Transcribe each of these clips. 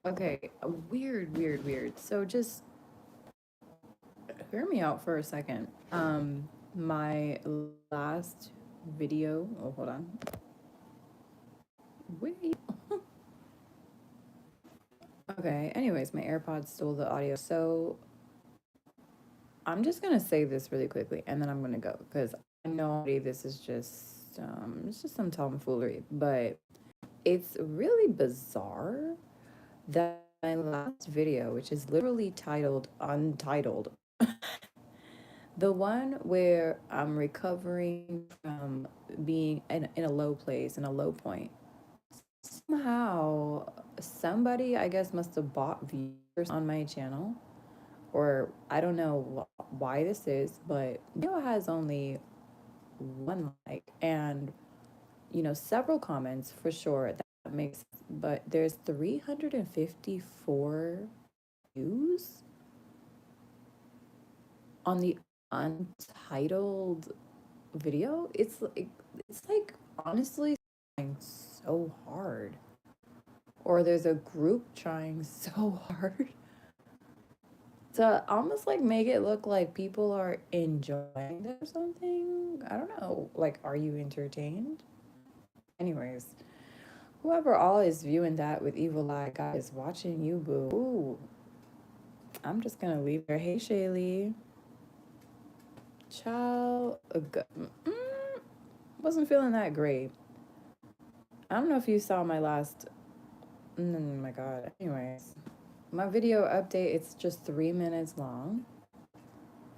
Okay, weird. So just hear me out for a second. My last video. Oh, hold on. Wait. Okay. Anyways, my AirPods stole the audio. So I'm just gonna say this really quickly, and then I'm gonna go because I know this is just it's just some tomfoolery, but it's really bizarre that my last video, which is literally titled Untitled, the one where I'm recovering from being in a low place, in a low point, somehow somebody, I guess, must have bought viewers on my channel, or I don't know why this is, but video has only one like and several comments for sure. That makes sense. But there's 354 views on the untitled video. It's like honestly trying so hard, or there's a group trying so hard to almost like make it look like people are enjoying it or something. I don't know. Like, are you entertained? Anyways, whoever all is viewing that with evil eye God is watching you, boo. Ooh, I'm just gonna leave there. Hey, Shaylee. Child, wasn't feeling that great. I don't know if you saw my last. Oh my god. Anyways, my video update. It's just 3 minutes long.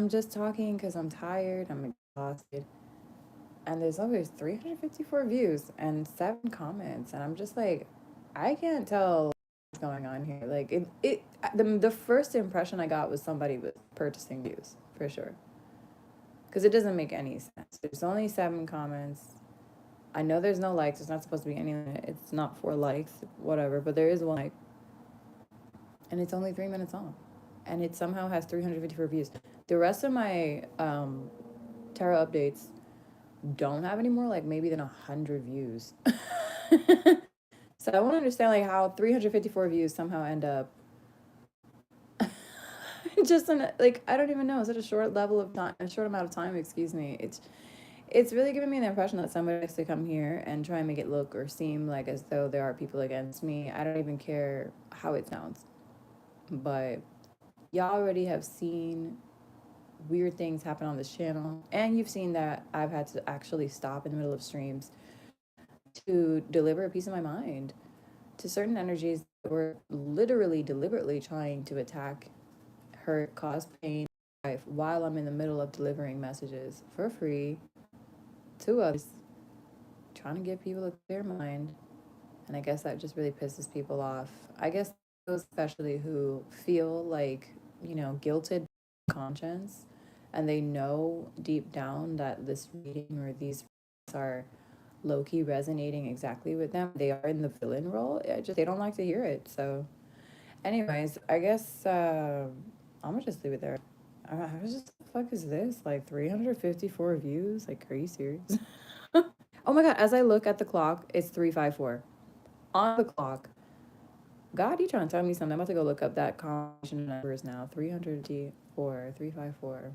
I'm just talking because I'm tired. I'm exhausted. And there's always 354 views and 7 comments, and I'm just like, I can't tell what's going on here. Like the first impression I got was somebody was purchasing views for sure, because it doesn't make any sense. There's only 7 comments. I know there's no likes. It's not supposed to be any. It's not 4 likes, whatever. But there is one like, and it's only 3 minutes long, and it somehow has 354 views. The rest of my tarot updates don't have any more like maybe than 100 views. So I want to understand like how 354 views somehow end up just in like I don't even know. Is it a short level of time, a short amount of time? Excuse me. It's really giving me the impression that somebody likes to come here and try and make it look or seem like as though there are people against me. I don't even care how it sounds, but y'all already have seen weird things happen on this channel, and you've seen that I've had to actually stop in the middle of streams to deliver a piece of my mind to certain energies that were literally deliberately trying to attack, hurt, cause pain life while I'm in the middle of delivering messages for free to others, trying to give people a clear mind. And I guess that just really pisses people off. I guess those especially who feel like, guilted conscience, and they know deep down that this reading or these are low-key resonating exactly with them. They are in the villain role. They don't like to hear it. So anyways, I guess I'm gonna just leave it there. I was just, the fuck is this? Like 354 views? Like, are you serious? Oh my god, as I look at the clock, it's 354. On the clock. God, you trying to tell me something? I'm about to go look up that combination of numbers now. 304, 354.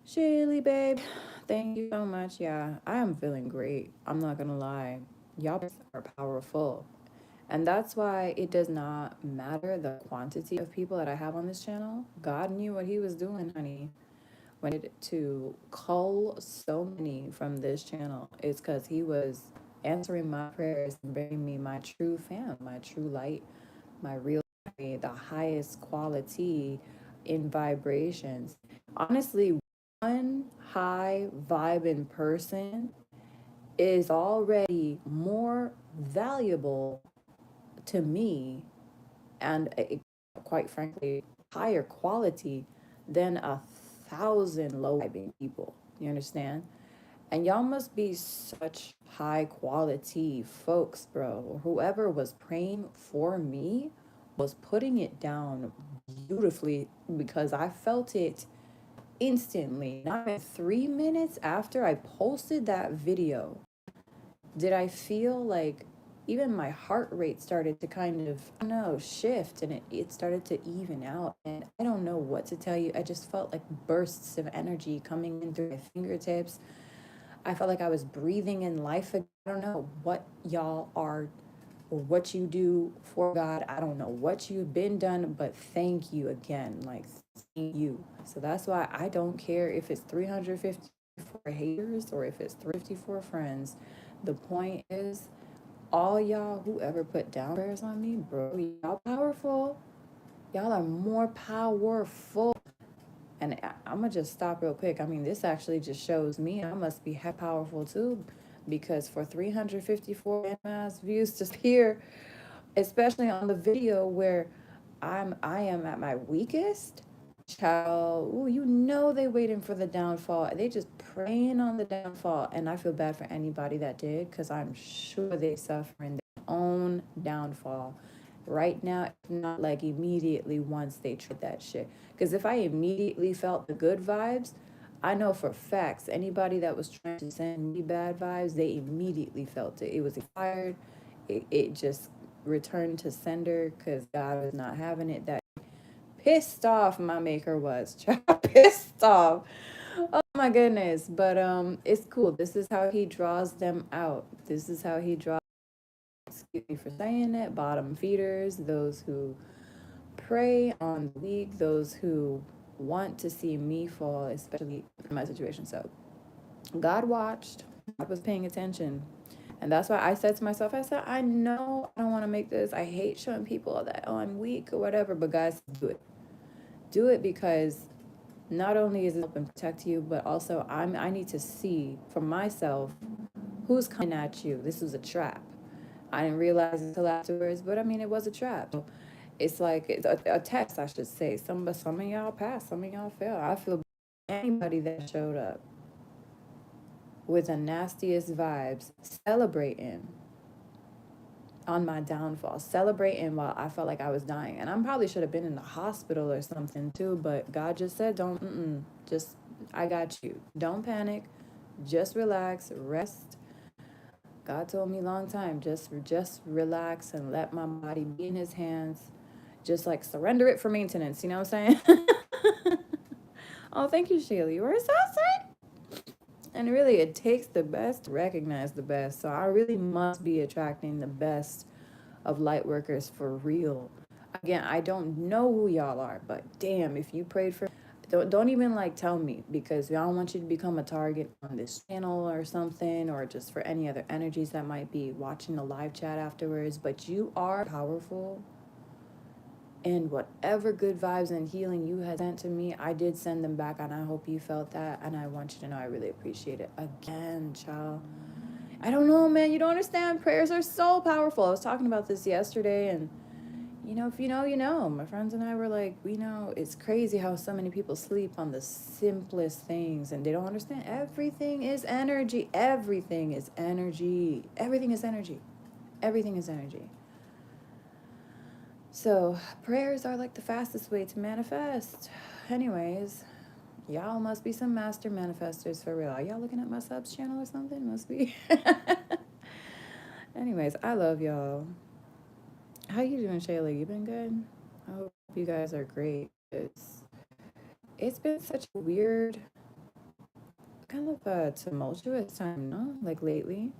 Shaylee, babe, thank you so much. Yeah, I am feeling great. I'm not gonna lie. Y'all are powerful. And that's why it does not matter the quantity of people that I have on this channel. God knew what he was doing, honey. When it to cull so many from this channel, it's because he was answering my prayers and bringing me my true fam, my true light, my real, the highest quality in vibrations. Honestly, one high vibing person is already more valuable to me, and quite frankly, higher quality than 1,000 low vibing people. You understand? And y'all must be such high quality folks, bro. Whoever was praying for me was putting it down beautifully, because I felt it instantly. Not even 3 minutes after I posted that video did I feel like even my heart rate started to kind of, I don't know, shift, and it started to even out. And I don't know what to tell you. I just felt like bursts of energy coming in through my fingertips. I felt like I was breathing in life again. I don't know what y'all are or what you do for God. I don't know what you've been done, but thank you again. Like, thank you. So that's why I don't care if it's 354 haters or if it's 354 friends. The point is, all y'all whoever put down prayers on me, bro, y'all powerful. Y'all are more powerful. And I'm gonna just stop real quick. I mean, this actually just shows me I must be powerful too, because for 354 mass views to appear, especially on the video where I am at my weakest, child. Ooh, you know they waiting for the downfall. They just praying on the downfall, and I feel bad for anybody that did, because I'm sure they suffering their own downfall right now, if not like immediately once they tried that shit. Because if I immediately felt the good vibes, I know for facts anybody that was trying to send me bad vibes, they immediately felt it. It was expired. It just returned to sender, because God was not having it. That pissed off my maker was. Pissed off. Oh my goodness. But it's cool. This is how he draws them out. This is how he draws, excuse me for saying it, bottom feeders, those who prey on the weak, those who want to see me fall, especially in my situation. So God watched. God was paying attention. And that's why I said to myself, I said, I know I don't want to make this. I hate showing people that, oh, I'm weak or whatever, but guys, do it. Do it, because not only is it helping protect you, but also I need to see for myself who's coming at you. This was a trap. I didn't realize it until afterwards, but I mean, it was a trap. It's like it's a test, I should say. Some of y'all passed, some of y'all failed. I feel anybody that showed up with the nastiest vibes, celebrating on my downfall, celebrating while I felt like I was dying. And I probably should have been in the hospital or something too, but God just said, don't, just, I got you. Don't panic. Just relax, rest. God told me long time, just relax and let my body be in his hands. Just like surrender it for maintenance, you know what I'm saying? Oh, thank you, Sheila. You were so sweet. And really, it takes the best to recognize the best. So I really must be attracting the best of light workers for real. Again, I don't know who y'all are, but damn, if you prayed for, don't even like tell me, because I don't want you to become a target on this channel or something, or just for any other energies that might be watching the live chat afterwards. But you are powerful, and whatever good vibes and healing you had sent to me, I did send them back, and I hope you felt that, and I want you to know I really appreciate it. Again, child. I don't know, man. You don't understand. Prayers are so powerful. I was talking about this yesterday, and you know, if you know, you know. My friends and I were like, we know it's crazy how so many people sleep on the simplest things, and they don't understand. Everything is energy. Everything is energy. Everything is energy. Everything is energy. So prayers are like the fastest way to manifest. Anyways, y'all must be some master manifestors for real. Are y'all looking at my subs channel or something? Must be. Anyways, I love y'all. How you doing, Shayla? You been good? I hope you guys are great. It's been such a weird, kind of a tumultuous time, no? Like lately.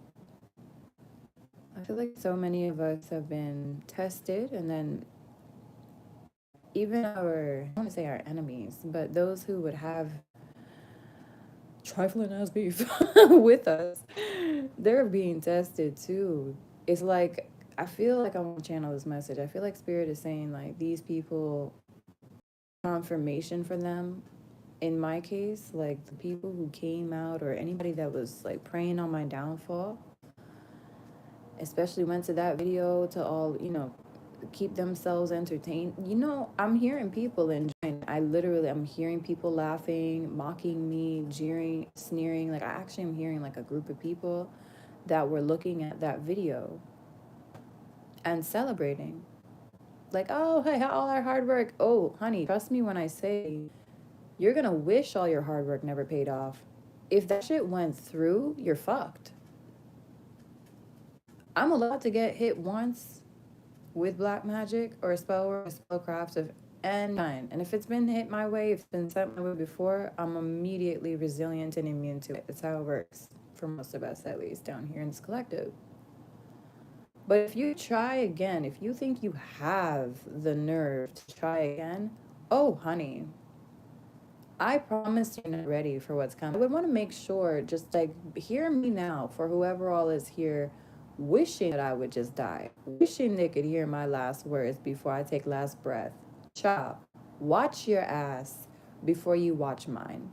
I feel like so many of us have been tested, and then even our, I don't want to say our enemies, but those who would have trifling as beef with us, they're being tested too. It's like, I feel like I want to channel this message. I feel like Spirit is saying, like, these people, confirmation for them. In my case, like the people who came out, or anybody that was like praying on my downfall, especially went to that video to all, keep themselves entertained. I'm hearing people enjoying. I'm hearing people laughing, mocking me, jeering, sneering. Like, I actually am hearing like a group of people that were looking at that video and celebrating. Like, oh, hey, all our hard work. Oh, honey, trust me when I say you're gonna wish all your hard work never paid off. If that shit went through, you're fucked. I'm allowed to get hit once with black magic or a spell or a spellcraft of any kind. And if it's been hit my way, if it's been sent my way before, I'm immediately resilient and immune to it. That's how it works for most of us, at least down here in this collective. But if you try again, if you think you have the nerve to try again, oh, honey, I promise you're not ready for what's coming. I would want to make sure, just like, hear me now for whoever all is here wishing that I would just die, wishing they could hear my last words before I take last breath. Child, watch your ass before you watch mine.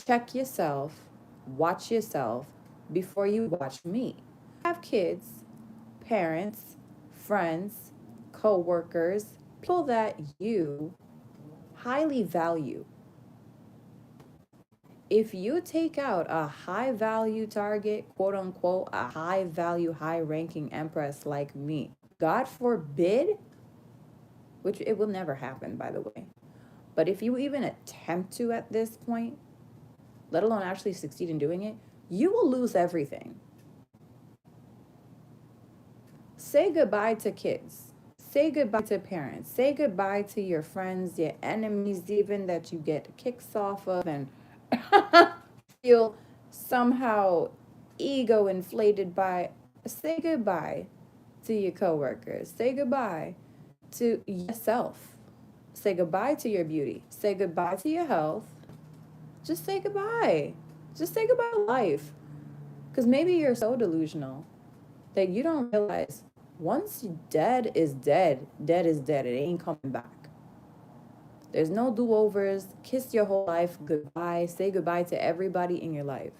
Check yourself, watch yourself before you watch me. Have kids, parents, friends, co-workers, people that you highly value. If you take out a high value target, quote unquote, a high value, high ranking empress like me, God forbid, which it will never happen, by the way, but if you even attempt to at this point, let alone actually succeed in doing it, you will lose everything. Say goodbye to kids. Say goodbye to parents. Say goodbye to your friends, your enemies, even that you get kicks off of and feel somehow ego inflated by. Say goodbye to your coworkers. Say goodbye to yourself. Say goodbye to your beauty. Say goodbye to your health. Just say goodbye. Just say goodbye to life. Because maybe you're so delusional that you don't realize once dead is dead, dead is dead. It ain't coming back. There's no do-overs. Kiss your whole life goodbye. Say goodbye to everybody in your life.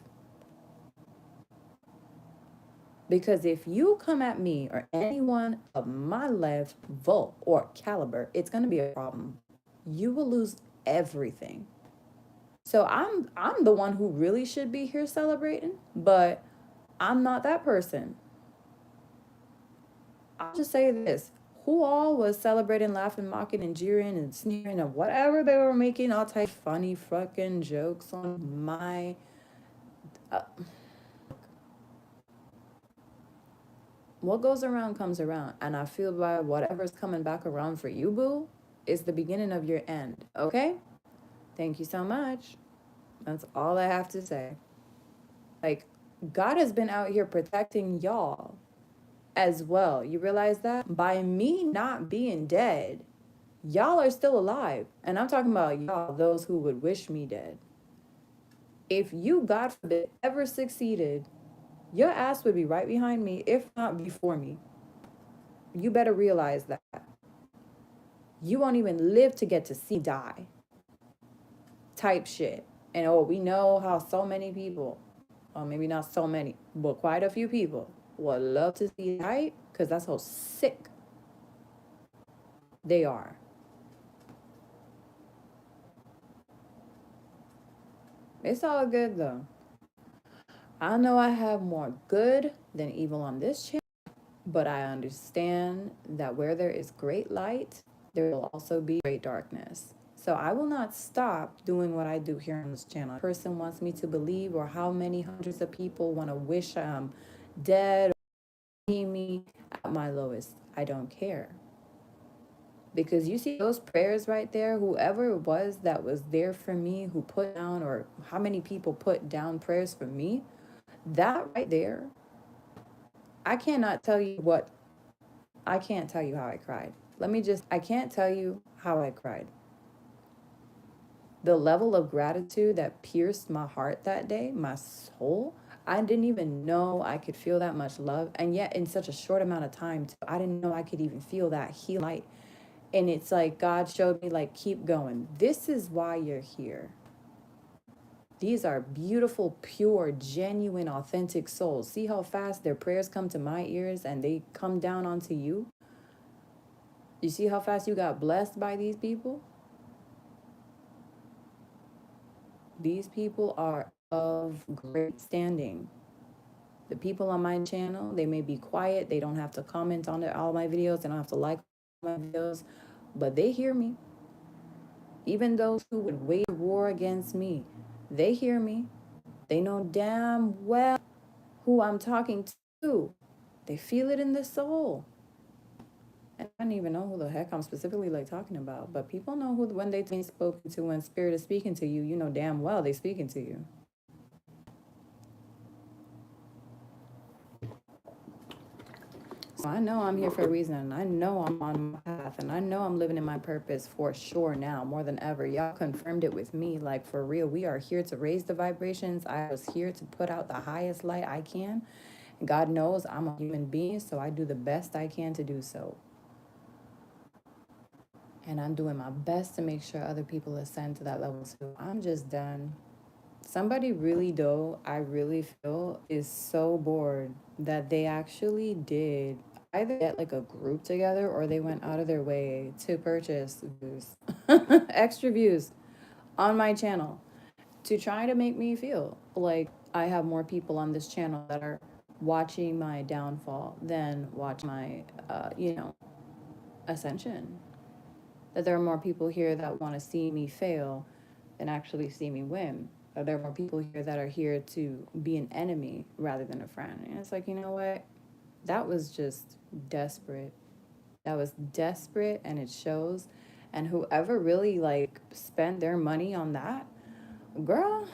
Because if you come at me or anyone of my level or caliber, it's going to be a problem. You will lose everything. So I'm the one who really should be here celebrating, but I'm not that person. I'll just say this. Who all was celebrating, laughing, mocking, and jeering and sneering and whatever they were making all type funny fucking jokes on my what goes around comes around, and I feel by whatever's coming back around for you, boo, is the beginning of your end. Okay? Thank you so much. That's all I have to say. Like, God has been out here protecting y'all as well. You realize that? By me not being dead, y'all are still alive. And I'm talking about y'all, those who would wish me dead. If you, God forbid, ever succeeded, your ass would be right behind me, if not before me. You better realize that. You won't even live to get to see die. Type shit. And oh, we know how so many people, or maybe not so many, but quite a few people would love to see die because that's how sick they are. It's all good though. I know I have more good than evil on this channel, but I understand that where there is great light, there will also be great darkness. So I will not stop doing what I do here on this channel. A person wants me to believe, or how many hundreds of people want to wish I'm dead or see me at my lowest. I don't care. Because you see those prayers right there, whoever it was that was there for me, who put down, or how many people put down prayers for me, that right there, I cannot tell you what, I can't tell you how I cried. I can't tell you how I cried. The level of gratitude that pierced my heart that day, my soul, I didn't even know I could feel that much love. And yet in such a short amount of time, I didn't know I could even feel that healing light. And it's like God showed me, like, keep going. This is why you're here. These are beautiful, pure, genuine, authentic souls. See how fast their prayers come to my ears and they come down onto you? You see how fast you got blessed by these people? These people are of great standing. The people on my channel, they may be quiet. They don't have to comment on all my videos. They don't have to like my videos, but they hear me. Even those who would wage war against me, they hear me. They know damn well who I'm talking to. They feel it in their soul. And I don't even know who the heck I'm specifically like talking about, but people know who when they being spoken to, when spirit is speaking to you, you know damn well they speaking to you. So I know I'm here for a reason, and I know I'm on my path, and I know I'm living in my purpose for sure now, more than ever. Y'all confirmed it with me, like for real. We are here to raise the vibrations. I was here to put out the highest light I can. God knows I'm a human being, so I do the best I can to do so. And I'm doing my best to make sure other people ascend to that level too. I'm just done. Somebody really, though, I really feel is so bored that they actually did either get like a group together or they went out of their way to purchase views, extra views on my channel to try to make me feel like I have more people on this channel that are watching my downfall than watch my, ascension. That there are more people here that want to see me fail than actually see me win. Or there are more people here that are here to be an enemy rather than a friend. And it's like, you know what? That was just desperate. That was desperate, and it shows. And whoever really like spent their money on that, girl,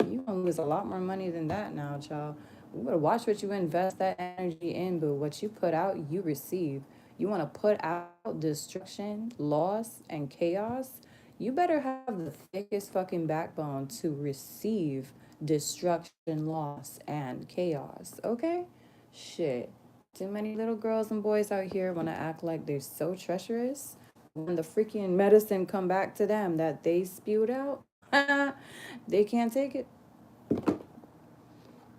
you gonna lose a lot more money than that now, child. You better watch what you invest that energy in, but what you put out, you receive. You want to put out destruction, loss, and chaos. You better have the thickest fucking backbone to receive destruction, loss, and chaos. Okay? Shit. Too many little girls and boys out here want to act like they're so treacherous. When the freaking medicine come back to them that they spewed out, they can't take it.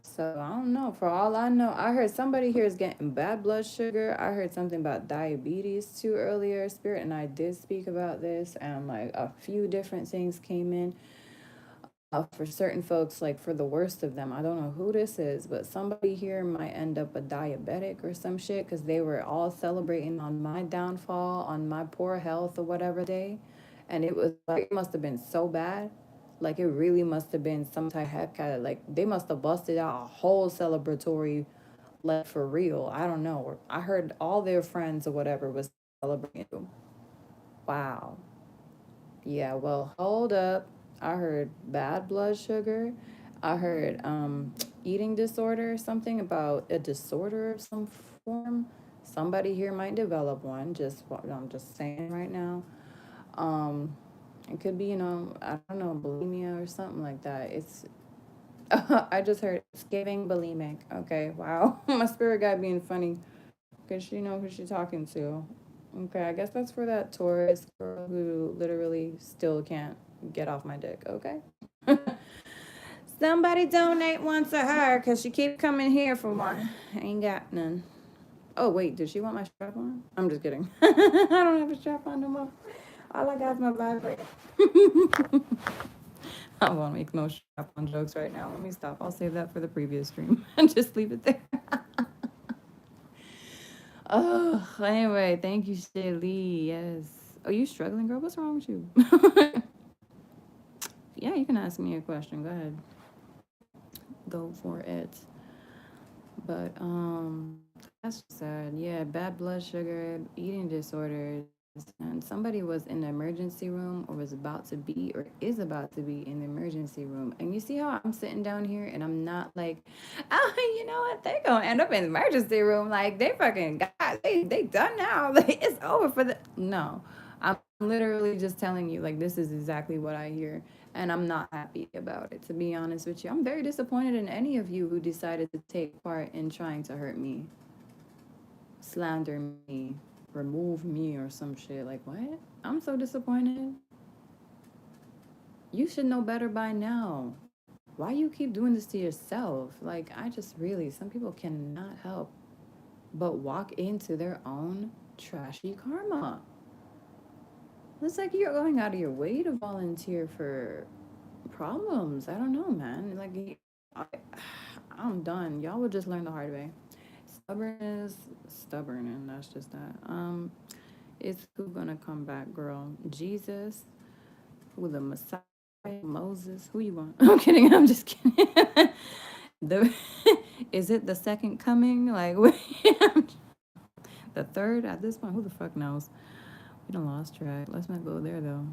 So I don't know. For all I know, I heard somebody here is getting bad blood sugar. I heard something about diabetes too earlier, Spirit, and I did speak about this, and like a few different things came in. For certain folks, like for the worst of them, I don't know who this is, but somebody here might end up a diabetic or some shit because they were all celebrating on my downfall, on my poor health or whatever day. And it was like, it must have been so bad. Like it really must have been some type of kind of like they must have busted out a whole celebratory, like for real. I don't know. I heard all their friends or whatever was celebrating. Wow. Yeah, well, hold up. I heard bad blood sugar. I heard eating disorder, something about a disorder of some form. Somebody here might develop one, just what I'm just saying right now. Um, it could be, I don't know, bulimia or something like that. It's I just heard it's giving bulimic. Okay, wow. My spirit guide being funny because she know who she's talking to. Okay, I guess that's for that Taurus girl who literally still can't get off my dick. Okay. Somebody donate one to her because she keep coming here for one. I ain't got none. Oh wait, did she want my strap on? I'm just kidding. I don't have a strap on no more. All I got is my vibrator. I won't make no strap on jokes right now. Let me stop. I'll save that for the previous stream and just leave it there. Oh, anyway, thank you, Shelly. Yes. Oh, you struggling, girl? What's wrong with you? Yeah, you can ask me a question. Go ahead. Go for it. But that's sad. Yeah, bad blood sugar, eating disorders, and somebody was in the emergency room or was about to be or is about to be in the emergency room. And you see how I'm sitting down here and I'm not like, oh, you know what? They gonna end up in the emergency room. Like they fucking got they done now. Like it's over for the no. I'm literally just telling you, like, this is exactly what I hear. And I'm not happy about it, to be honest with you. I'm very disappointed in any of you who decided to take part in trying to hurt me, slander me, remove me, or some shit. Like, what? I'm so disappointed. You should know better by now. Why you keep doing this to yourself? Like, I just really, some people cannot help but walk into their own trashy karma. It's like you're going out of your way to volunteer for problems. I don't know, man. Like, I'm done. Y'all will just learn the hard way. Stubborn is stubborn, and that's just that. It's who gonna come back, girl? Jesus, with the Messiah, Moses. Who you want? I'm kidding. I'm just kidding. the Is it the second coming? Like, the third at this point? Who the fuck knows? We done lost track. Let's not go there though.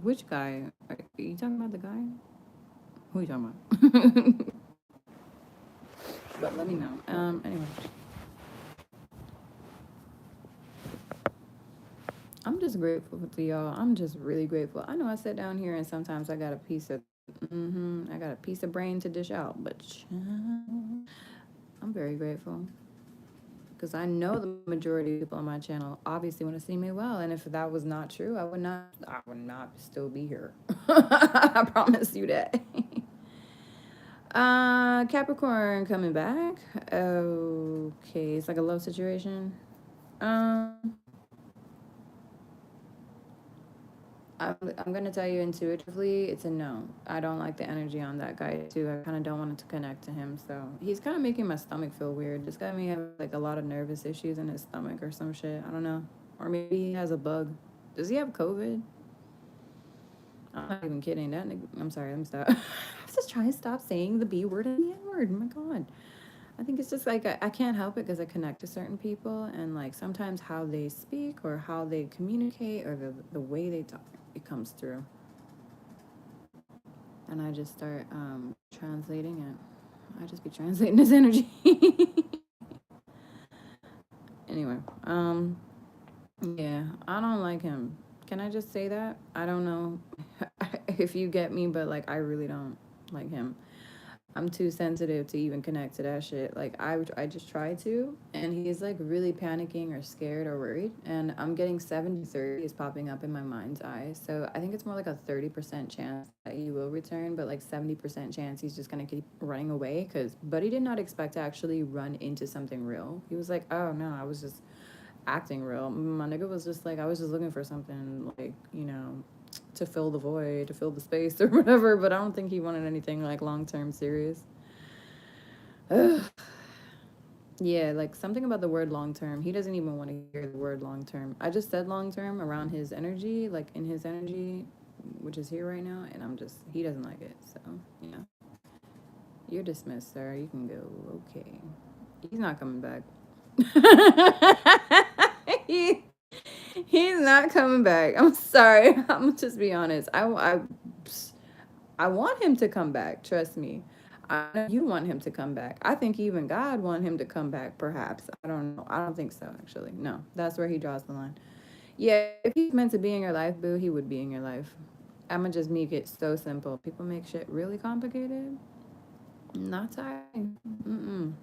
Which guy? Are you talking about the guy? Who are you talking about? But let me know. Anyway. I'm just grateful to y'all. I'm just really grateful. I know I sit down here and sometimes I got a piece of I got a piece of brain to dish out, but I'm very grateful because I know the majority of people on my channel obviously want to see me well, and if that was not true, I would not still be here. I promise you that. Capricorn coming back. Okay, it's like a love situation. I'm gonna tell you intuitively, it's a no. I don't like the energy on that guy too. I kind of don't want it to connect to him, so he's kind of making my stomach feel weird. This guy may have like a lot of nervous issues in his stomach or some shit. I don't know, or maybe he has a bug. Does he have COVID? I'm not even kidding. That nigga, I'm sorry. I'm stop. I'm just trying to stop saying the B word and the N word. Oh my god. I think it's just like I can't help it because I connect to certain people, and like sometimes how they speak or how they communicate or the way they talk, it comes through, and I just start translating it. I just be translating this energy. Anyway, yeah, I don't like him. Can I just say that? I don't know if you get me, but like I really don't like him. I'm too sensitive to even connect to that shit. Like I just try to, and he's like really panicking or scared or worried, and I'm getting 70-30 is popping up in my mind's eye. So I think it's more like a 30% chance that he will return, but like 70% chance he's just gonna keep running away. Cause Buddy did not expect to actually run into something real. He was like, oh no, I was just acting real. My nigga was just like, I was just looking for something like, to fill the void, to fill the space or whatever, but I don't think he wanted anything like long-term serious. Ugh. Yeah, like something about the word long-term. He doesn't even want to hear the word long-term. I just said long-term around his energy, like in his energy, which is here right now, and he doesn't like it. So, yeah. You're dismissed, sir. You can go. Okay. He's not coming back. he, he's not coming back. I'm sorry. I'm gonna just be honest. I want him to come back. Trust me. I know you want him to come back. I think even God want him to come back. Perhaps I don't know. I don't think so. Actually, no. That's where he draws the line. Yeah, if he's meant to be in your life, boo, he would be in your life. I'ma just make it so simple. People make shit really complicated. Not tiring. Mm-mm.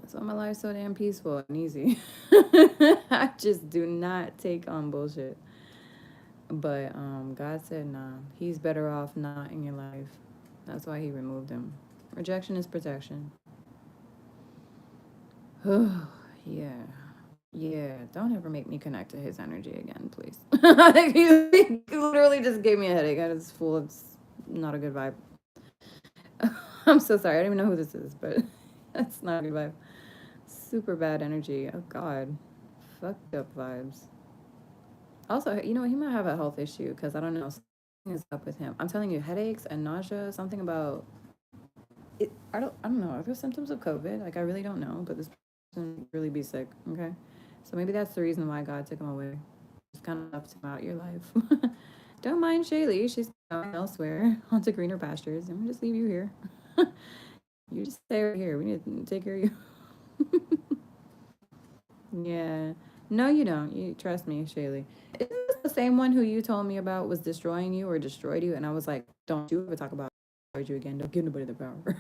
That's why my life's so damn peaceful and easy. I just do not take on bullshit. But God said, nah, he's better off not in your life. That's why he removed him. Rejection is protection. Yeah. Yeah. Don't ever make me connect to his energy again, please. He literally just gave me a headache. I was full of not a good vibe. I'm so sorry. I don't even know who this is, but that's not a good vibe. Super bad energy. Oh, God. Fucked up vibes. Also, he might have a health issue because I don't know. Something is up with him. I'm telling you, headaches and nausea, something about it. I don't know. Are there symptoms of COVID? Like, I really don't know, but this person really be sick. Okay. So maybe that's the reason why God took him away. Just kind of left him out of your life. Don't mind Shaylee. She's going elsewhere onto greener pastures. I'm going to just leave you here. You just stay right here. We need to take care of you. Yeah. No, you don't. You trust me, Shaylee. Is this the same one who you told me about was destroying you or destroyed you? And I was like, don't you ever talk about you again. Don't give nobody the power.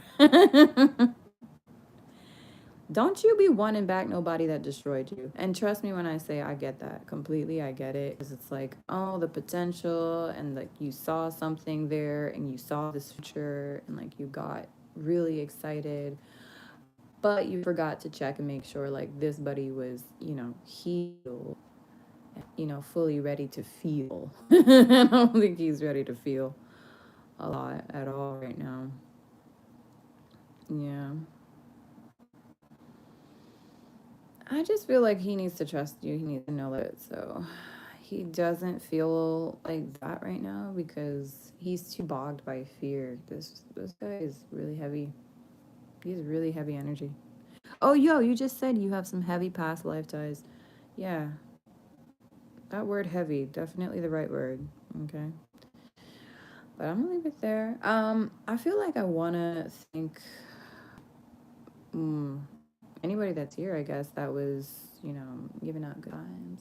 Don't you be wanting back nobody that destroyed you. And trust me when I say I get that completely. I get it. Because it's like, oh, the potential and like you saw something there and you saw this future and like you got really excited. But you forgot to check and make sure like this buddy was, healed, fully ready to feel. I don't think he's ready to feel a lot at all right now. Yeah. I just feel like he needs to trust you. He needs to know it. So he doesn't feel like that right now because he's too bogged by fear. This guy is really heavy. He's really heavy energy. Oh, yo, you just said you have some heavy past life ties. Yeah, that word heavy, definitely the right word. Okay. But I'm gonna leave it there. I feel like I wanna thank mm, anybody that's here, I guess, that was, giving out good times.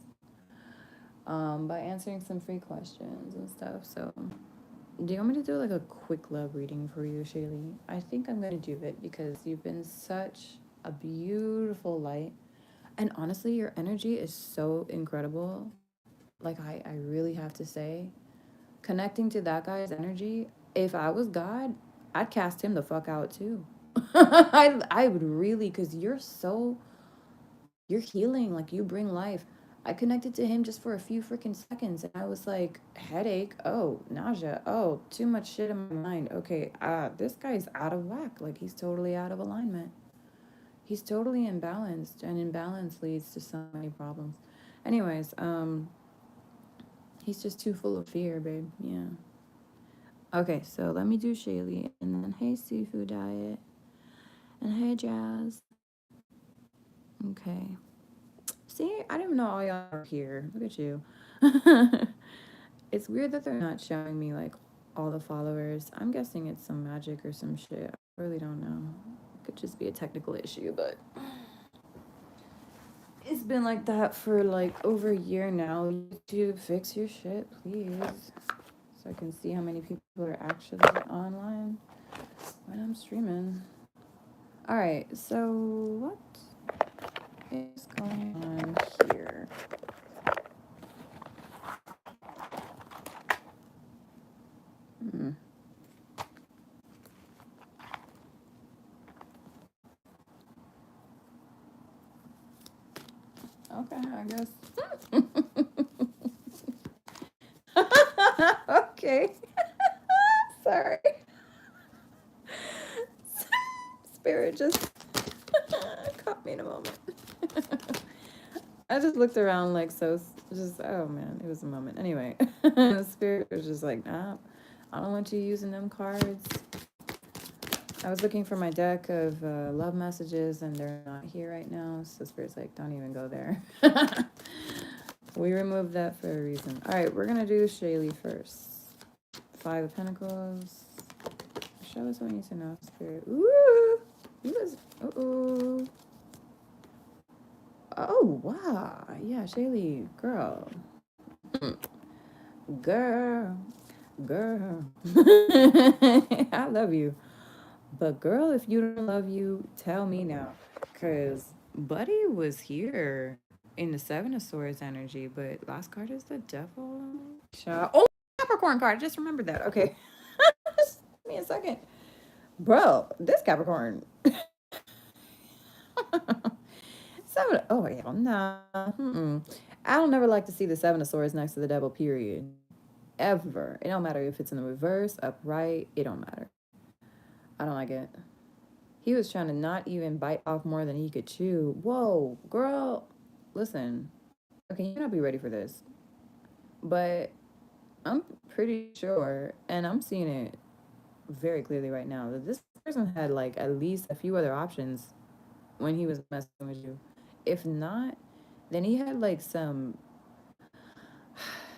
By answering some free questions and stuff. So do you want me to do like a quick love reading for you, Shaylee? I think I'm gonna do it because you've been such a beautiful light. And honestly, your energy is so incredible. Like I really have to say, connecting to that guy's energy, if I was God, I'd cast him the fuck out too. I would really, because you're healing, like you bring life. I connected to him just for a few freaking seconds and I was like, headache, oh, nausea, oh, too much shit in my mind. Okay, this guy's out of whack. Like he's totally out of alignment. He's totally imbalanced, and imbalance leads to so many problems. Anyways, he's just too full of fear, babe. Yeah. Okay, so let me do Shaylee, and then hey, Seafood Diet, and hey, Jazz. Okay. See, I didn't even know all y'all are here. Look at you. It's weird that they're not showing me like all the followers. I'm guessing it's some magic or some shit. I really don't know. It could just be a technical issue, but it's been like that for like over a year now. YouTube, fix your shit, please. So I can see how many people are actually online when I'm streaming. Alright, so what is going on here? Okay, I guess. Okay. Sorry. Spirit just caught me in a moment. I just looked around like so, just, oh man, it was a moment. Anyway, the spirit was just like, nah, I don't want you using them cards. I was looking for my deck of love messages and they're not here right now. So spirit's like, don't even go there. We removed that for a reason. All right, we're gonna do Shaylee first. 5 of Pentacles. Show us what we need to know, spirit. Ooh, he was, ooh. Oh, wow. Yeah, Shaylee, girl. Girl. Girl. I love you. But girl, if you don't love you, tell me now. Because Buddy was here in the 7 of Swords energy, but last card is the Devil. Oh, Capricorn card. I just remembered that. Okay. Just give me a second. Bro, this Capricorn. Oh, hell no. I don't never like to see the 7 of Swords next to the Devil, period. Ever. It don't matter if it's in the reverse, upright. It don't matter. I don't like it. He was trying to not even bite off more than he could chew. Whoa, girl. Listen. Okay, you may not be ready for this. But I'm pretty sure, and I'm seeing it very clearly right now, that this person had like at least a few other options when he was messing with you. If not, then he had like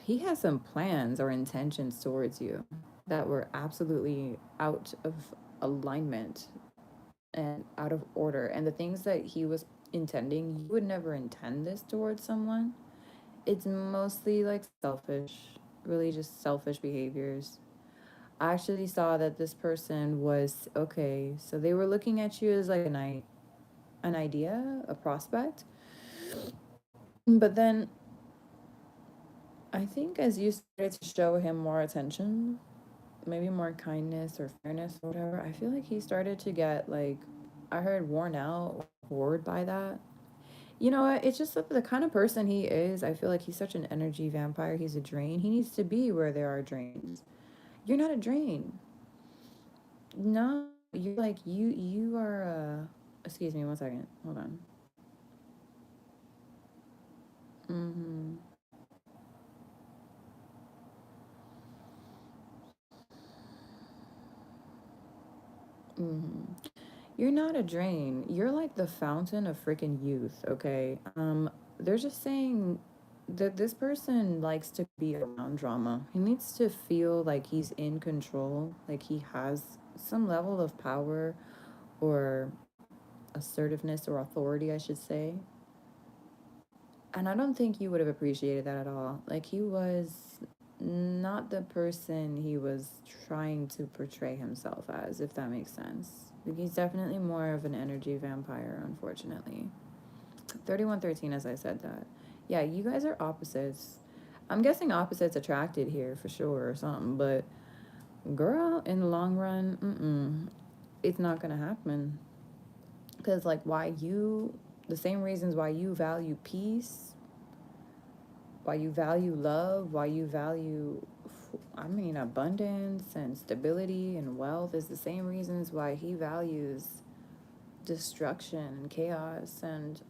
he had some plans or intentions towards you that were absolutely out of alignment and out of order. And the things that he was intending, you would never intend this towards someone. It's mostly like selfish, really just selfish behaviors. I actually saw that this person was okay, so they were looking at you as like an idea, a prospect. But then I think as you started to show him more attention, maybe more kindness or fairness or whatever, I feel like he started to get like, I heard worn out, bored by that. You know what? It's just the kind of person he is. I feel like he's such an energy vampire. He's a drain. He needs to be where there are drains. You're not a drain. No, you're like you are excuse me one second. Hold on. Mm-hmm. Hmm. You're not a drain. You're like the fountain of freaking youth, okay? They're just saying that this person likes to be around drama. He needs to feel like he's in control, like he has some level of power or assertiveness or authority, I should say. And I don't think you would have appreciated that at all. Like, he was not the person he was trying to portray himself as, if that makes sense. Like, he's definitely more of an energy vampire, unfortunately. 3113, as I said that. Yeah, you guys are opposites. I'm guessing opposites attracted here for sure or something, but girl, in the long run, it's not gonna happen. Because, like, the same reasons why you value peace, why you value love, why you value, I mean, abundance and stability and wealth is the same reasons why he values destruction and chaos and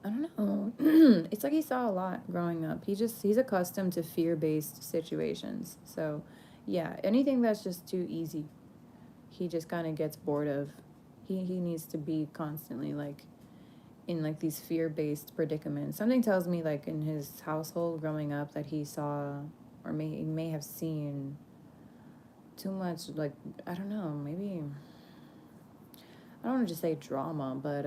I don't know. It's like he saw a lot growing up. He's accustomed to fear-based situations. So, yeah, anything that's just too easy, he just kind of gets bored of. He needs to be constantly like in like these fear-based predicaments. Something tells me like in his household growing up that he saw or may have seen too much like I don't know, maybe I don't want to just say drama, but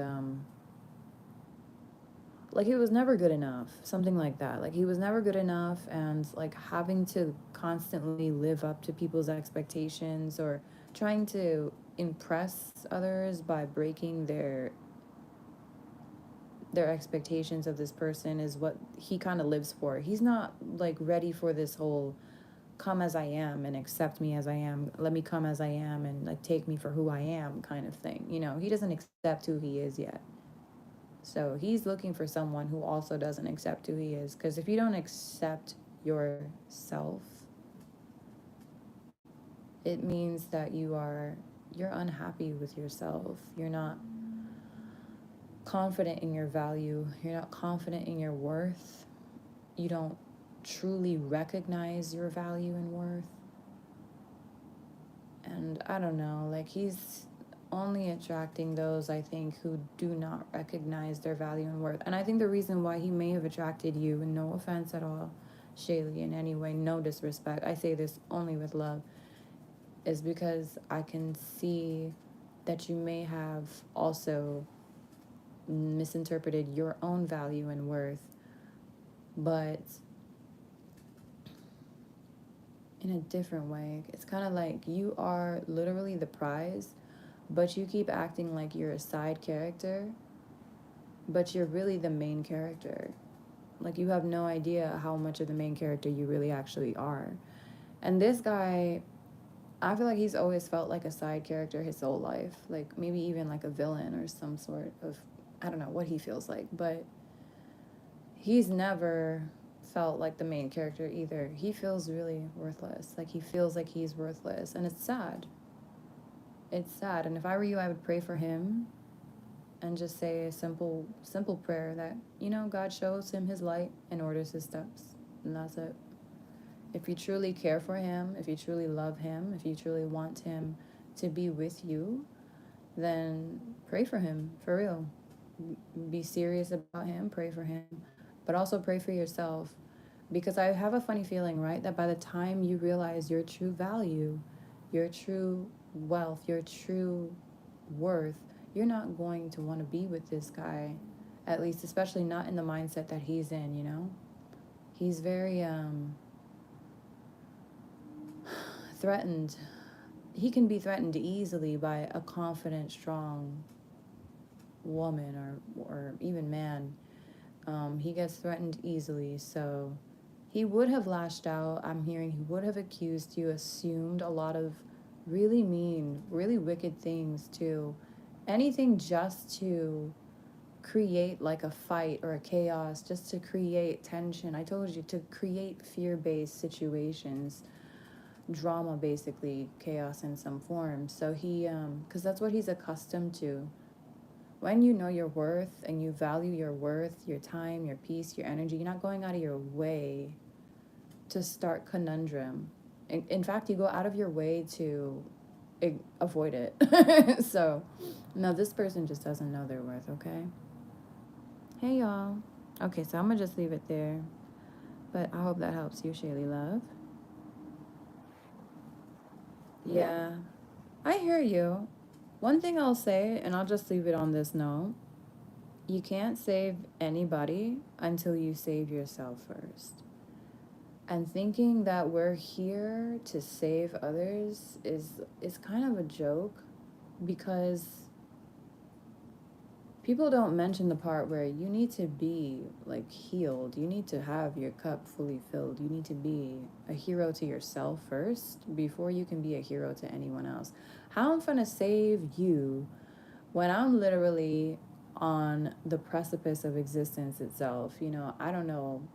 like he was never good enough, something like that. Like he was never good enough and like having to constantly live up to people's expectations or trying to impress others by breaking their expectations of this person is what he kind of lives for. He's not like ready for this whole come as I am and accept me as I am. Let me come as I am and like take me for who I am kind of thing. You know, he doesn't accept who he is yet. So he's looking for someone who also doesn't accept who he is. Because if you don't accept yourself, it means that you're unhappy with yourself. You're not confident in your value. You're not confident in your worth. You don't truly recognize your value and worth. And I don't know, like he's only attracting those I think who do not recognize their value and worth. And I think the reason why he may have attracted you, and no offense at all, Shaylee, in any way, no disrespect, I say this only with love, is because I can see that you may have also misinterpreted your own value and worth, but in a different way. It's kind of like you are literally the prize, but you keep acting like you're a side character, but you're really the main character. Like you have no idea how much of the main character you really actually are. And this guy, I feel like he's always felt like a side character his whole life. Like maybe even like a villain or some sort of, I don't know what he feels like, but he's never felt like the main character either. He feels really worthless. Like he feels like he's worthless. And it's sad. It's sad. And if I were you, I would pray for him and just say a simple prayer that, you know, God shows him his light and orders his steps. And that's it. If you truly care for him, if you truly love him, if you truly want him to be with you, then pray for him, for real. Be serious about him, pray for him, but also pray for yourself. Because I have a funny feeling, right, that by the time you realize your true value, your true wealth, your true worth, you're not going to want to be with this guy, at least, especially not in the mindset that he's in, you know? He's very threatened. He can be threatened easily by a confident, strong woman or even man. He gets threatened easily, so he would have lashed out. I'm hearing he would have accused you, assumed a lot of really mean, really wicked things too. Anything just to create like a fight or a chaos, just to create tension. I told you to create fear-based situations, drama, basically chaos in some form. So he because that's what he's accustomed to. When you know your worth and you value your worth, your time, your peace, your energy, you're not going out of your way to start conundrum. In fact, you go out of your way to avoid it. So, no, this person just doesn't know their worth, okay? Hey, y'all. Okay, so I'm going to just leave it there. But I hope that helps you, Shaylee Love. Yeah, I hear you. One thing I'll say, and I'll just leave it on this note, you can't save anybody until you save yourself first. And thinking that we're here to save others is kind of a joke, because people don't mention the part where you need to be like healed. You need to have your cup fully filled. You need to be a hero to yourself first before you can be a hero to anyone else. How I'm gonna save you when I'm literally on the precipice of existence itself? You know, I don't know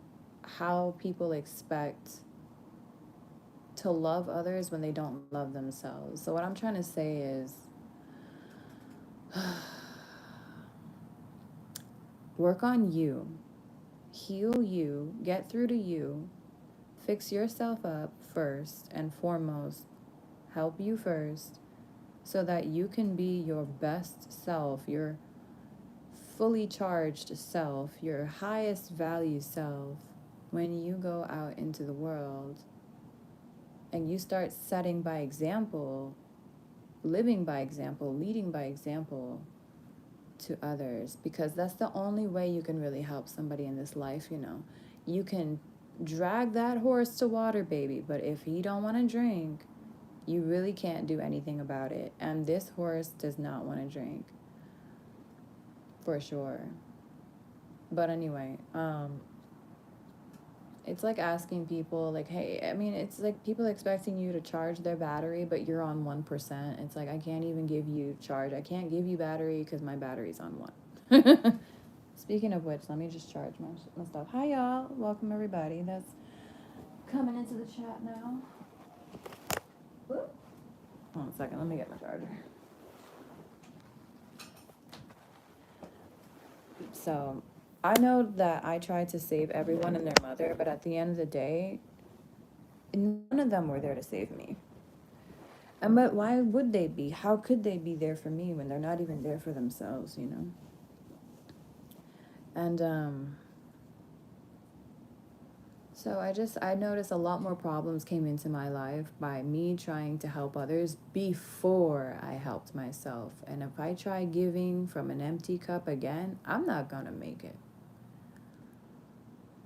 how people expect to love others when they don't love themselves. So what I'm trying to say is work on you, heal you, get through to you, fix yourself up first and foremost, help you first, so that you can be your best self, your fully charged self, your highest value self when you go out into the world and you start setting by example, living by example, leading by example to others, because that's the only way you can really help somebody in this life. You know, you can drag that horse to water, baby, but if he don't want to drink, you really can't do anything about it. And this horse does not want to drink, for sure. But anyway, it's like asking people, like, hey, I mean, it's like people expecting you to charge their battery, but you're on 1%. It's like, I can't even give you charge. I can't give you battery because my battery's on 1. Speaking of which, let me just charge my stuff. Hi, y'all. Welcome, everybody that's coming into the chat now. Whoop. Hold on a second. Let me get my charger. So, I know that I tried to save everyone and their mother, but at the end of the day, none of them were there to save me. And but why would they be? How could they be there for me when they're not even there for themselves, you know? And so I noticed a lot more problems came into my life by me trying to help others before I helped myself. And if I try giving from an empty cup again, I'm not gonna make it.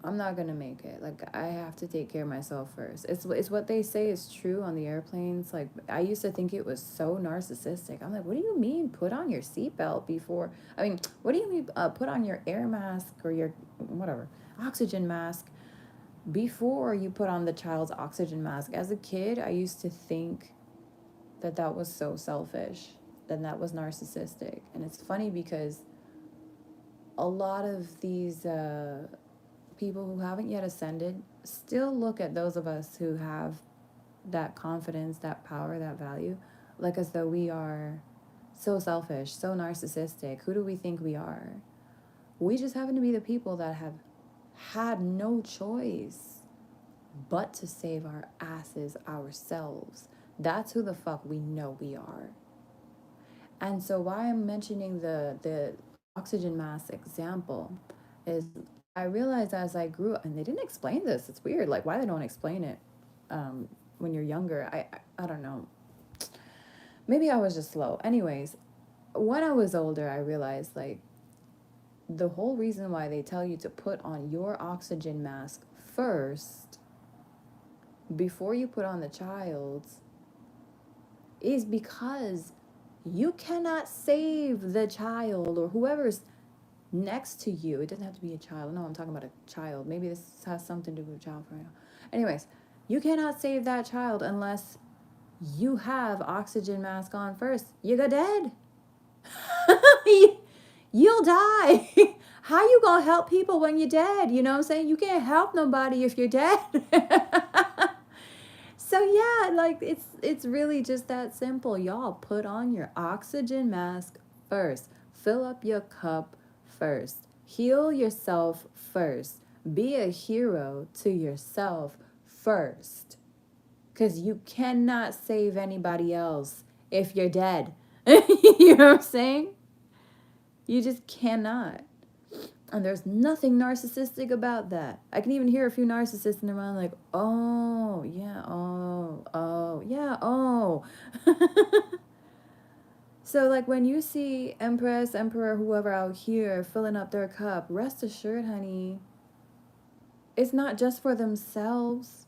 I'm not gonna make it. Like, I have to take care of myself first. It's what they say is true on the airplanes. Like, I used to think it was so narcissistic. I'm like, what do you mean put on your seatbelt before? I mean, what do you mean put on your air mask or your whatever oxygen mask before you put on the child's oxygen mask? As a kid, I used to think that that was so selfish, that was narcissistic. And it's funny because a lot of these people who haven't yet ascended still look at those of us who have that confidence, that power, that value, like as though we are so selfish, so narcissistic. Who do we think we are? We just happen to be the people that have had no choice but to save our asses ourselves. That's who the fuck we know we are. And so why I'm mentioning the oxygen mask example is I realized as I grew up, and they didn't explain this. It's weird, like why they don't explain it when you're younger. I don't know. Maybe I was just slow. Anyways, when I was older, I realized like the whole reason why they tell you to put on your oxygen mask first before you put on the child's is because you cannot save the child or whoever's next to you. It doesn't have to be a child. No, I'm talking about a child. Maybe this has something to do with a child for now. Anyways, you cannot save that child unless you have oxygen mask on first. You go dead. You'll die. How you gonna help people when you're dead? You know what I'm saying? You can't help nobody if you're dead. So yeah, like it's really just that simple. Y'all put on your oxygen mask first. Fill up your cup first. Heal yourself first. Be a hero to yourself first. Cuz you cannot save anybody else if you're dead. You know what I'm saying? You just cannot. And there's nothing narcissistic about that. I can even hear a few narcissists in the round like, oh, yeah, oh, yeah, oh. So, like, when you see Empress, Emperor, whoever out here filling up their cup, rest assured, honey, it's not just for themselves.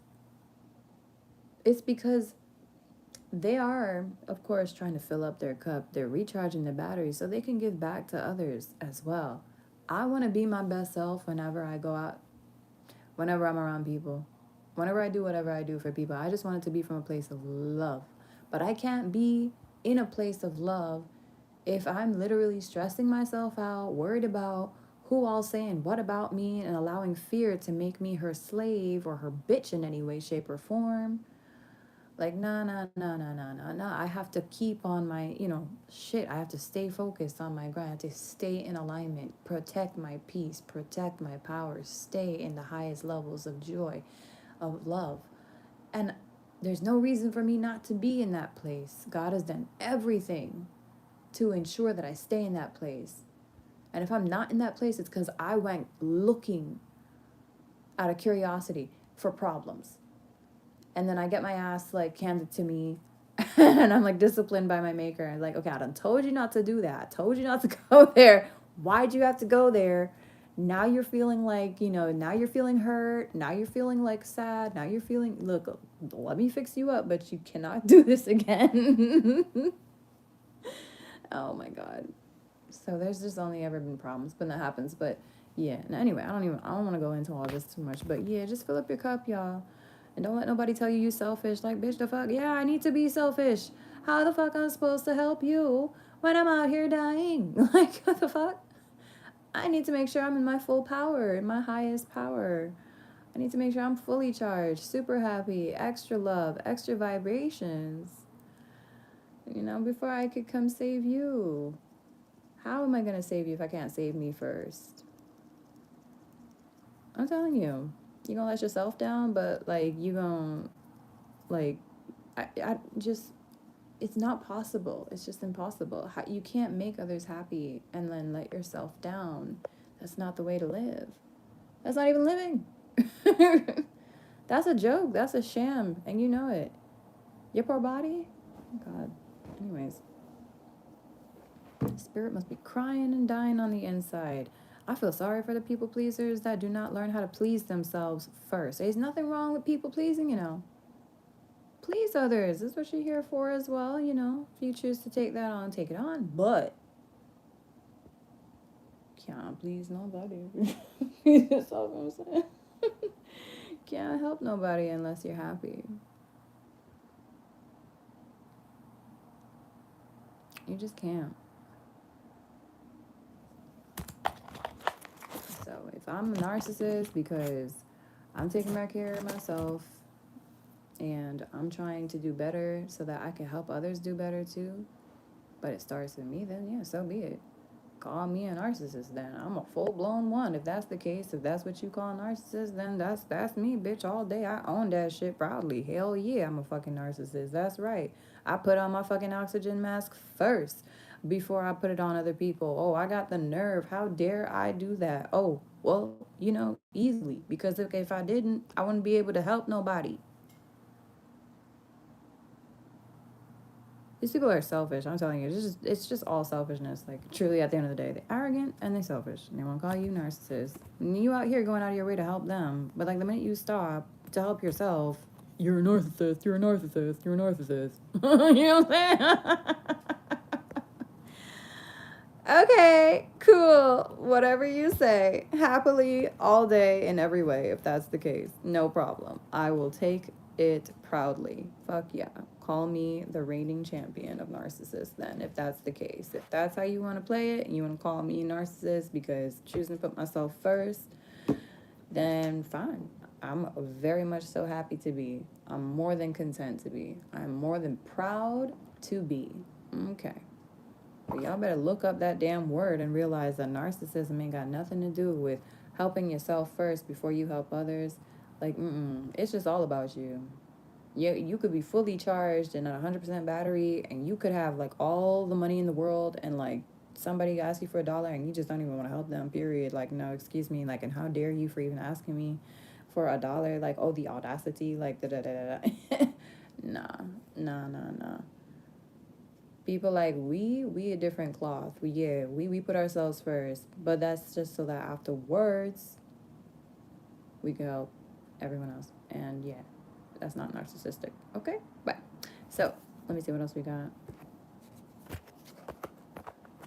It's because they are, of course, trying to fill up their cup. They're recharging their batteries so they can give back to others as well. I want to be my best self whenever I go out, whenever I'm around people, whenever I do whatever I do for people. I just want it to be from a place of love. But I can't be in a place of love if I'm literally stressing myself out, worried about who all saying what about me, and allowing fear to make me her slave or her bitch in any way, shape, or form. Like, nah. I have to keep on my, shit. I have to stay focused on my grind. I have to stay in alignment, protect my peace, protect my power, stay in the highest levels of joy, of love. And there's no reason for me not to be in that place. God has done everything to ensure that I stay in that place. And if I'm not in that place, it's because I went looking out of curiosity for problems. And then I get my ass like handed to me and I'm like disciplined by my maker. I'm like, okay, I done told you not to do that. I told you not to go there. Why'd you have to go there? Now you're feeling like, now you're feeling hurt. Now you're feeling like sad. Now you're feeling, look, let me fix you up, but you cannot do this again. Oh my God. So there's just only ever been problems when that happens. But yeah, and anyway, I don't want to go into all this too much. But yeah, just fill up your cup, y'all. And don't let nobody tell you selfish. Like, bitch, the fuck? Yeah, I need to be selfish. How the fuck I'm supposed to help you when I'm out here dying? Like, what the fuck? I need to make sure I'm in my full power, in my highest power. I need to make sure I'm fully charged, super happy, extra love, extra vibrations. Before I could come save you. How am I going to save you if I can't save me first? I'm telling you. You're going to let yourself down, but, like, you going to, like, I just, it's not possible. It's just impossible. You can't make others happy and then let yourself down. That's not the way to live. That's not even living. That's a joke. That's a sham. And you know it. Your poor body? Oh, God. Anyways. Spirit must be crying and dying on the inside. I feel sorry for the people pleasers that do not learn how to please themselves first. There's nothing wrong with people pleasing, Please others. That's what you're here for as well, If you choose to take that on, take it on. But can't please nobody. That's all I'm saying. Can't help nobody unless you're happy. You just can't. So if I'm a narcissist because I'm taking better care of myself and I'm trying to do better so that I can help others do better too, but it starts with me, then yeah, so be it. Call me a narcissist then. I'm a full-blown one. If that's the case, if that's what you call a narcissist, then that's me, bitch, all day. I own that shit proudly. Hell yeah, I'm a fucking narcissist. That's right. I put on my fucking oxygen mask first before I put it on other people. Oh, I got the nerve. How dare I do that? Oh, well, easily. Because if I didn't, I wouldn't be able to help nobody. These people are selfish. I'm telling you, it's just all selfishness. Like, truly, at the end of the day, they're arrogant and they're selfish. And they want to call you narcissists. And you out here going out of your way to help them. But, like, the minute you stop to help yourself, you're a narcissist, you're a narcissist, you're a narcissist. You know what I'm saying? Okay, cool. Whatever you say. Happily, all day, in every way, if that's the case. No problem. I will take it proudly. Fuck yeah. Call me the reigning champion of narcissists then, if that's the case. If that's how you want to play it and you want to call me a narcissist because choosing to put myself first, then fine. I'm very much so happy to be. I'm more than content to be. I'm more than proud to be. Okay. But y'all better look up that damn word and realize that narcissism ain't got nothing to do with helping yourself first before you help others. Like, it's just all about you. You could be fully charged and at 100% battery, and you could have like all the money in the world, and like somebody asks you for $1 and you just don't even want to help them, period. Like, no, excuse me, like, and how dare you for even asking me for $1? Like, oh, the audacity, like, da da da da da. Nah, nah. People like we a different cloth. We put ourselves first, but that's just so that afterwards we can help everyone else. And yeah, that's not narcissistic. Okay, bye. So let me see what else we got.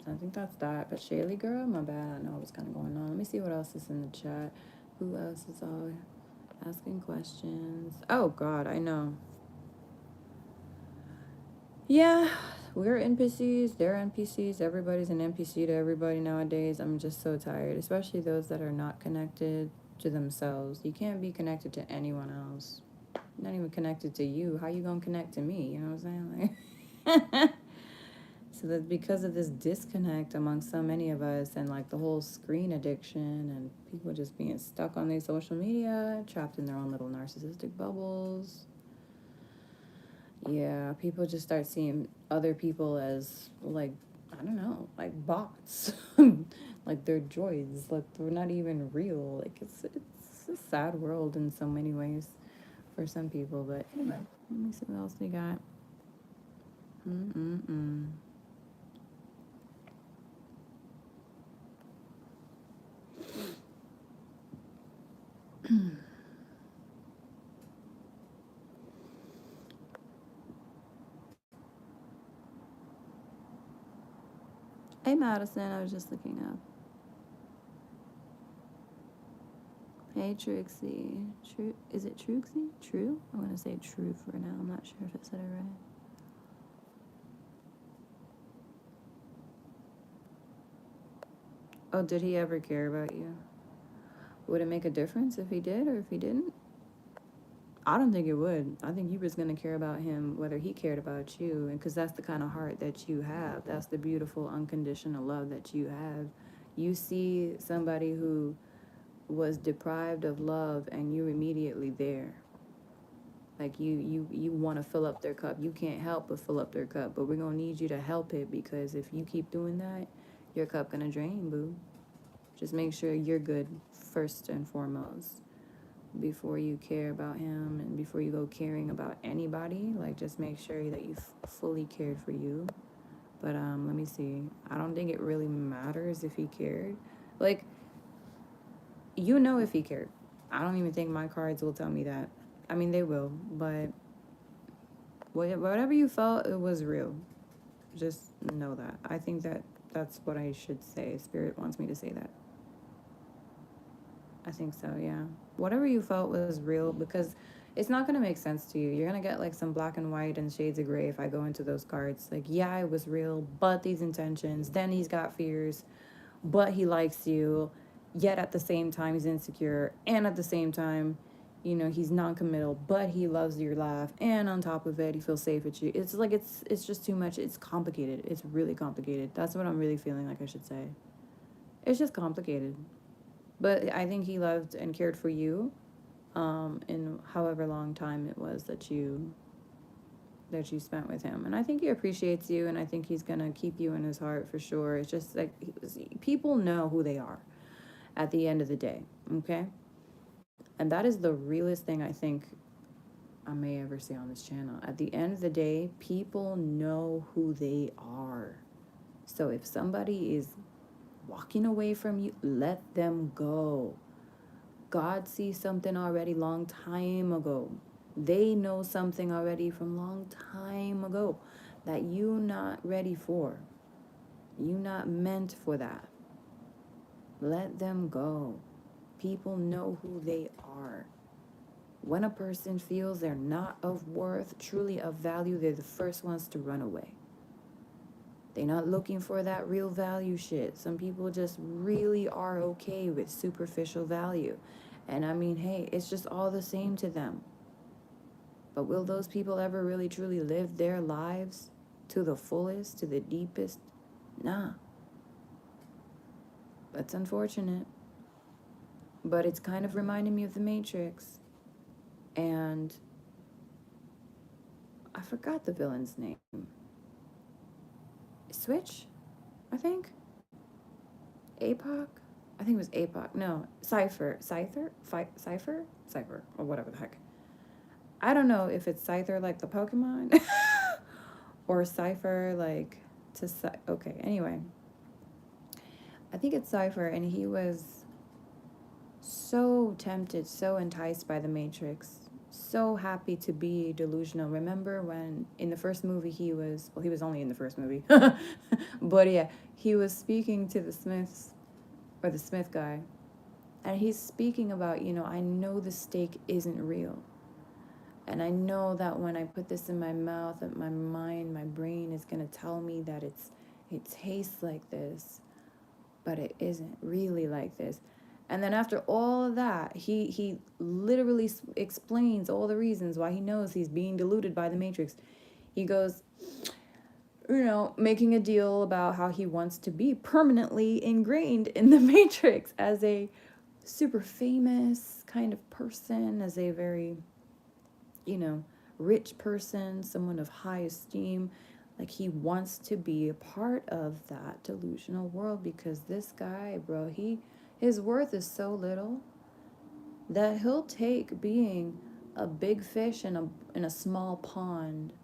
I think that's that. But Shaylee, girl, my bad. I know what's kind of going on. Let me see what else is in the chat. Who else is all asking questions? Oh God, I know. Yeah, we're NPCs. They're NPCs. Everybody's an NPC to everybody nowadays. I'm just so tired, especially those that are not connected to themselves. You can't be connected to anyone else. Not even connected to you. How you gonna connect to me? You know what I'm saying? Like, so that because of this disconnect among so many of us, and like the whole screen addiction, and people just being stuck on their social media, trapped in their own little narcissistic bubbles. Yeah, people just start seeing other people as like, I don't know, like bots. Like they're droids. Like they're not even real. Like it's a sad world in so many ways for some people. But anyway, let me see what else we got. Mm-mm-mm. Hey Madison, I was just looking up. Hey Trixie. True, is it Trixie? True? I'm gonna say true for now. I'm not sure if I said it right. Oh, did he ever care about you? Would it make a difference if he did or if he didn't? I don't think it would. I think you was gonna care about him whether he cared about you, and because that's the kind of heart that you have. That's the beautiful unconditional love that you have. You see somebody who was deprived of love, and you're immediately there. Like you want to fill up their cup. You can't help but fill up their cup, but we're gonna need you to help it, because if you keep doing that, your cup gonna drain, boo. Just make sure you're good first and foremost before you care about him, and before you go caring about anybody. Like, just make sure that you've fully cared for you. But let me see. I don't think it really matters if he cared. Like, you know, if he cared. I don't even think my cards will tell me that. I mean, they will, but whatever you felt, it was real. Just know that. I think that that's what I should say. Spirit wants me to say that. I think so, yeah. Whatever you felt was real, because it's not going to make sense to you. You're going to get like some black and white and shades of gray if I go into those cards. Like, yeah, it was real, but these intentions. Then he's got fears, but he likes you. Yet at the same time, he's insecure. And at the same time, you know, he's non-committal, but he loves your laugh. And on top of it, he feels safe with you. It's like, it's just too much. It's complicated. It's really complicated. That's what I'm really feeling like I should say. It's just complicated. But I think he loved and cared for you, in however long time it was that you spent with him. And I think he appreciates you, and I think he's gonna keep you in his heart for sure. It's just like, people know who they are at the end of the day, okay? And that is the realest thing I think I may ever see on this channel. At the end of the day, people know who they are. So if somebody is walking away from you, let them go. God sees something already long time ago. They know something already from long time ago that you not ready for. You not meant for that. Let them go. People know who they are. When a person feels they're not of worth, truly of value, they're the first ones to run away. They're not looking for that real value shit. Some people just really are okay with superficial value. And I mean, hey, it's just all the same to them. But will those people ever really truly live their lives to the fullest, to the deepest? Nah. That's unfortunate. But it's kind of reminding me of The Matrix. And I forgot the villain's name. Switch, I think. APOC? I think it was APOC. No, Cypher, or whatever the heck. I don't know if it's Scyther like the Pokemon, or Cypher like okay, anyway. I think it's Cypher, and he was so tempted, so enticed by the Matrix, so happy to be delusional. Remember when in the first movie he was only in the first movie, but yeah, he was speaking to the Smiths, or the Smith guy, and he's speaking about, I know the steak isn't real. And I know that when I put this in my mouth, that my mind, my brain is going to tell me that it tastes like this, but it isn't really like this. And then after all of that, he literally explains all the reasons why he knows he's being deluded by the Matrix. He goes, making a deal about how he wants to be permanently ingrained in the Matrix as a super famous kind of person, as a very, rich person, someone of high esteem. Like, he wants to be a part of that delusional world, because this guy, bro, his worth is so little that he'll take being a big fish in a small pond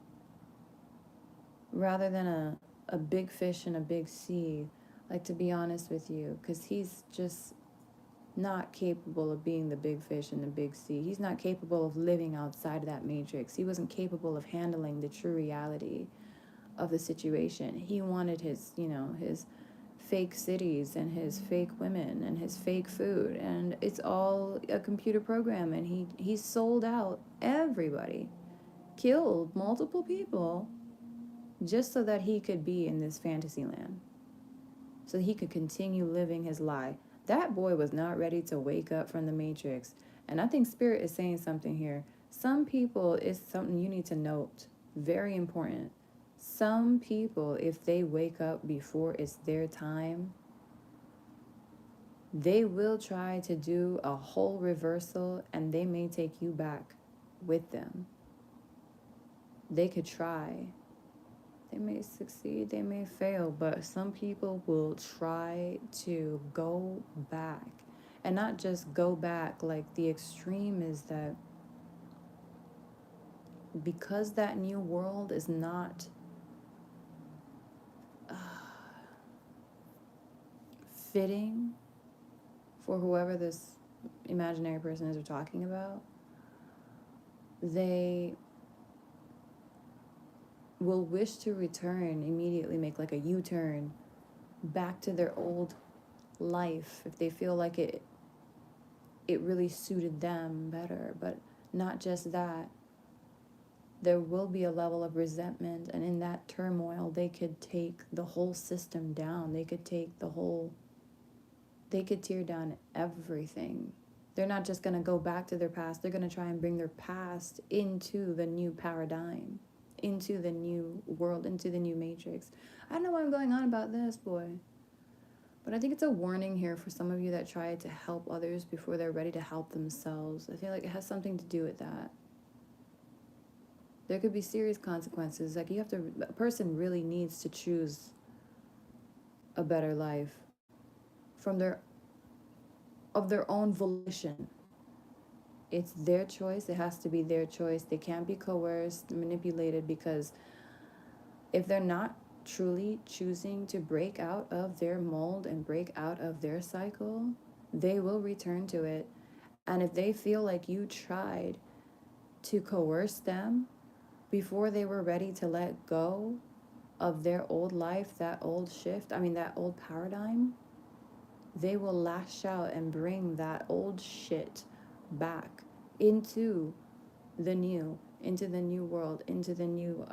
rather than a big fish in a big sea. Like, to be honest with you, because he's just not capable of being the big fish in the big sea. He's not capable of living outside of that matrix. He wasn't capable of handling the true reality of the situation. He wanted his fake cities and his fake women and his fake food, and it's all a computer program, and he sold out everybody, killed multiple people just so that he could be in this fantasy land, so he could continue living his lie. That boy was not ready to wake up from the Matrix. And I think Spirit is saying something here. Some people, is something you need to note. Very important. Some people, if they wake up before it's their time, they will try to do a whole reversal, and they may take you back with them. They could try. They may succeed, they may fail, but some people will try to go back. And not just go back, like, the extreme is that because that new world is not fitting for whoever this imaginary person is we're talking about, they will wish to return immediately, make like a U-turn back to their old life if they feel like it really suited them better. But not just that, there will be a level of resentment, and in that turmoil they could take the whole system down. They could tear down everything. They're not just going to go back to their past, they're going to try and bring their past into the new paradigm, into the new world, into the new matrix. I don't know why I'm going on about this, boy. But I think it's a warning here for some of you that try to help others before they're ready to help themselves. I feel like it has something to do with that. There could be serious consequences. Like, a person really needs to choose a better life of their own volition. It's their choice. It has to be their choice. They can't be coerced, manipulated, because if they're not truly choosing to break out of their mold and break out of their cycle, they will return to it. And if they feel like you tried to coerce them before they were ready to let go of their old life, that old that old paradigm, they will lash out and bring that old shit back into the new world, into the new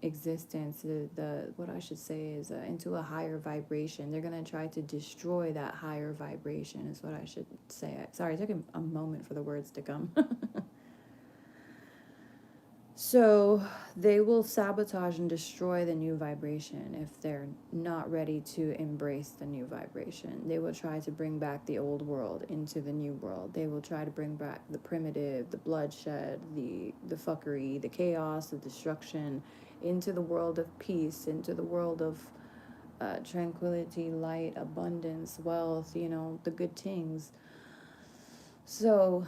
existence, what I should say is into a higher vibration. They're going to try to destroy that higher vibration is what I should say. Sorry, it took a moment for the words to come. So they will sabotage and destroy the new vibration if they're not ready to embrace the new vibration. They will try to bring back the old world into the new world. They will try to bring back the primitive, the bloodshed, the fuckery, the chaos, the destruction into the world of peace, into the world of tranquility, light, abundance, wealth, the good things. So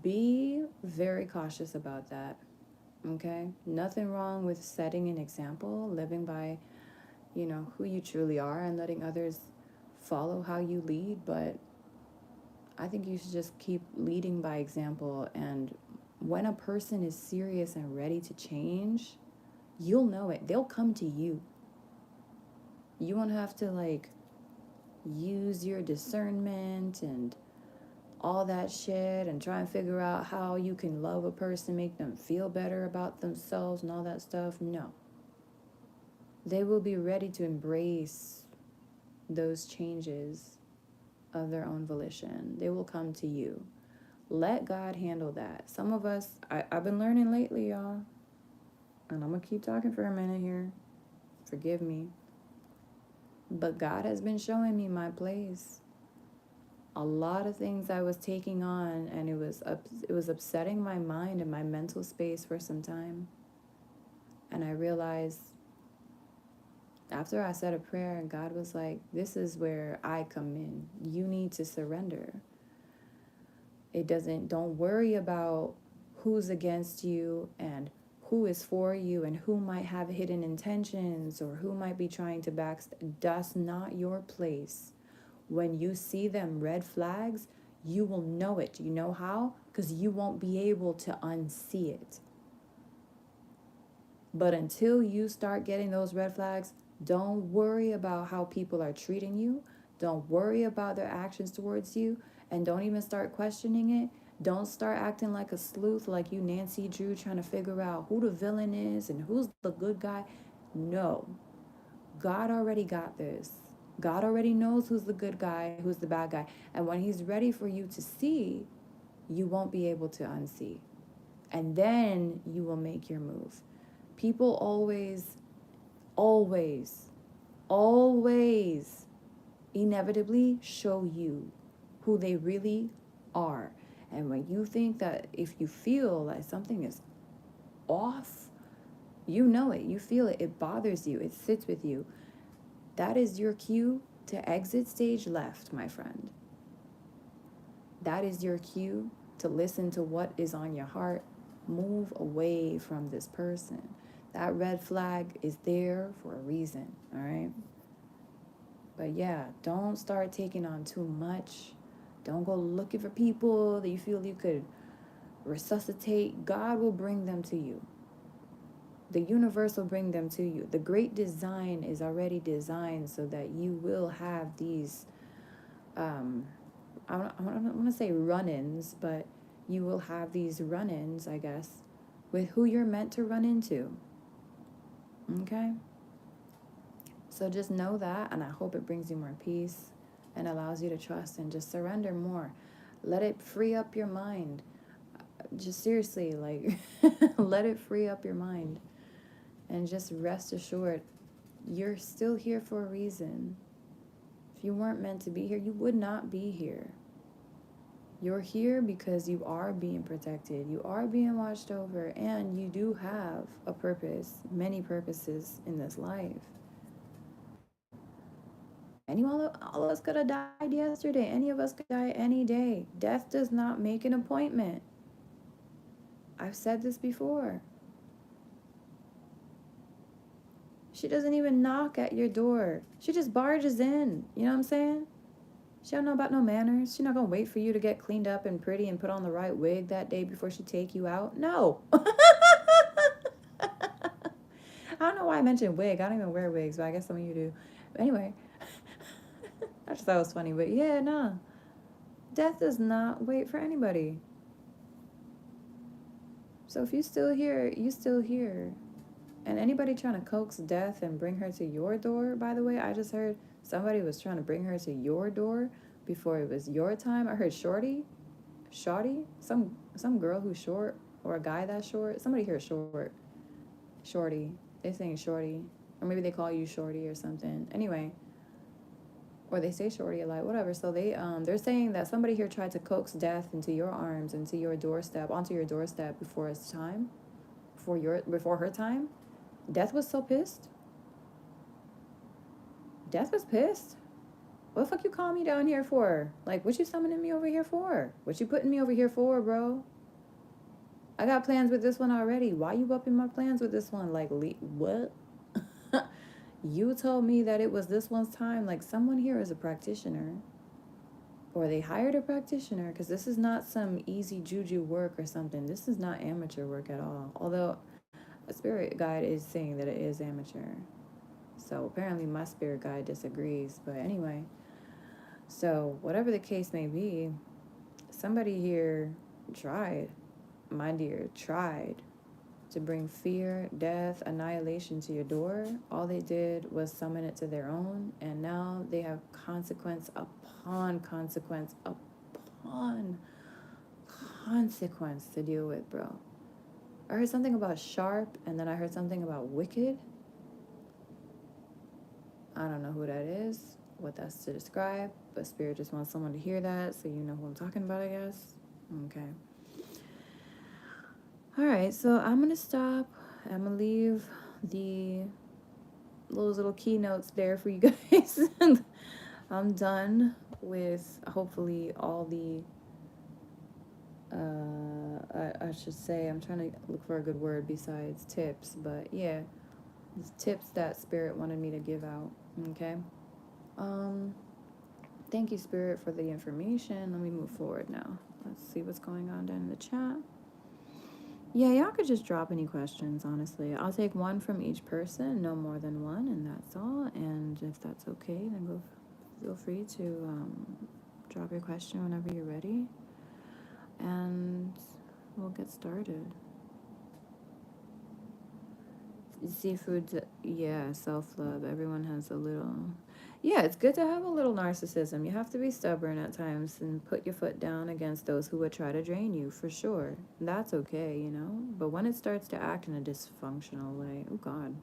be very cautious about that. Okay? Nothing wrong with setting an example, living by, who you truly are and letting others follow how you lead, but I think you should just keep leading by example. And when a person is serious and ready to change, you'll know it. They'll come to you. You won't have to use your discernment and all that shit and try and figure out how you can love a person, make them feel better about themselves and all that stuff. No. They will be ready to embrace those changes of their own volition. They will come to you. Let God handle that. Some of us, I've been learning lately, y'all, and I'm going to keep talking for a minute here. Forgive me. But God has been showing me my place. A lot of things I was taking on, and it was upsetting my mind and my mental space for some time. And I realized after I said a prayer, and God was like, this is where I come in. You need to surrender. Don't worry about who's against you and who is for you and who might have hidden intentions or who might be trying to backstab. That's not your place. When you see them red flags, you will know it. You know how? Because you won't be able to unsee it. But until you start getting those red flags, don't worry about how people are treating you. Don't worry about their actions towards you. And don't even start questioning it. Don't start acting like a sleuth, like you Nancy Drew, trying to figure out who the villain is and who's the good guy. No. God already got this. God already knows who's the good guy, who's the bad guy. And when he's ready for you to see, you won't be able to unsee. And then you will make your move. People always inevitably show you who they really are. And when you think that, if you feel like something is off, you know it, you feel it, it bothers you, it sits with you, that is your cue to exit stage left, my friend. That is your cue to listen to what is on your heart. Move away from this person. That red flag is there for a reason, all right? But yeah, don't start taking on too much. Don't go looking for people that you feel you could resuscitate. God will bring them to you. The universe will bring them to you. The great design is already designed so that you will have these, I want to say run-ins, but you will have these run-ins, I guess, with who you're meant to run into. Okay? So just know that, and I hope it brings you more peace and allows you to trust and just surrender more. Let it free up your mind. Just seriously, let it free up your mind. And just rest assured, you're still here for a reason. If you weren't meant to be here, you would not be here. You're here because you are being protected, you are being watched over, and you do have a purpose, many purposes in this life. All of us could have died yesterday. Any of us could die any day. Death does not make an appointment. I've said this before. She doesn't even knock at your door. She just barges in. You know what I'm saying? She don't know about no manners. She's not going to wait for you to get cleaned up and pretty and put on the right wig that day before she take you out. No. I don't know why I mentioned wig. I don't even wear wigs, but I guess some of you do. But anyway, I just thought it was funny. But yeah, no. Death does not wait for anybody. So if you're still here, you still here. And anybody trying to coax death and bring her to your door, by the way, I just heard somebody was trying to bring her to your door before it was your time. I heard Shorty, some girl who's short or a guy that's short. Somebody here is short. Shorty. They're saying shorty. Or maybe they call you shorty or something. Anyway. Or they say shorty a lot, whatever. So they're saying that somebody here tried to coax death into your arms, into your doorstep, onto your doorstep before its time. Before her time. Death was so pissed. Death was pissed. What the fuck you calling me down here for? Like, what you summoning me over here for? What you putting me over here for, bro? I got plans with this one already. Why you upping my plans with this one? Like, what? You told me that it was this one's time. Like, someone here is a practitioner. Or they hired a practitioner. Because this is not some easy juju work or something. This is not amateur work at all. Although, a spirit guide is saying that it is amateur. So, apparently my spirit guide disagrees. But anyway. So, whatever the case may be, somebody here tried, my dear, tried to bring fear, death, annihilation to your door. All they did was summon it to their own, and now they have consequence upon consequence upon consequence to deal with, bro. I heard something about sharp, and then I heard something about wicked. I don't know who that is, what that's to describe, but Spirit just wants someone to hear that, so you know who I'm talking about, I guess. Okay. All right, so I'm going to stop. I'm going to leave those little keynotes there for you guys. I'm done with, hopefully, all the, I should say, I'm trying to look for a good word besides tips, but yeah, tips that Spirit wanted me to give out, okay? Thank you, Spirit, for the information. Let me move forward now. Let's see what's going on down in the chat. Yeah, y'all could just drop any questions, honestly. I'll take one from each person, no more than one, and that's all. And if that's okay, then feel free to drop your question whenever you're ready. And we'll get started. Seafood, yeah, self-love. Everyone has a little... Yeah, it's good to have a little narcissism. You have to be stubborn at times and put your foot down against those who would try to drain you, for sure. That's okay, you know? But when it starts to act in a dysfunctional way, oh, God.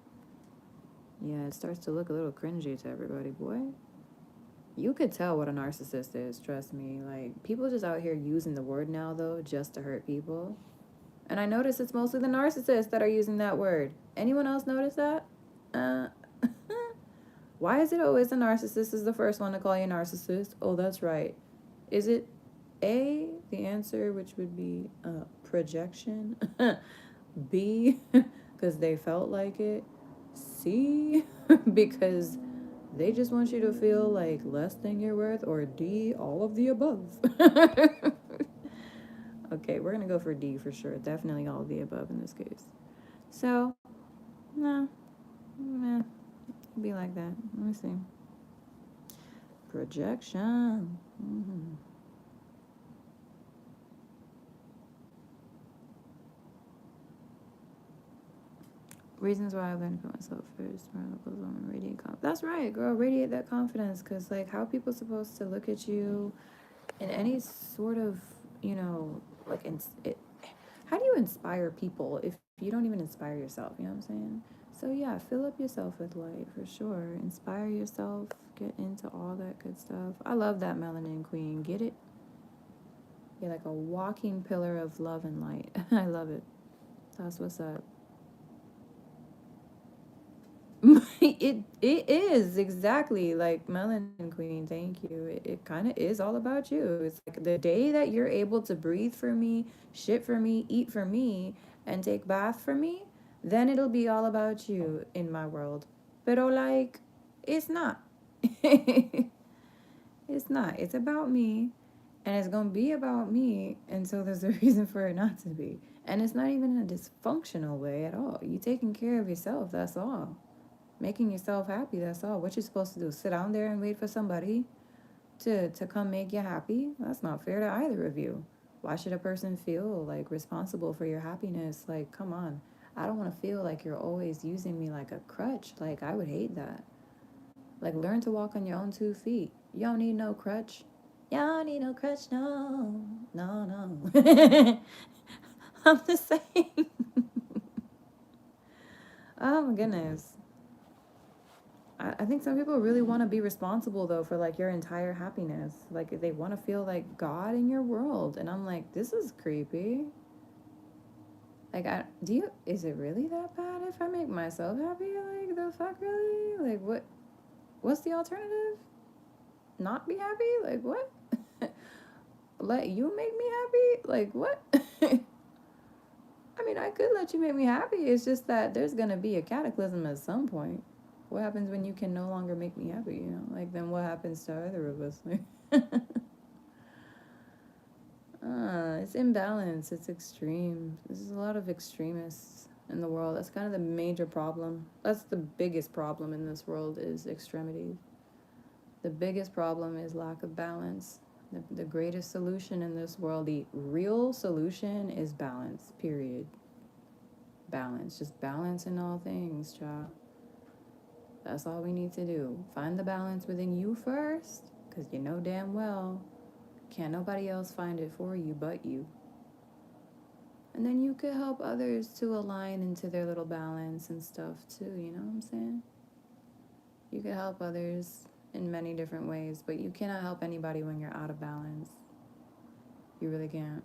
Yeah, it starts to look a little cringy to everybody, boy. You could tell what a narcissist is, trust me. Like, people just out here using the word now, though, just to hurt people. And I notice it's mostly the narcissists that are using that word. Anyone else notice that? Why is it always the narcissist is the first one to call you a narcissist? Oh, that's right. Is it A, the answer, which would be projection? B, because they felt like it? C, because they just want you to feel like less than you're worth? Or D, all of the above? Okay, we're going to go for D for sure. Definitely all of the above in this case. So, nah, be like that. Let me see. Projection. Mm-hmm. Reasons why I learned to put myself first. Radiate confidence. That's right, girl. Radiate that confidence. Because, like, how are people supposed to look at you in any sort of, you know, like, how do you inspire people if you don't even inspire yourself? You know what I'm saying? So, yeah, fill up yourself with light, for sure. Inspire yourself. Get into all that good stuff. I love that, Melanin Queen. Get it? You're like a walking pillar of love and light. I love it. That's what's up. it is exactly like Melanin Queen. Thank you. It kind of is all about you. It's like the day that you're able to breathe for me, shit for me, eat for me, and take bath for me, then it'll be all about you in my world. Pero like, it's not. It's not. It's about me, and it's gonna be about me until there's a reason for it not to be. And it's not even in a dysfunctional way at all. You taking care of yourself. That's all. Making yourself happy, that's all. What you're supposed to do, sit down there and wait for somebody to come make you happy? That's not fair to either of you. Why should a person feel like responsible for your happiness? Like, come on. I don't want to feel like you're always using me like a crutch. Like, I would hate that. Like, learn to walk on your own 2 feet. You don't need no crutch. You don't need no crutch, no. No. I'm just saying. Oh my goodness. I think some people really want to be responsible though for like your entire happiness. Like they want to feel like God in your world. And I'm like, this is creepy. Like is it really that bad if I make myself happy? Like the fuck really? Like what's the alternative? Not be happy? Like what? Let you make me happy? Like what? I mean, I could let you make me happy. It's just that there's gonna be a cataclysm at some point. What happens when you can no longer make me happy? You know, like then what happens to either of us? Like, it's imbalance. It's extreme. There's a lot of extremists in the world. That's kind of the major problem. That's the biggest problem in this world is extremities. The biggest problem is lack of balance. The greatest solution in this world, the real solution is balance, period. Balance. Just balance in all things, child. That's all we need to do. Find the balance within you first, because you know damn well can't nobody else find it for you but you. And then you could help others to align into their little balance and stuff too, you know what I'm saying? You could help others in many different ways, but you cannot help anybody when you're out of balance. You really can't.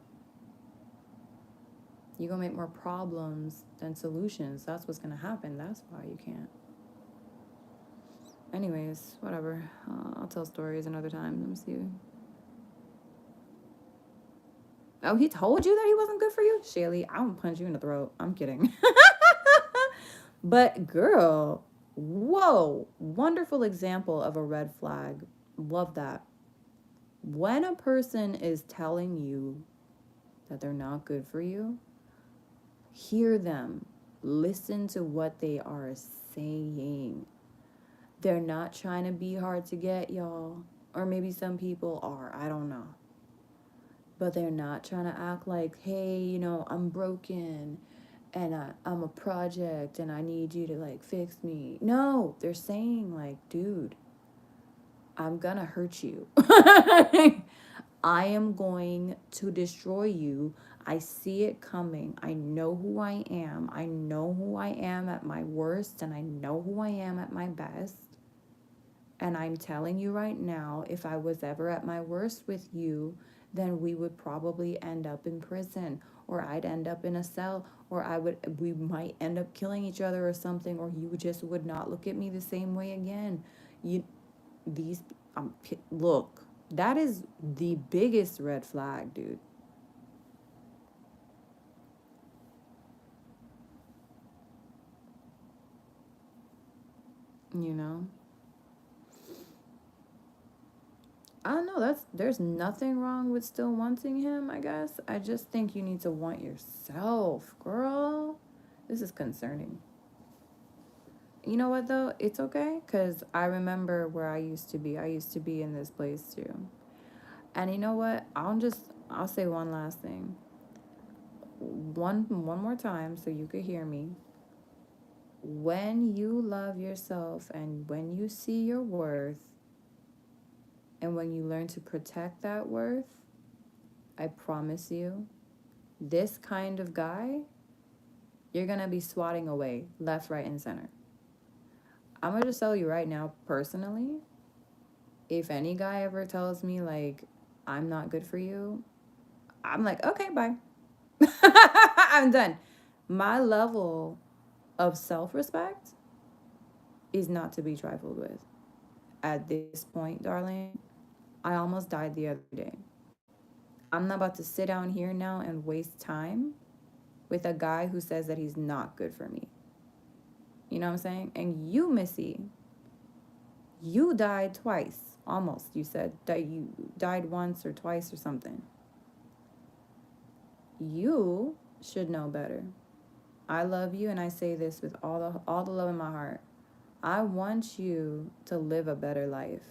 You're going to make more problems than solutions. That's what's going to happen. That's why you can't. Anyways, whatever. I'll tell stories another time. Let me see. Oh, he told you that he wasn't good for you? Shaylee, I won't punch you in the throat. I'm kidding. But girl, whoa. Wonderful example of a red flag. Love that. When a person is telling you that they're not good for you, hear them. Listen to what they are saying. They're not trying to be hard to get, y'all. Or maybe some people are. I don't know. But they're not trying to act like, hey, you know, I'm broken and I'm a project and I need you to like fix me. No, they're saying like, dude, I'm gonna hurt you. I am going to destroy you. I see it coming. I know who I am. I know who I am at my worst and I know who I am at my best. And I'm telling you right now, if I was ever at my worst with you, then we would probably end up in prison, or I'd end up in a cell, or we might end up killing each other or something, or you just would not look at me the same way again. Look, that is the biggest red flag, dude. You know? I don't know, there's nothing wrong with still wanting him, I guess. I just think you need to want yourself, girl. This is concerning. You know what though? It's okay, because I remember where I used to be. I used to be in this place too. And you know what? I'll say one last thing. One more time so you could hear me. When you love yourself and when you see your worth and when you learn to protect that worth, I promise you, this kind of guy, you're going to be swatting away left, right, and center. I'm going to just tell you right now, personally, if any guy ever tells me, like, I'm not good for you, I'm like, okay, bye. I'm done. My level of self-respect is not to be trifled with. At this point, darling, I almost died the other day. I'm not about to sit down here now and waste time with a guy who says that he's not good for me. You know what I'm saying? And you, Missy, you died twice. Almost, you said that you died once or twice or something. You should know better. I love you, and I say this with all the love in my heart. I want you to live a better life.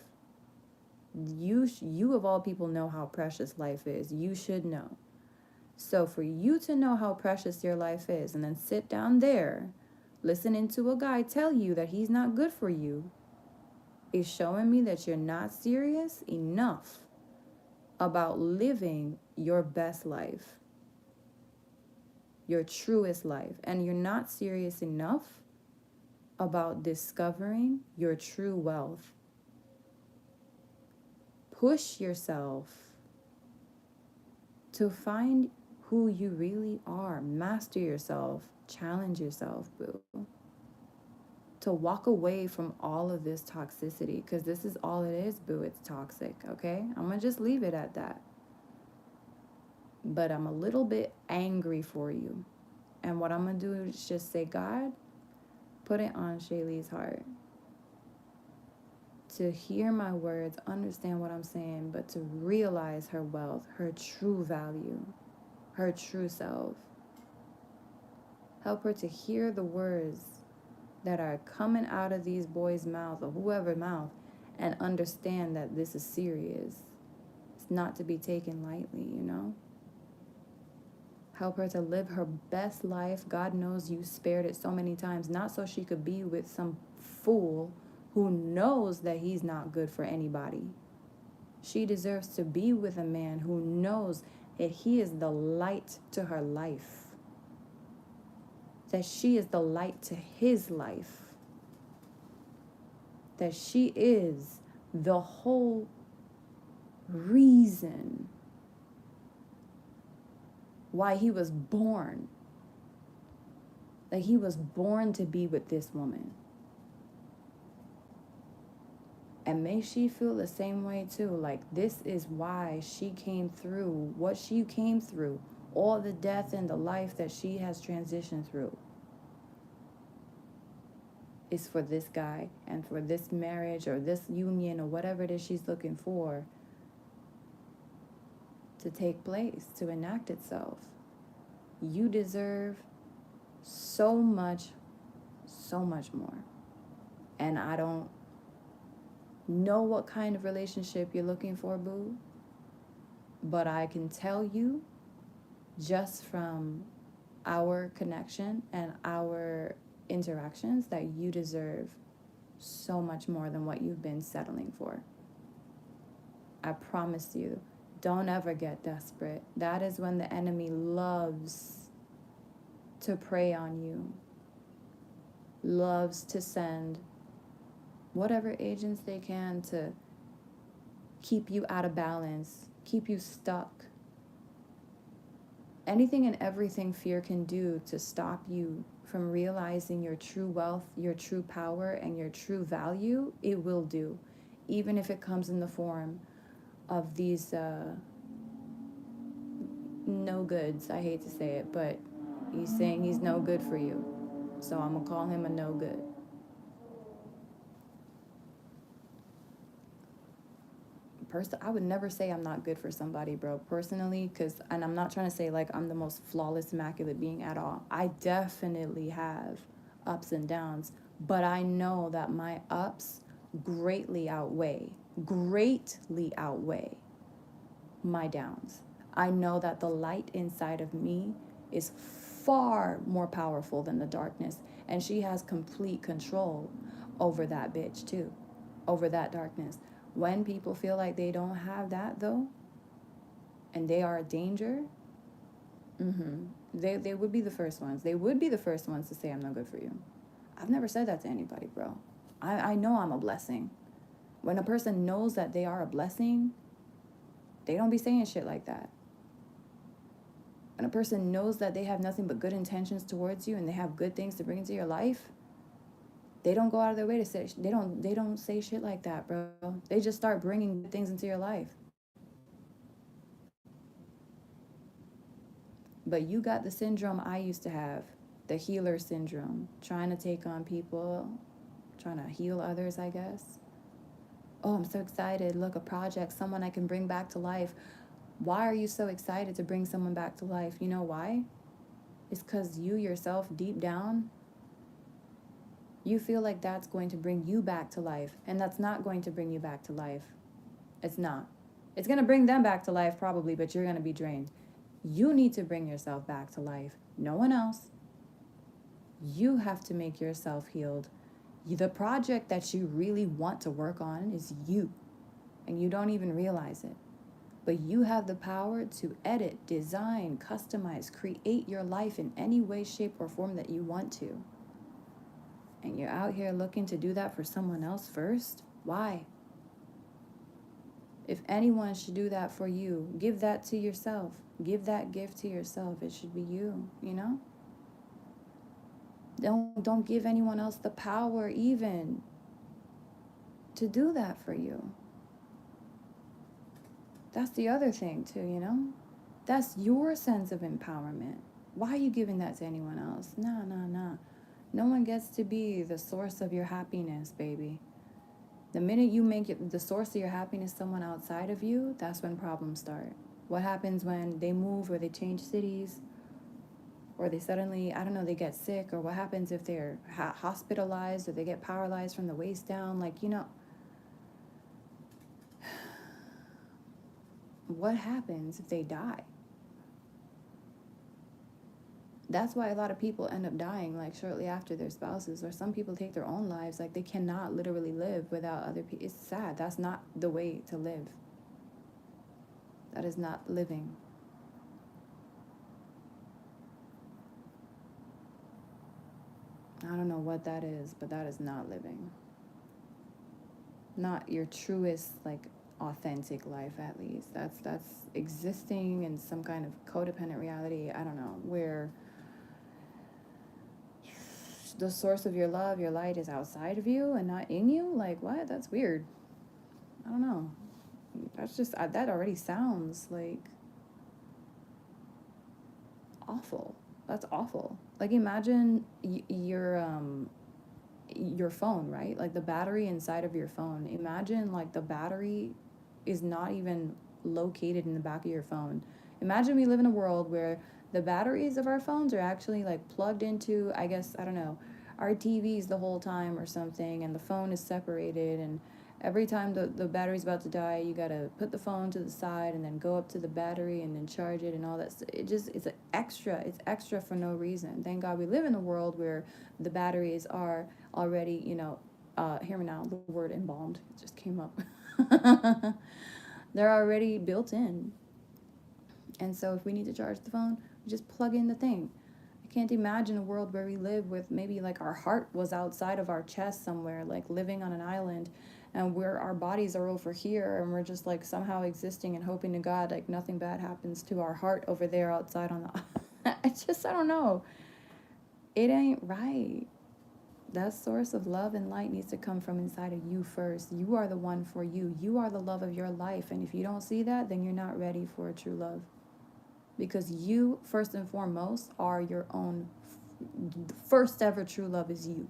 You of all people know how precious life is. You should know. So for you to know how precious your life is and then sit down there listening to a guy tell you that he's not good for you is showing me that you're not serious enough about living your best life. your truest life, and you're not serious enough about discovering your true wealth, push yourself to find who you really are. Master yourself. Challenge yourself, boo. To walk away from all of this toxicity, because this is all it is, boo. It's toxic, okay? I'm going to just leave it at that. But I'm a little bit angry for you. And what I'm going to do is just say, God, put it on Shaylee's heart to hear my words, understand what I'm saying, but to realize her wealth, her true value, her true self. Help her to hear the words that are coming out of these boys' mouth or whoever's mouth, and understand that this is serious. It's not to be taken lightly, you know? Help her to live her best life. God knows you spared it so many times, not so she could be with some fool who knows that he's not good for anybody. She deserves to be with a man who knows that he is the light to her life, that she is the light to his life, that she is the whole reason why he was born. Like, he was born to be with this woman. And may she feel the same way too. Like, this is why she came through what she came through, all the death and the life that she has transitioned through, is for this guy and for this marriage or this union or whatever it is she's looking for to take place, to enact itself. You deserve so much more. And I don't know what kind of relationship you're looking for, boo, but I can tell you just from our connection and our interactions that you deserve so much more than what you've been settling for. I promise you, don't ever get desperate. That is when the enemy loves to prey on you, loves to send whatever agents they can to keep you out of balance, keep you stuck. Anything and everything fear can do to stop you from realizing your true wealth, your true power, and your true value, it will do. Even if it comes in the form of these no goods. I hate to say it, but he's saying he's no good for you. So I'm going to call him a no good. I would never say I'm not good for somebody, bro, personally, and I'm not trying to say like I'm the most flawless, immaculate being at all. I definitely have ups and downs, but I know that my ups greatly outweigh my downs. I know that the light inside of me is far more powerful than the darkness, and she has complete control over that bitch too, over that darkness. When people feel like they don't have that, though, and they are a danger, they would be the first ones. They would be the first ones to say, I'm no good for you. I've never said that to anybody, bro. I know I'm a blessing. When a person knows that they are a blessing, they don't be saying shit like that. When a person knows that they have nothing but good intentions towards you and they have good things to bring into your life, they don't go out of their way to say, they don't say shit like that, bro. They just start bringing good things into your life. But you got the syndrome I used to have, the healer syndrome, trying to take on people, trying to heal others, I guess. Oh, I'm so excited. Look, a project, someone I can bring back to life. Why are you so excited to bring someone back to life? You know why? It's because you yourself, deep down, you feel like that's going to bring you back to life, and that's not going to bring you back to life. It's not. It's going to bring them back to life probably, but you're going to be drained. You need to bring yourself back to life. No one else. You have to make yourself healed. The project that you really want to work on is you, and you don't even realize it. But you have the power to edit, design, customize, create your life in any way, shape, or form that you want to. And you're out here looking to do that for someone else first? Why? If anyone should do that for you, give that to yourself. Give that gift to yourself. It should be you, you know? Don't give anyone else the power even to do that for you. That's the other thing too, you know? That's your sense of empowerment. Why are you giving that to anyone else? Nah, nah, nah. No one gets to be the source of your happiness, baby. The minute you make it the source of your happiness someone outside of you, that's when problems start. What happens when they move or they change cities or they suddenly, I don't know, they get sick, or what happens if they're hospitalized or they get paralyzed from the waist down? Like, you know, what happens if they die? That's why a lot of people end up dying like shortly after their spouses, or some people take their own lives. Like they cannot literally live without other people. It's sad. That's not the way to live. That is not living. I don't know what that is, but that is not living. Not your truest, like, authentic life, at least. That's existing in some kind of codependent reality, I don't know, where the source of your love, your light, is outside of you and not in you. Like, what? That's weird. I don't know. That's just, that already sounds like awful. That's awful. Like, imagine your phone, right? Like the battery inside of your phone. Imagine like the battery is not even located in the back of your phone. Imagine we live in a world where the batteries of our phones are actually like plugged into, I guess, I don't know, our TVs the whole time or something, and the phone is separated, and every time the battery's about to die, you gotta put the phone to the side and then go up to the battery and then charge it and all that. It's an extra. It's extra for no reason. Thank God we live in a world where the batteries are already, you know, hear me now, the word embalmed just came up. They're already built in. And so if we need to charge the phone, we just plug in the thing. I can't imagine a world where we live with maybe like our heart was outside of our chest somewhere, like living on an island, and where our bodies are over here, and we're just like somehow existing and hoping to God like nothing bad happens to our heart over there outside on the I don't know. It ain't right. That source of love and light needs to come from inside of you first. You are the one for you. You are the love of your life. And if you don't see that, then you're not ready for a true love. Because you, first and foremost, are your own. The first ever true love is you.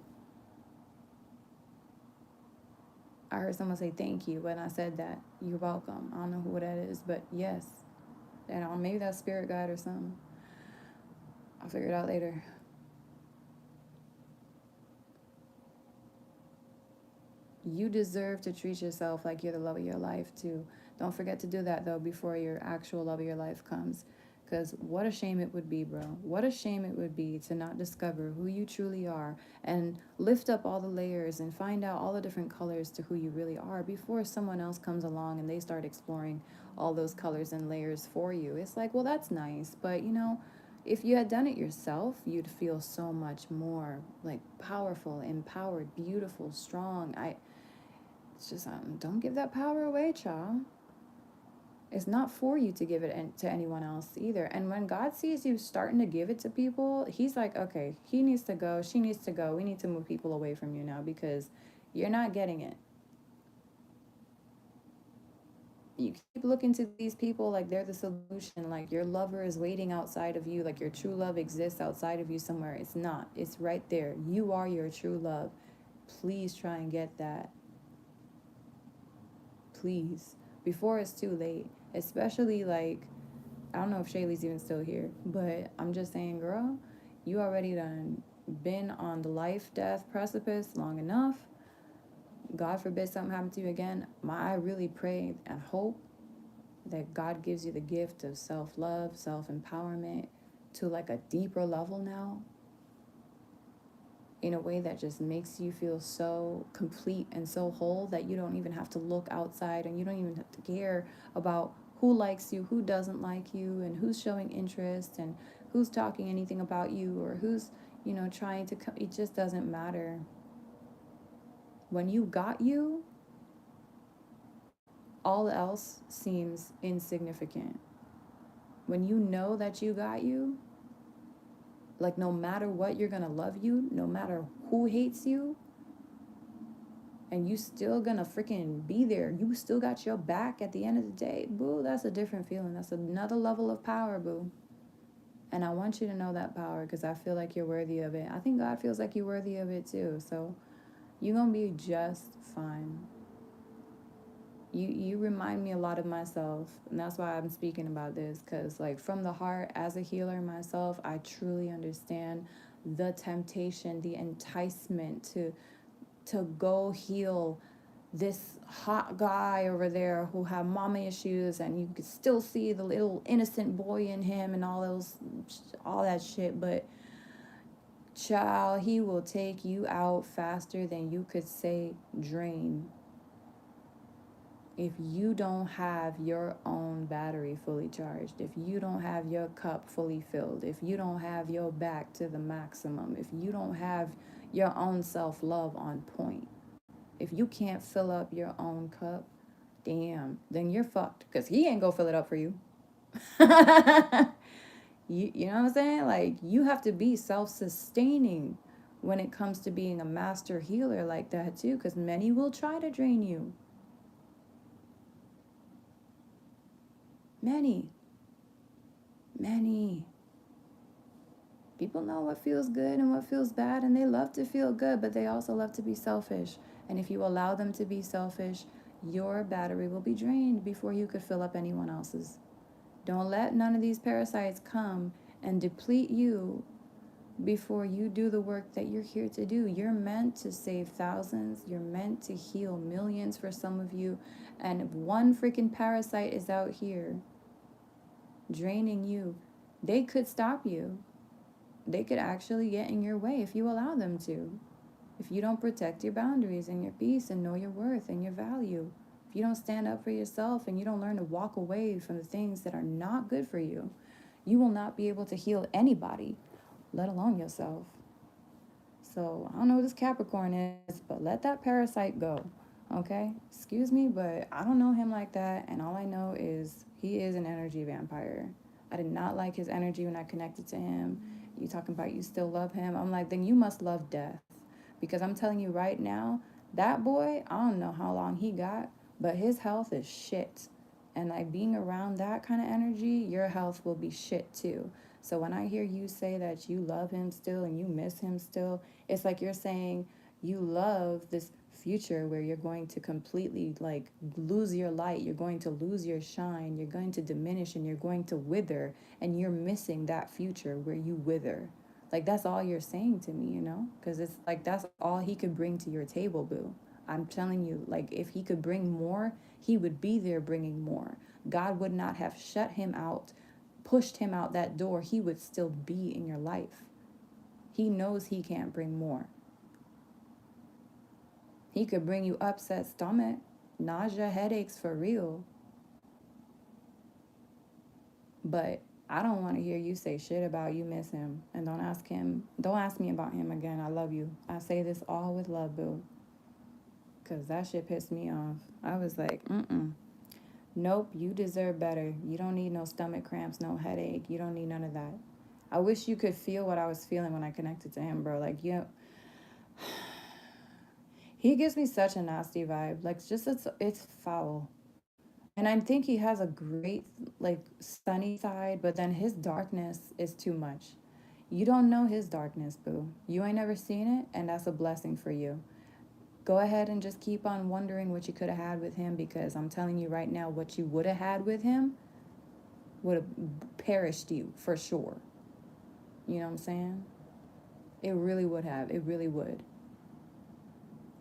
I heard someone say thank you when I said that. You're welcome. I don't know who that is, but yes. And maybe that's spirit guide or something. I'll figure it out later. You deserve to treat yourself like you're the love of your life too. Don't forget to do that though before your actual love of your life comes. Because what a shame it would be, bro. What a shame it would be to not discover who you truly are and lift up all the layers and find out all the different colors to who you really are before someone else comes along and they start exploring all those colors and layers for you. It's like, well, that's nice. But, you know, if you had done it yourself, you'd feel so much more like powerful, empowered, beautiful, strong. It's just, don't give that power away, child. It's not for you to give it to anyone else either. And when God sees you starting to give it to people, he's like, okay, he needs to go, she needs to go. We need to move people away from you now because you're not getting it. You keep looking to these people like they're the solution, like your lover is waiting outside of you, like your true love exists outside of you somewhere. It's not. It's right there. You are your true love. Please try and get that. Please. Before it's too late. Especially like, I don't know if Shaylee's even still here, but I'm just saying, girl, you already done been on the life death precipice long enough. God forbid something happened to you again. I really pray and hope that God gives you the gift of self-love, self-empowerment to like a deeper level now, in a way that just makes you feel so complete and so whole that you don't even have to look outside and you don't even have to care about who likes you, who doesn't like you, and who's showing interest, and who's talking anything about you, or who's, trying to come. It just doesn't matter. When you got you, all else seems insignificant. When you know that you got you, like no matter what, you're gonna love you, no matter who hates you, and you still gonna freaking be there. You still got your back at the end of the day. Boo, that's a different feeling. That's another level of power, boo. And I want you to know that power because I feel like you're worthy of it. I think God feels like you're worthy of it too. So you're gonna be just fine. You remind me a lot of myself, and that's why I'm speaking about this, because like from the heart, as a healer myself, I truly understand the temptation, the enticement to go heal this hot guy over there who have mama issues, and you could still see the little innocent boy in him and all that shit. But child, he will take you out faster than you could say drain if you don't have your own battery fully charged, if you don't have your cup fully filled, if you don't have your back to the maximum, if you don't have your own self-love on point, if you can't fill up your own cup, damn, then you're fucked, because he ain't gonna fill it up for you. You know what I'm saying? Like, you have to be self-sustaining when it comes to being a master healer like that too, because many will try to drain you. Many people know what feels good and what feels bad, and they love to feel good, but they also love to be selfish. And if you allow them to be selfish, your battery will be drained before you could fill up anyone else's. Don't let none of these parasites come and deplete you before you do the work that you're here to do. You're meant to save thousands, you're meant to heal millions for some of you, and if one freaking parasite is out here draining you, they could stop you. They could actually get in your way if you allow them to. If you don't protect your boundaries and your peace and know your worth and your value. If you don't stand up for yourself and you don't learn to walk away from the things that are not good for you, you will not be able to heal anybody, let alone yourself. So I don't know who this Capricorn is, but let that parasite go. Okay? Excuse me, but I don't know him like that, and all I know is he is an energy vampire. I did not like his energy when I connected to him. You talking about you still love him? I'm like, then you must love death. Because I'm telling you right now, that boy, I don't know how long he got, but his health is shit. And like being around that kind of energy, your health will be shit too. So when I hear you say that you love him still and you miss him still, it's like you're saying you love this future where you're going to completely like lose your light, you're going to lose your shine, you're going to diminish and you're going to wither, and you're missing that future where you wither. Like that's all you're saying to me, because it's like that's all he could bring to your table, boo. I'm telling you, like if he could bring more, he would be there bringing more. God would not have shut him out, pushed him out that door. He would still be in your life. He knows he can't bring more. He could bring you upset stomach, nausea, headaches for real. But I don't want to hear you say shit about you miss him. And don't ask me about him again. I love you. I say this all with love, boo. Because that shit pissed me off. I was like, nope, you deserve better. You don't need no stomach cramps, no headache. You don't need none of that. I wish you could feel what I was feeling when I connected to him, bro. Like, he gives me such a nasty vibe. Like, it's foul. And I think he has a great, like, sunny side, but then his darkness is too much. You don't know his darkness, boo. You ain't never seen it, and that's a blessing for you. Go ahead and just keep on wondering what you could have had with him, because I'm telling you right now, what you would have had with him would have perished you for sure. You know what I'm saying? It really would have. It really would.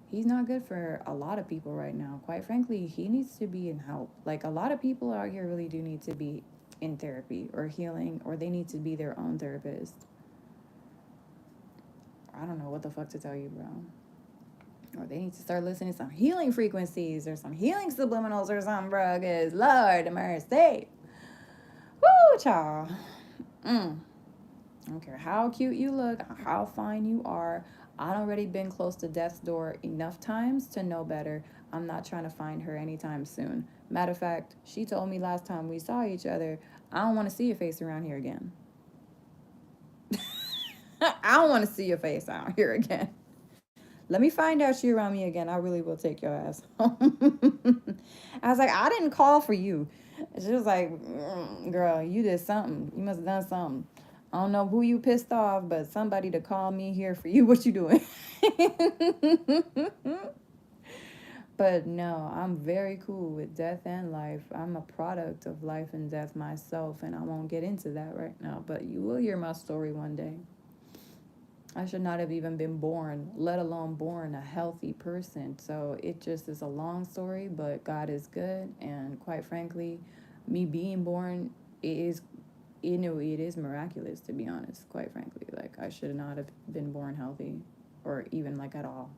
He's not good for a lot of people right now. Quite frankly, he needs to be in help. Like a lot of people out here really do need to be in therapy or healing, or they need to be their own therapist. I don't know what the fuck to tell you, bro. Or they need to start listening to some healing frequencies or some healing subliminals or something, bro. Because Lord mercy. Woo, child. I don't care how cute you look, how fine you are. I'd already been close to death's door enough times to know better. I'm not trying to find her anytime soon. Matter of fact, she told me last time we saw each other, I don't want to see your face around here again. I don't want to see your face out here again. Let me find out you around me again. I really will take your ass home. I was like, I didn't call for you. She was like, girl, you did something. You must have done something. I don't know who you pissed off, but somebody to call me here for you. What you doing? But no, I'm very cool with death and life. I'm a product of life and death myself, and I won't get into that right now. But you will hear my story one day. I should not have even been born, let alone born a healthy person. So it just is a long story, but God is good. And quite frankly, me being born is, you know, it is miraculous, to be honest, quite frankly. Like, I should not have been born healthy or even like at all.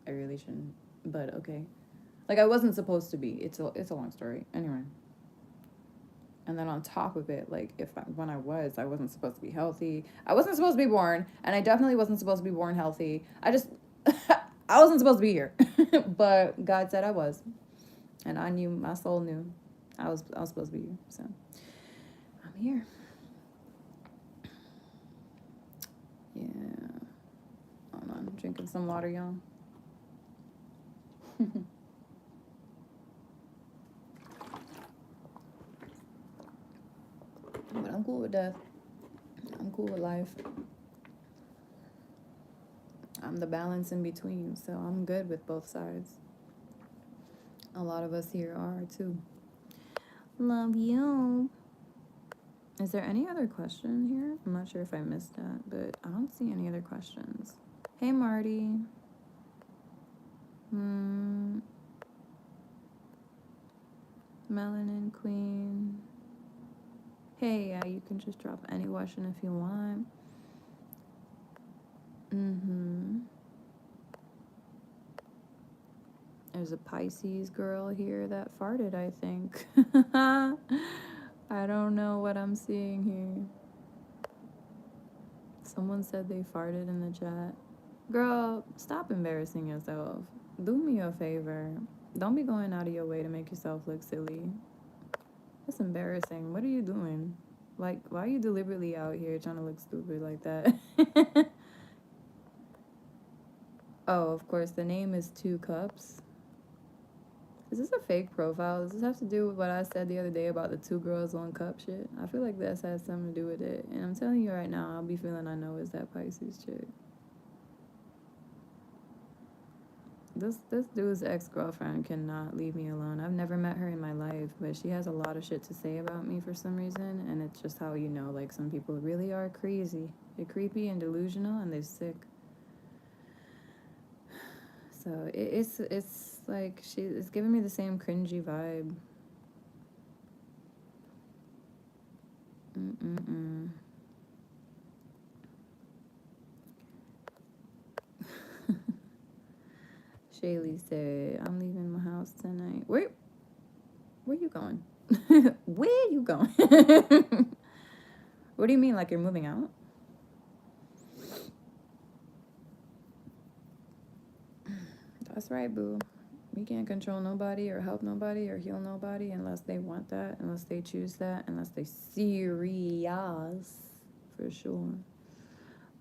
I really shouldn't. But okay. Like, I wasn't supposed to be. It's a long story. Anyway. And then on top of it, like, when I wasn't supposed to be healthy. I wasn't supposed to be born, and I definitely wasn't supposed to be born healthy. I wasn't supposed to be here. But God said I was. And I knew, my soul knew I was supposed to be here. So I'm here. Yeah. Hold on, I'm drinking some water, y'all. But I'm cool with death. I'm cool with life. I'm the balance in between, so I'm good with both sides. A lot of us here are too. Love you. Is there any other question here? I'm not sure if I missed that, but I don't see any other questions. Hey, Marty. Melanin Queen. Hey, yeah, you can just drop any question if you want. There's a Pisces girl here that farted, I think. I don't know what I'm seeing here. Someone said they farted in the chat. Girl, stop embarrassing yourself. Do me a favor. Don't be going out of your way to make yourself look silly. That's embarrassing. What are you doing? Like, why are you deliberately out here trying to look stupid like that? Oh, of course, the name is Two Cups. Is this a fake profile? Does this have to do with what I said the other day about the 2 girls, 1 cup shit? I feel like this has something to do with it. And I'm telling you right now, I'll be feeling I know it's that Pisces chick. This dude's ex-girlfriend cannot leave me alone. I've never met her in my life, but she has a lot of shit to say about me for some reason. And it's just how you know, like, some people really are crazy. They're creepy and delusional, and they're sick. So it's like it's giving me the same cringy vibe. Shaylee said, I'm leaving my house tonight. Where you going? Where you going? What do you mean, like you're moving out? That's right, boo. We can't control nobody or help nobody or heal nobody unless they want that, unless they choose that, unless they serious, for sure,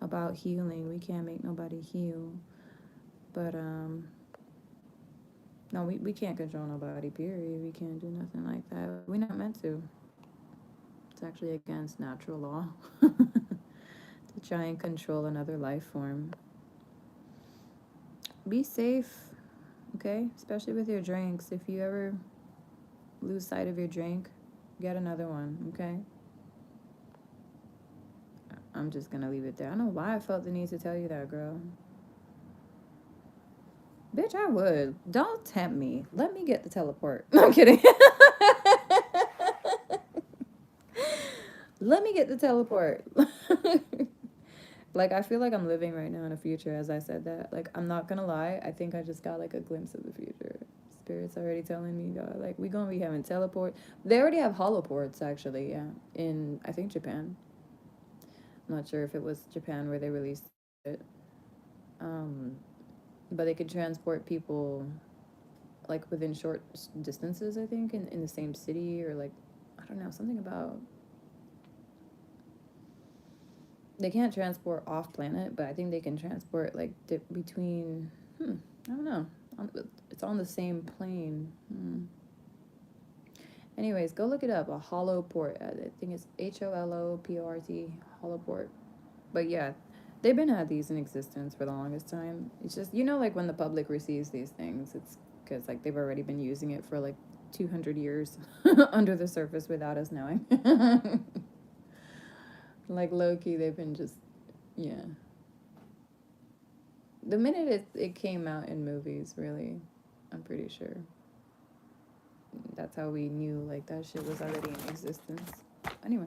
about healing. We can't make nobody heal. But, no, we can't control nobody, period. We can't do nothing like that. We're not meant to. It's actually against natural law to try and control another life form. Be safe, okay? Especially with your drinks. If you ever lose sight of your drink, get another one, okay? I'm just gonna leave it there. I don't know why I felt the need to tell you that, girl. Bitch, I would. Don't tempt me. Let me get the teleport. No, I'm kidding. Let me get the teleport. Like, I feel like I'm living right now in the future as I said that. Like, I'm not gonna lie, I think I just got like a glimpse of the future. Spirit's already telling me, like, we gonna be having teleport. They already have holoports, actually, yeah. In, I think, Japan. I'm not sure if it was Japan where they released it. Um, but they could transport people, like, within short distances, I think, in the same city, or, like, I don't know, something about. They can't transport off planet, but I think they can transport, like, between. I don't know. It's on the same plane. Anyways, go look it up. A holoport. I think it's HOLOPORT. Holoport. But yeah, they've been had these in existence for the longest time. It's just, like, when the public receives these things, it's because, like, they've already been using it for like 200 years under the surface without us knowing. Like, low-key, they've been just, yeah. The minute it came out in movies, really, I'm pretty sure. That's how we knew, like, that shit was already in existence. Anyway.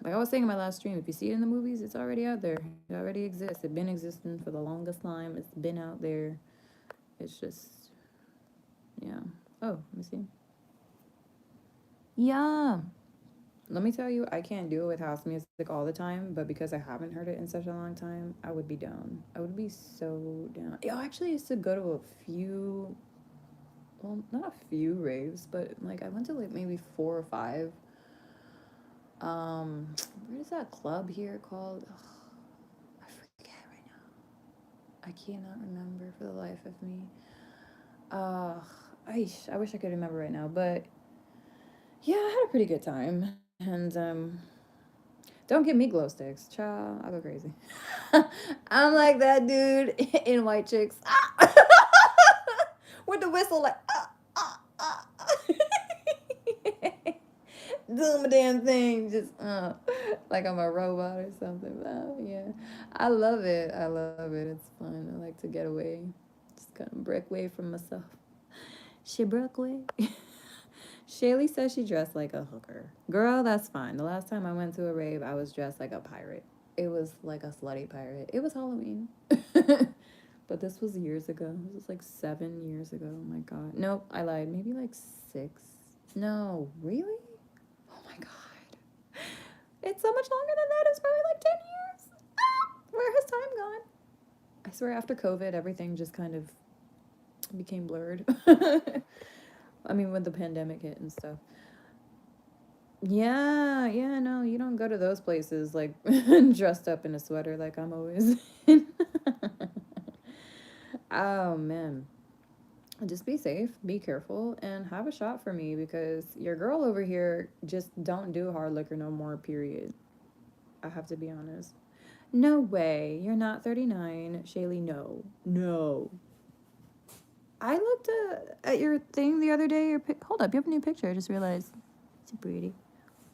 Like I was saying in my last stream, if you see it in the movies, it's already out there. It already exists. It's been existing for the longest time. It's been out there. It's just, yeah. Oh, let me see. Yeah. Let me tell you, I can't do it with house music all the time, but because I haven't heard it in such a long time, I would be down. I would be so down. Yo, actually, I used to go to a few, well, not a few raves, but like I went to like maybe 4 or 5. Where is that club here called? Ugh, I forget right now. I cannot remember for the life of me. I wish I could remember right now, but yeah, I had a pretty good time. And don't give me glow sticks, child. I go crazy. I'm like that dude in White Chicks with the whistle, like doing my damn thing, just like I'm a robot or something. Oh, yeah, I love it. I love it. It's fun. I like to get away, just kind of break away from myself. She broke away. Shaylee says she dressed like a hooker. Girl, that's fine. The last time I went to a rave, I was dressed like a pirate. It was like a slutty pirate. It was Halloween. But this was years ago. This was like 7 years ago. Oh my god. Nope, I lied. Maybe like 6. No, really? Oh my god. It's so much longer than that. It's probably like 10 years. Where has time gone? I swear after COVID, everything just kind of became blurred. I mean, when the pandemic hit and stuff. Yeah, no, you don't go to those places like dressed up in a sweater like I'm always in. Oh man. Just be safe, be careful, and have a shot for me because your girl over here just don't do hard liquor no more, period. I have to be honest. No way. You're not 39. Shaylee, no. No. I looked at your thing the other day. Hold up, you have a new picture. I just realized. It's pretty.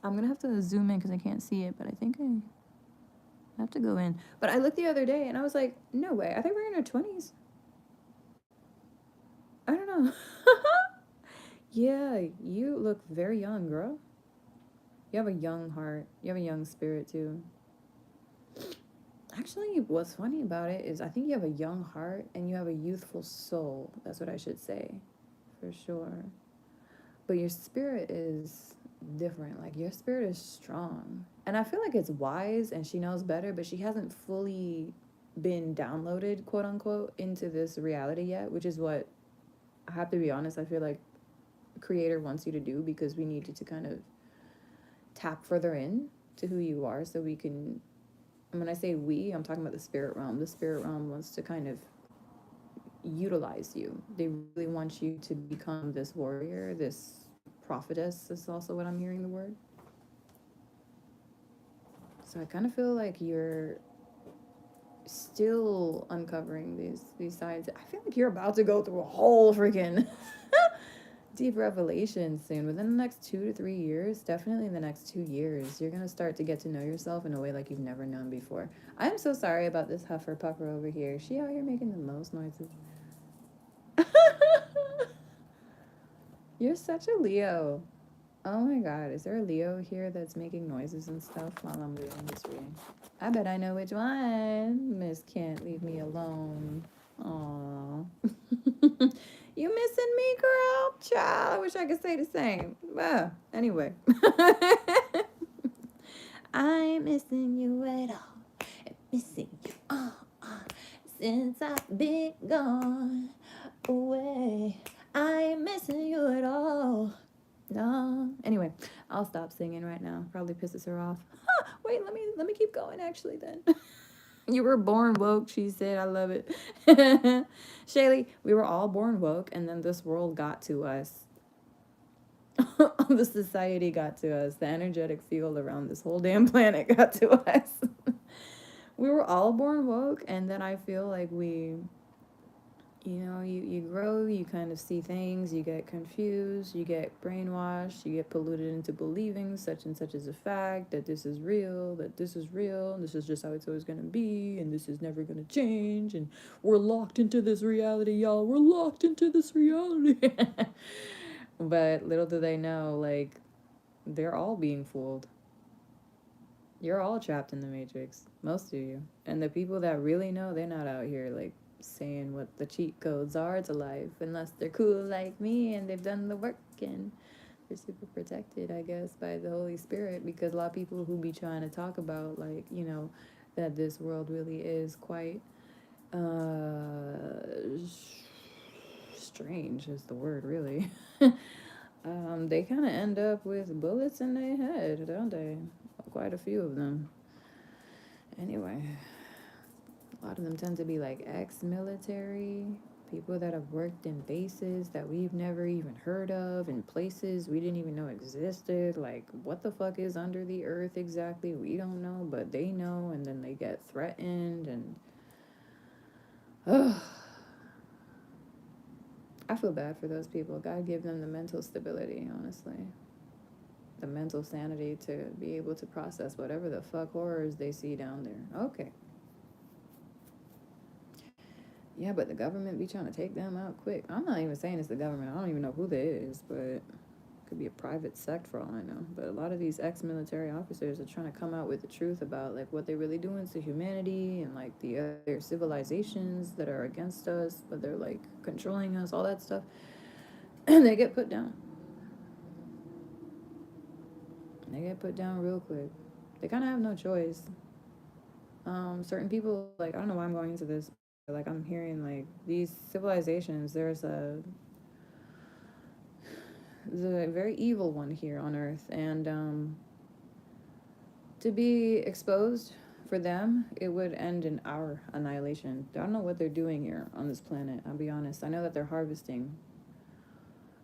I'm going to have to zoom in because I can't see it, but I think I have to go in. But I looked the other day and I was like, no way. I think we're in our 20s. I don't know. Yeah, you look very young, girl. You have a young heart. You have a young spirit, too. Actually, what's funny about it is I think you have a young heart and you have a youthful soul. That's what I should say, for sure. But your spirit is different. Like, your spirit is strong. And I feel like it's wise and she knows better, but she hasn't fully been downloaded, quote unquote, into this reality yet, which is what I have to be honest, I feel like Creator wants you to do because we need you to kind of tap further in to who you are so we can. And when I say we, I'm talking about the spirit realm. The spirit realm wants to kind of utilize you. They really want you to become this warrior, this prophetess is also what I'm hearing the word. So I kind of feel like you're still uncovering these sides. I feel like you're about to go through a whole freaking deep revelation soon. Within the next 2 to 3 years, definitely in the next 2 years, you're gonna start to get to know yourself in a way like you've never known before. I am so sorry about this huffer puffer over here. She out here making the most noises. You're such a Leo. Oh my god, is there a Leo here that's making noises and stuff while I'm doing this reading? I bet I know which one. Miss Can't Leave Me Alone. Aww. You missing me, girl? Child, I wish I could say the same. Anyway. I'm missing you at all. Missing you, since I've been gone away. I ain't missing you at all. No. Anyway, I'll stop singing right now. Probably pisses her off. Wait, let me keep going actually then. You were born woke, she said. I love it. Shaylee, we were all born woke and then this world got to us. The society got to us. The energetic field around this whole damn planet got to us. We were all born woke and then I feel like you grow, you kind of see things, you get confused, you get brainwashed, you get polluted into believing such and such is a fact, that this is real, and this is just how it's always going to be, and this is never going to change, and we're locked into this reality, y'all. We're locked into this reality. But little do they know, like, they're all being fooled. You're all trapped in the matrix, most of you. And the people that really know, they're not out here, like, saying what the cheat codes are to life, unless they're cool like me and they've done the work and they're super protected, I guess, by the Holy Spirit. Because a lot of people who be trying to talk about, like, that this world really is quite strange is the word, really. They kind of end up with bullets in their head, don't they? Quite a few of them. Anyway, a lot of them tend to be like ex-military, people that have worked in bases that we've never even heard of, in places we didn't even know existed. Like, what the fuck is under the earth exactly? We don't know, but they know, and then they get threatened, and I feel bad for those people. God give them the mental stability, honestly. The mental sanity to be able to process whatever the fuck horrors they see down there. Okay. Yeah, but the government be trying to take them out quick. I'm not even saying it's the government. I don't even know who that is, but it could be a private sect for all I know. But a lot of these ex-military officers are trying to come out with the truth about, like, what they're really doing to humanity and, like, the other civilizations that are against us, but they're, like, controlling us, all that stuff. And they get put down. They get put down real quick. They kind of have no choice. Certain people, like, I don't know why I'm going into this, but, like, I'm hearing, like, these civilizations, there's a very evil one here on Earth, and to be exposed for them, it would end in our annihilation. I don't know what they're doing here on this planet, I'll be honest. I know that they're harvesting.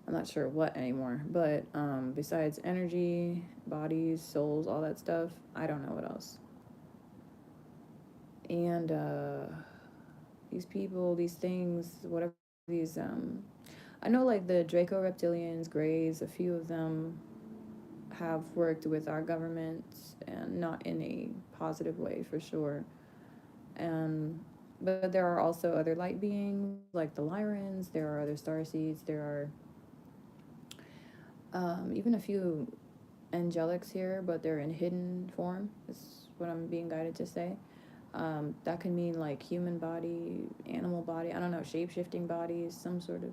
I'm not sure what anymore, but besides energy, bodies, souls, all that stuff, I don't know what else. And these people, these things, whatever these, I know, like, the Draco reptilians, Greys, a few of them have worked with our government, and not in a positive way, for sure. But there are also other light beings, like the Lyrans, there are other starseeds, there are even a few angelics here, but they're in hidden form, is what I'm being guided to say. That can mean, like, human body, animal body, I don't know, shape-shifting bodies, some sort of,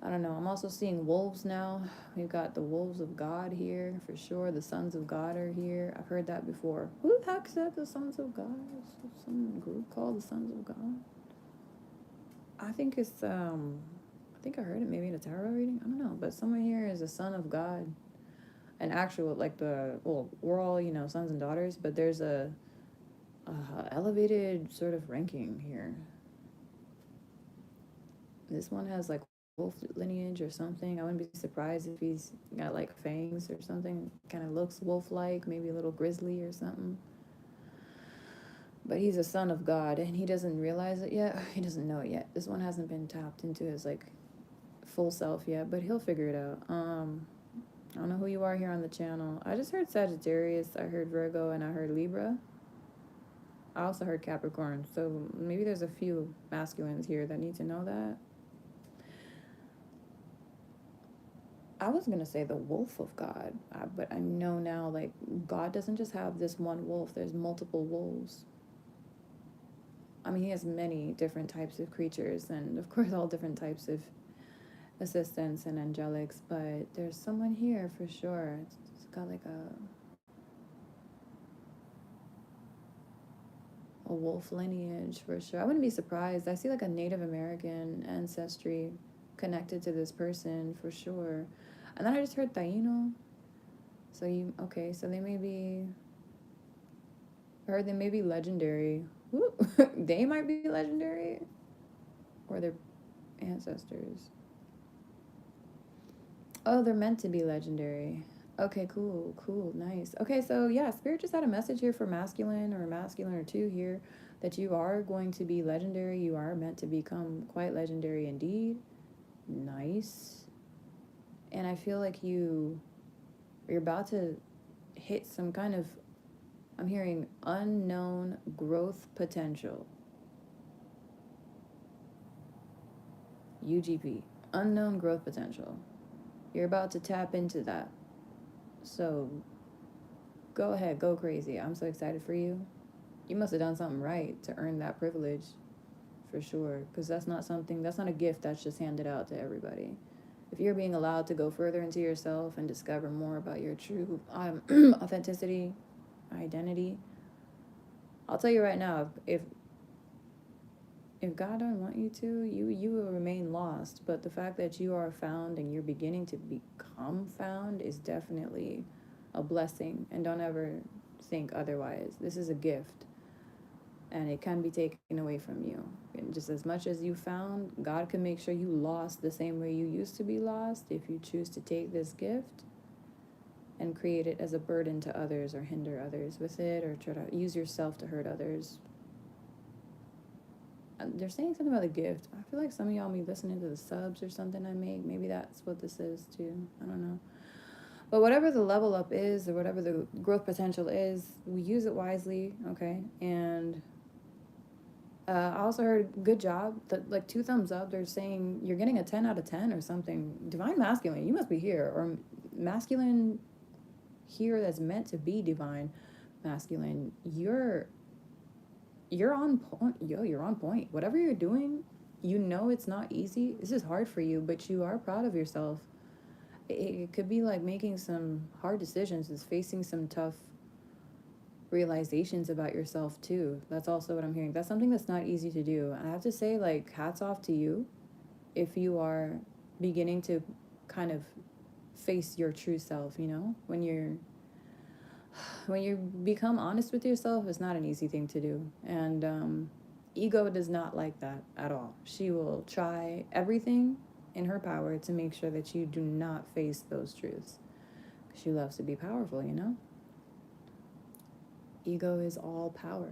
I don't know. I'm also seeing wolves now. We've got the wolves of God here, for sure. The sons of God are here. I've heard that before. Who the heck said the sons of God? Some group called the sons of God? I think it's, I think I heard it maybe in a tarot reading. I don't know. But someone here is a son of God. An actual, like, we're all, sons and daughters, but there's a elevated sort of ranking here. This one has, like, wolf lineage or something. I wouldn't be surprised if he's got, like, fangs or something. Kind of looks wolf-like, maybe a little grizzly or something. But he's a son of God, and he doesn't realize it yet. He doesn't know it yet. This one hasn't been tapped into his, like, full self yet, but he'll figure it out. I don't know who you are here on the channel. I just heard Sagittarius, I heard Virgo, and I heard Libra. I also heard Capricorn, so maybe there's a few masculines here that need to know that. I was gonna say the wolf of God, but I know now, like, God doesn't just have this one wolf. There's multiple wolves. I mean, he has many different types of creatures, and of course, all different types of assistants and angelics. But there's someone here for sure. It's got like a wolf lineage for sure. I wouldn't be surprised. I see like a Native American ancestry connected to this person for sure. And then I just heard Taino. So you okay? So they may be. I heard they may be legendary. Woo. They might be legendary, or their ancestors. Oh, they're meant to be legendary. Okay, cool, cool, nice. Okay, so yeah, Spirit just had a message here for masculine or masculine or two here that you are going to be legendary. You are meant to become quite legendary indeed. Nice. And I feel like you're about to hit some kind of, I'm hearing unknown growth potential. UGP, unknown growth potential. You're about to tap into that. So go ahead, go crazy. I'm so excited for you. You must have done something right to earn that privilege for sure. Because that's not something, that's not a gift that's just handed out to everybody. If you're being allowed to go further into yourself and discover more about your true authenticity, identity, I'll tell you right now, if God don't want you to, you will remain lost. But the fact that you are found and you're beginning to become found is definitely a blessing. And don't ever think otherwise. This is a gift, and it can be taken away from you. And just as much as you found, God can make sure you lost the same way you used to be lost if you choose to take this gift and create it as a burden to others or hinder others with it or try to use yourself to hurt others. They're saying something about a gift. I feel like some of y'all be listening to the subs or something I make. Maybe that's what this is too. I don't know. But whatever the level up is or whatever the growth potential is, we use it wisely, okay? And I also heard good job. Like 2 thumbs up. They're saying you're getting a 10 out of 10 or something. Divine masculine, you must be here. Or masculine here that's meant to be divine masculine. You're on point. You're on point. Whatever you're doing, you know it's not easy. This is hard for you, but you are proud of yourself. It could be like making some hard decisions. It's facing some tough realizations about yourself too. That's also what I'm hearing. That's something that's not easy to do. I have to say, like, hats off to you if you are beginning to kind of face your true self, you know? When you become honest with yourself, it's not an easy thing to do. And ego does not like that at all. She will try everything in her power to make sure that you do not face those truths. She loves to be powerful, you know? Ego is all power.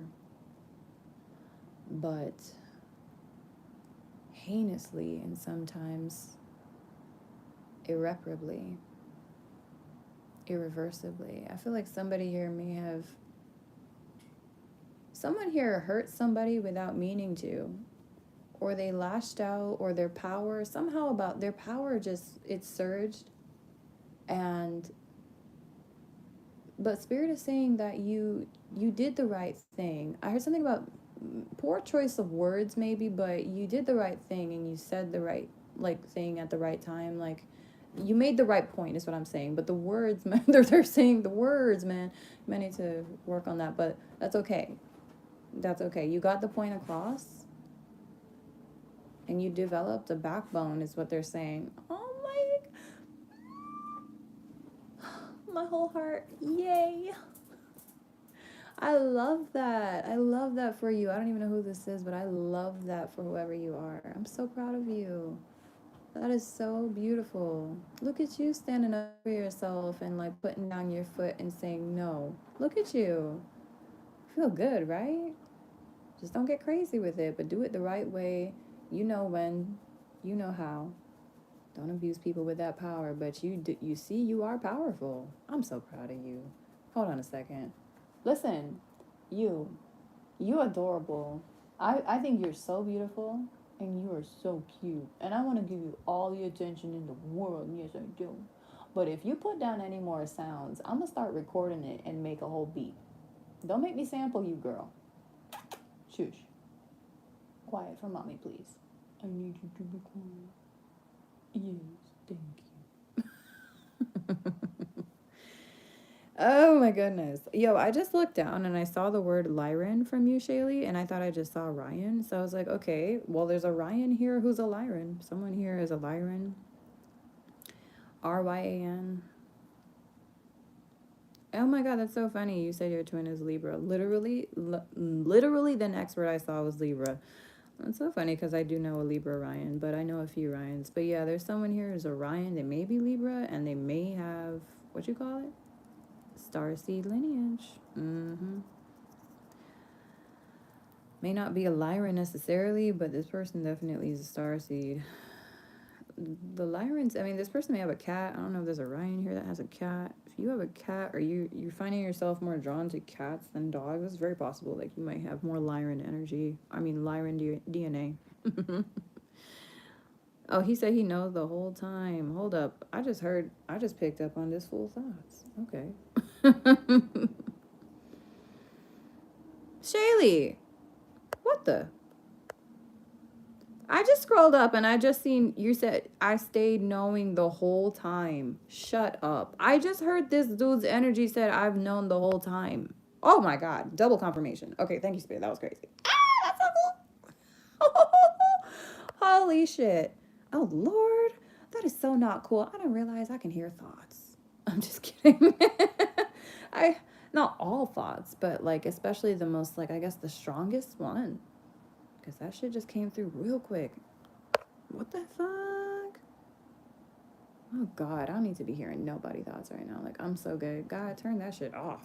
But heinously and sometimes irreparably, irreversibly. I feel like somebody here someone here hurt somebody without meaning to, or they lashed out, or their power, somehow about their power just, it surged. But Spirit is saying that you did the right thing. I heard something about poor choice of words maybe, but you did the right thing and you said the right like thing at the right time. Like, you made the right point is what I'm saying. But the words, man, they're saying the words, man. You might need to work on that, but that's okay. That's okay. You got the point across and you developed a backbone is what they're saying. Oh my whole heart. Yay. I love that. I love that for you. I don't even know who this is, but I love that for whoever you are. I'm so proud of you. That is so beautiful. Look at you standing up for yourself and like putting down your foot and saying no. Look at you. Feel good, right? Just don't get crazy with it, but do it the right way. You know when, you know how. Don't abuse people with that power, but you see you are powerful. I'm so proud of you. Hold on a second. Listen, you adorable. I think you're so beautiful and you are so cute. And I want to give you all the attention in the world. Yes, I do. But if you put down any more sounds, I'm gonna start recording it and make a whole beat. Don't make me sample you, girl. Shush. Quiet for mommy, please. I need you to be quiet. Yes, thank you. Oh my goodness. Yo, I just looked down and I saw the word Lyran from you, Shaylee, and I thought I just saw Ryan. So I was like, okay, well, there's a Ryan here who's a Lyran. Someone here is a Lyran. Ryan. Oh my god, that's so funny. You said your twin is Libra. Literally, the next word I saw was Libra. That's so funny because I do know a Libra Ryan, but I know a few Ryans. But yeah, there's someone here who's a Ryan. They may be Libra, and they may have, what you call it? Starseed lineage. May not be a Lyran necessarily, but this person definitely is a starseed. The Lyrans, I mean, this person may have a cat. I don't know if there's a Ryan here that has a cat. If you have a cat, or you're finding yourself more drawn to cats than dogs, it's very possible. Like, you might have more Lyran energy. I mean, Lyran DNA. Oh, he said he knows the whole time. Hold up. I just picked up on this fool's thoughts. Okay. Shaylee, what the? I just scrolled up and I just seen you said I stayed knowing the whole time. Shut up. I just heard this dude's energy said I've known the whole time. Oh my god. Double confirmation. Okay, thank you, Spirit. That was crazy. Ah, that's so cool. Holy shit. Oh Lord. That is so not cool. I didn't realize I can hear thoughts. I'm just kidding. I not all thoughts, but like especially the most like I guess the strongest one. Because that shit just came through real quick. What the fuck? Oh, God. I don't need to be hearing nobody thoughts right now. Like, I'm so good. God, turn that shit off.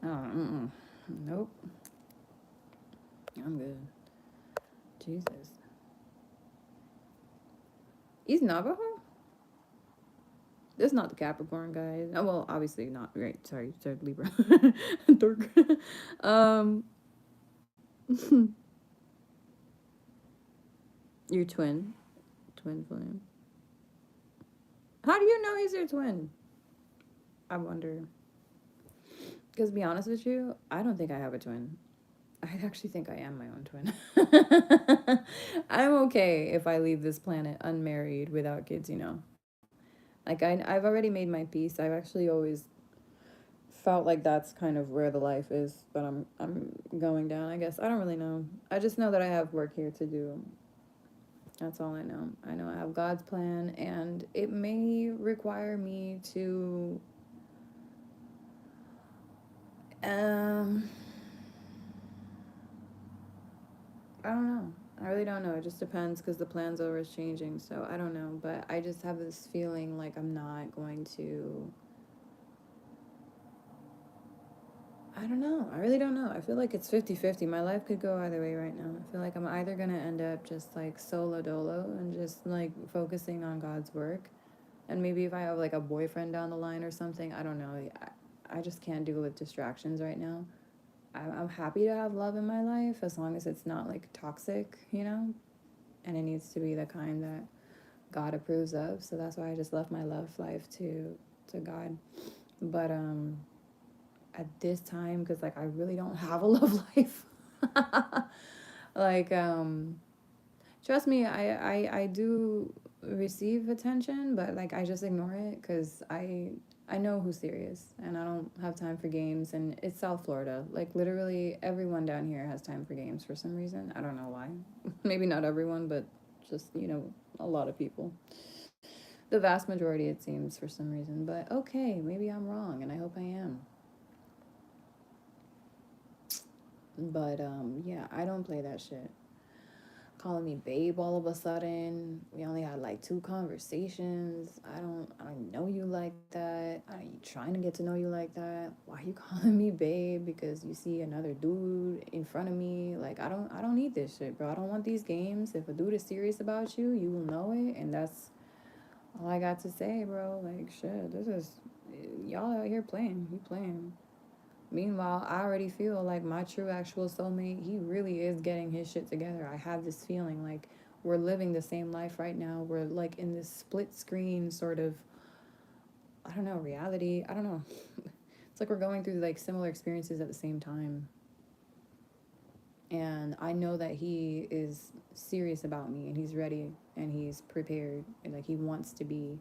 Oh, nope. I'm good. Jesus. He's Navajo? This is not the Capricorn, guys. Oh, well, obviously not. Right. Sorry. Libra. Dork. Your twin. Twin flame. How do you know he's your twin? I wonder. Because to be honest with you, I don't think I have a twin. I actually think I am my own twin. I'm okay if I leave this planet unmarried without kids, you know. Like I've already made my peace. I've actually always felt like that's kind of where the life is, but I'm going down, I guess. I don't really know. I just know that I have work here to do. That's all I know. I know I have God's plan and it may require me to I don't know. I really don't know. It just depends because the plan's always changing. So I don't know. But I just have this feeling like I'm not going to. I don't know. I really don't know. I feel like it's 50-50. My life could go either way right now. I feel like I'm either going to end up just like solo dolo and just like focusing on God's work. And maybe if I have like a boyfriend down the line or something, I don't know. I just can't deal with distractions right now. I'm happy to have love in my life as long as it's not like toxic, you know? And it needs to be the kind that God approves of. So that's why I just left my love life to God. But at this time, because like I really don't have a love life. Like trust me, I do receive attention, but like I just ignore it because I know who's serious and I don't have time for games. And it's South Florida. Like, literally, everyone down here has time for games for some reason. I don't know why. Maybe not everyone, but just, you know, a lot of people. The vast majority, it seems, for some reason. But okay, maybe I'm wrong, and I hope I am. But, yeah, I don't play that shit. Calling me babe all of a sudden. We only had like 2 conversations. I don't know you like that. I ain't trying to get to know you like that. Why are you calling me babe? Because you see another dude in front of me. Like I don't need this shit, bro. I don't want these games. If a dude is serious about you, you will know it, and that's all I got to say, bro. Like shit, this is y'all out here playing. You playing. Meanwhile, I already feel like my true actual soulmate, he really is getting his shit together. I have this feeling like we're living the same life right now. We're like in this split screen sort of, I don't know, reality. I don't know. It's like we're going through like similar experiences at the same time. And I know that he is serious about me and he's ready and he's prepared and like he wants to be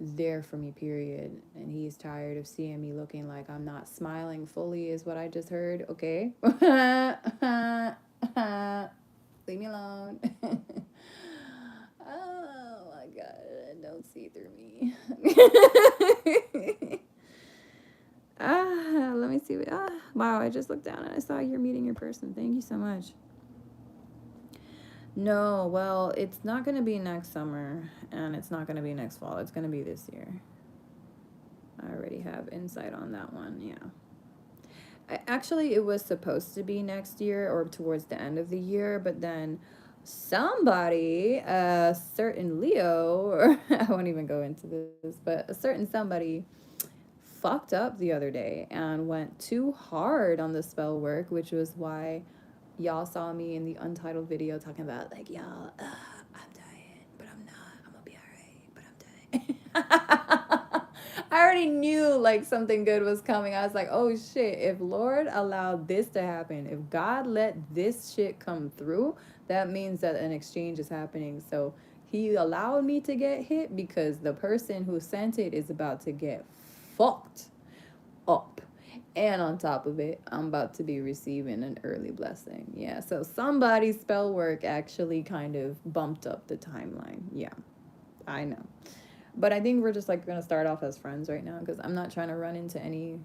there for me, period. And he's tired of seeing me looking like I'm not smiling fully, is what I just heard. Okay. Leave me alone. Oh my god, don't see through me. Let me see. Wow, I just looked down and I saw you're meeting your person. Thank you so much. No, well, it's not going to be next summer and it's not going to be next fall. It's going to be this year. I already have insight on that one. Yeah. Actually, it was supposed to be next year or towards the end of the year, but then somebody, a certain Leo, or I won't even go into this, but a certain somebody fucked up the other day and went too hard on the spell work, which was why y'all saw me in the untitled video talking about like, y'all, I'm dying, but I'm not. I'm gonna be all right, but I'm dying. I already knew like something good was coming. I was like, oh shit, if Lord allowed this to happen, if God let this shit come through, that means that an exchange is happening. So he allowed me to get hit because the person who sent it is about to get fucked up. And on top of it, I'm about to be receiving an early blessing. Yeah, so somebody's spell work actually kind of bumped up the timeline. Yeah, I know. But I think we're just like gonna start off as friends right now because I'm not trying to run into any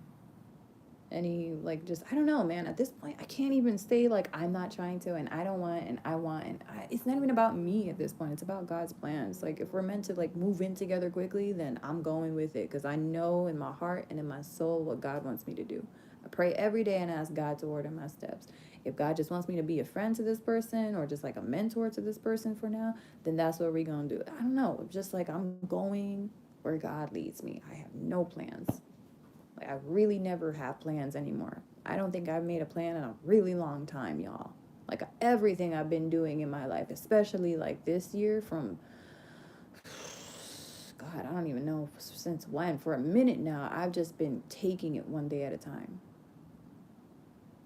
like just I don't know, man. At this point, I can't even say like I'm not trying to and I don't want and I want and it's not even about me at this point. It's about God's plans. Like if we're meant to like move in together quickly, then I'm going with it because I know in my heart and in my soul what God wants me to do. I pray every day and ask God to order my steps. If God just wants me to be a friend to this person or just like a mentor to this person for now, then that's what we're gonna do. I don't know. Just like I'm going where God leads me. I have no plans. Like, I really never have plans anymore. I don't think I've made a plan in a really long time, y'all. Like, everything I've been doing in my life, especially like this year from, God, I don't even know since when. For a minute now, I've just been taking it one day at a time.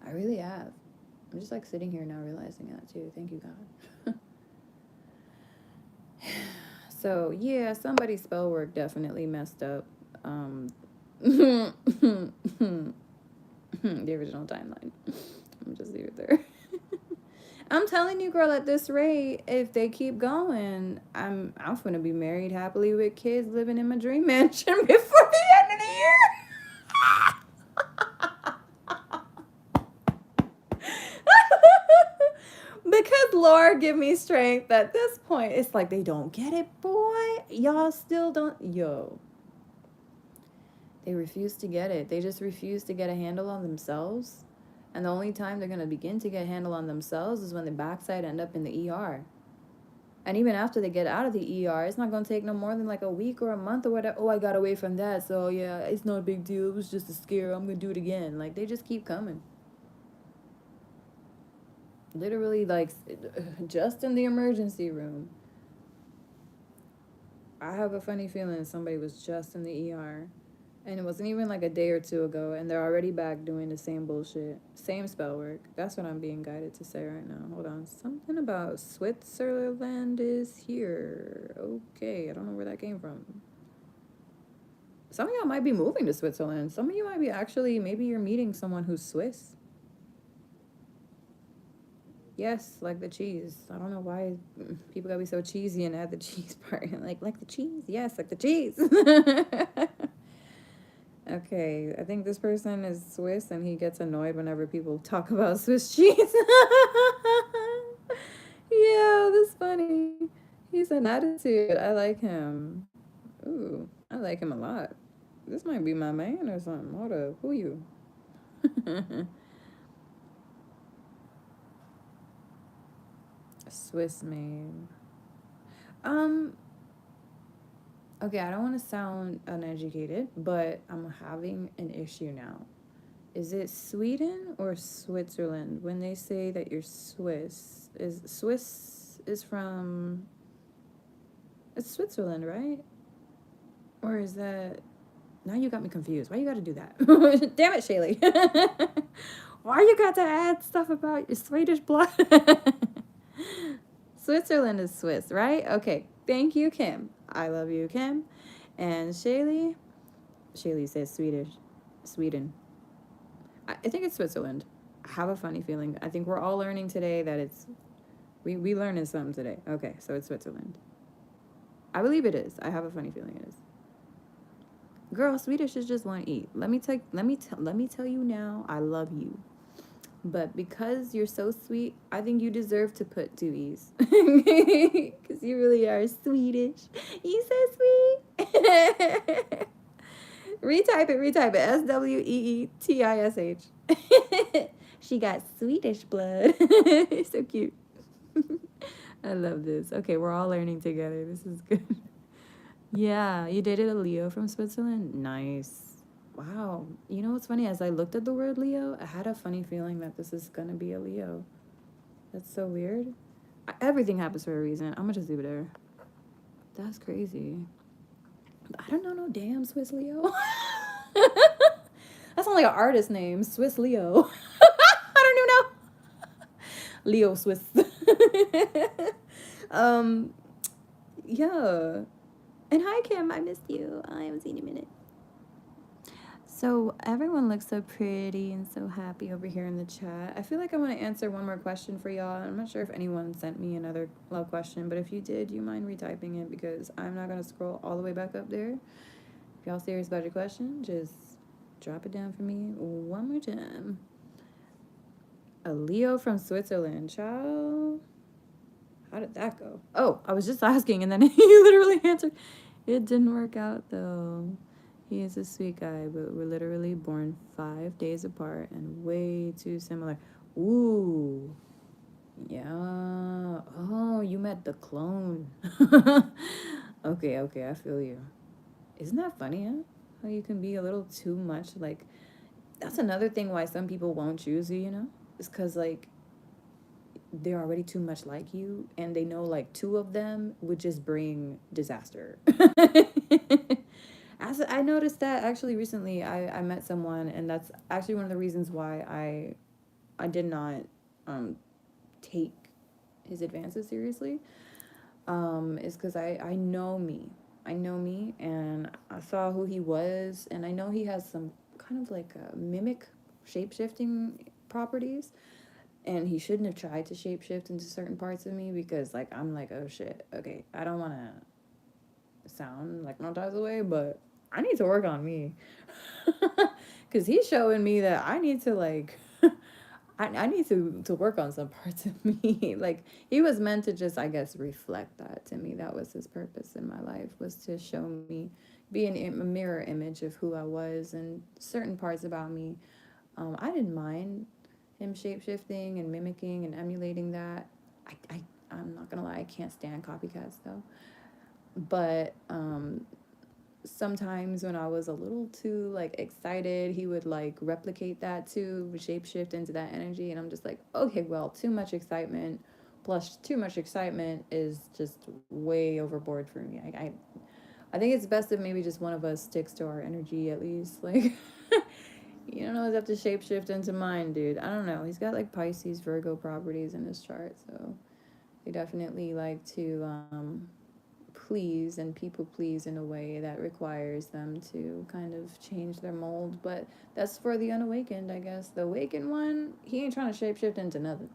I really have. I'm just like sitting here now realizing that too. Thank you, God. So, yeah, somebody's spell work definitely messed up. The original timeline. I'm just leave it there. I'm telling you, girl, at this rate, if they keep going, I'm gonna be married happily with kids living in my dream mansion before the end of the year. Because Lord give me strength at this point. It's like they don't get it, boy. Y'all still don't. Yo. They refuse to get it. They just refuse to get a handle on themselves. And the only time they're going to begin to get a handle on themselves is when the backside end up in the ER. And even after they get out of the ER, it's not going to take no more than like a week or a month or whatever. Oh, I got away from that. So, yeah, it's no big deal. It was just a scare. I'm going to do it again. Like, they just keep coming. Literally, like, just in the emergency room. I have a funny feeling somebody was just in the ER. And it wasn't even like a day or two ago, and they're already back doing the same bullshit. Same spell work. That's what I'm being guided to say right now. Hold on. Something about Switzerland is here. Okay, I don't know where that came from. Some of y'all might be moving to Switzerland. Some of you might be actually, maybe you're meeting someone who's Swiss. Yes, like the cheese. I don't know why people gotta be so cheesy and add the cheese part. like the cheese. Yes, like the cheese. Okay, I think this person is Swiss and he gets annoyed whenever people talk about Swiss cheese. Yeah, that's funny. He's an attitude. I like him. Ooh, I like him a lot. This might be my man or something. Hold up. Who you? Swiss made. Um, okay, I don't want to sound uneducated, but I'm having an issue now. Is it Sweden or Switzerland when they say that you're Swiss? Is is from, it's Switzerland, right? Or is that, now you got me confused. Why you got to do that? Damn it, Shaylee. Why you got to add stuff about your Swedish blood? Switzerland is Swiss, right? Okay. Thank you, Kim. I love you, Kim. And Shaylee says Sweden. I think it's Switzerland. I have a funny feeling. I think we're all learning today that it's, we learning something today. Okay, so it's Switzerland. I believe it is. I have a funny feeling it is. Girl, Swedish is just one E. Let me tell you now, I love you. But because you're so sweet, I think you deserve to put 2 E's. Because you really are Swedish. You so sweet. Retype it. SWEETISH. She got Swedish blood. So cute. I love this. Okay, we're all learning together. This is good. Yeah, you dated a Leo from Switzerland? Nice. Wow. You know what's funny? As I looked at the word Leo, I had a funny feeling that this is going to be a Leo. That's so weird. Everything happens for a reason. I'm going to just leave it there. That's crazy. I don't know no damn Swiss Leo. That sounds like an artist name. Swiss Leo. I don't even know. Leo Swiss. Yeah. And hi, Kim. I missed you. I haven't seen you in a minute. So everyone looks so pretty and so happy over here in the chat. I feel like I want to answer one more question for y'all. I'm not sure if anyone sent me another love question, but if you did, do you mind retyping it? Because I'm not going to scroll all the way back up there. If y'all serious about your question, just drop it down for me one more time. A Leo from Switzerland, child. How did that go? Oh, I was just asking, and then you literally answered. It didn't work out, though. He is a sweet guy, but we're literally born 5 days apart and way too similar. Ooh. Yeah. Oh, you met the clone. Okay, I feel you. Isn't that funny, huh? How you can be a little too much, like, that's another thing why some people won't choose you, you know? It's because, like, they're already too much like you, and they know, like, 2 of them would just bring disaster. As I noticed that actually recently, I met someone, and that's actually one of the reasons why I did not take his advances seriously. Is because I know me. I know me, and I saw who he was, and I know he has some kind of like mimic shape-shifting properties, and he shouldn't have tried to shapeshift into certain parts of me because, like, I'm like, oh shit, okay, I don't want to sound like no types of way, but I need to work on me. Because he's showing me that I need to, like, I need to work on some parts of me. Like, he was meant to just, I guess, reflect that to me. That was his purpose in my life, was to show me, be a mirror image of who I was and certain parts about me. I didn't mind him shape-shifting and mimicking and emulating that. I'm not gonna lie, I can't stand copycats, though. But sometimes when I was a little too, like, excited, he would, like, replicate that too, shapeshift into that energy, and I'm just like, okay, well, too much excitement plus too much excitement is just way overboard for me. I think it's best if maybe just one of us sticks to our energy at least. Like, you don't always have to shapeshift into mine, dude. I don't know. He's got, like, Pisces, Virgo properties in his chart, so they definitely like to please and people please in a way that requires them to kind of change their mold. But that's for the unawakened, I guess. The awakened one, he ain't trying to shapeshift into nothing.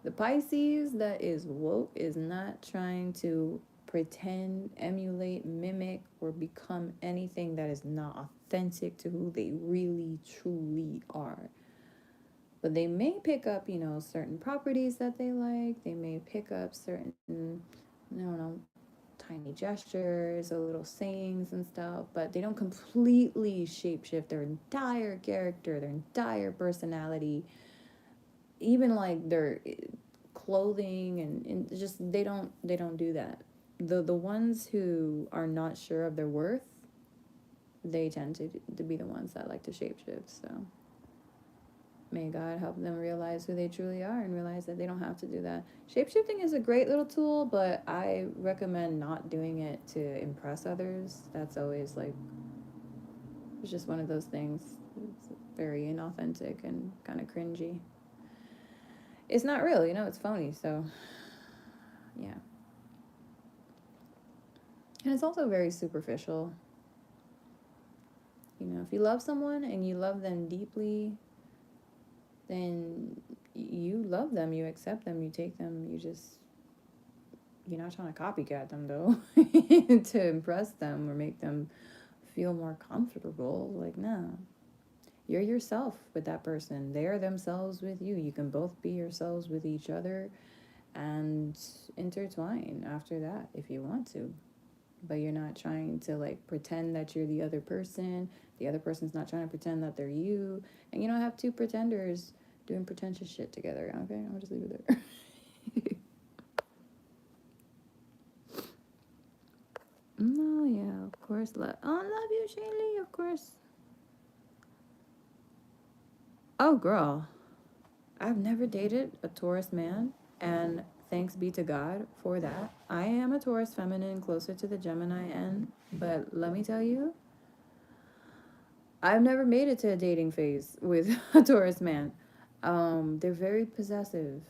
The Pisces that is woke is not trying to pretend, emulate, mimic, or become anything that is not authentic to who they really truly are. But they may pick up, you know, certain properties that they like. They may pick up certain, I don't know, tiny gestures or little sayings and stuff, but they don't completely shapeshift their entire character, their entire personality, even like their clothing and just they don't do that. The ones who are not sure of their worth, they tend to be the ones that like to shapeshift. So May God help them realize who they truly are and realize that they don't have to do that. Shapeshifting is a great little tool, but I recommend not doing it to impress others. That's always like, it's just one of those things. It's very inauthentic and kind of cringy. It's not real, you know, it's phony, so yeah. And it's also very superficial. You know, if you love someone and you love them deeply, then you love them, you accept them, you take them, you're not trying to copycat them though to impress them or make them feel more comfortable. Like, no. You're yourself with that person. They are themselves with you. You can both be yourselves with each other and intertwine after that if you want to. But you're not trying to like pretend that you're the other person. The other person's not trying to pretend that they're you. And you don't have two pretenders doing pretentious shit together. Okay, I'll just leave it there. No, yeah, of course. Love you, Shaylee, of course. Oh, girl. I've never dated a Taurus man, and thanks be to God for that. I am a Taurus feminine, closer to the Gemini end, but let me tell you, I've never made it to a dating phase with a Taurus man. They're very possessive,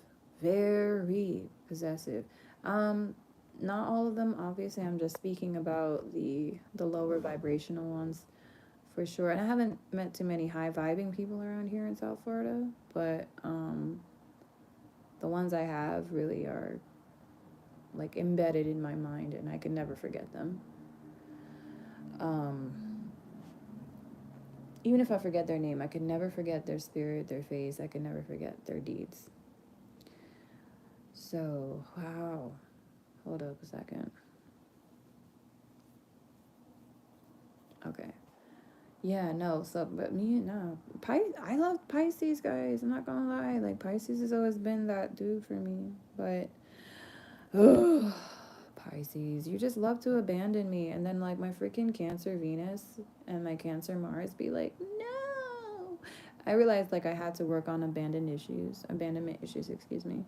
very possessive. Um, Not all of them, obviously. I'm just speaking about the lower vibrational ones for sure. And I haven't met too many high vibing people around here in South Florida, but the ones I have really are like embedded in my mind, and I can never forget them. Um, Even if I forget their name, I could never forget their spirit, their face. I could never forget their deeds. So, wow. Hold up a second. Okay. Yeah, no, so, but me, no. I love Pisces, guys. I'm not gonna lie. Like, Pisces has always been that dude for me. But, ugh, Pisces, you just love to abandon me. And then, like, my freaking Cancer Venus and my Cancer Mars be like, no. I realized, like, I had to work on abandonment issues, excuse me.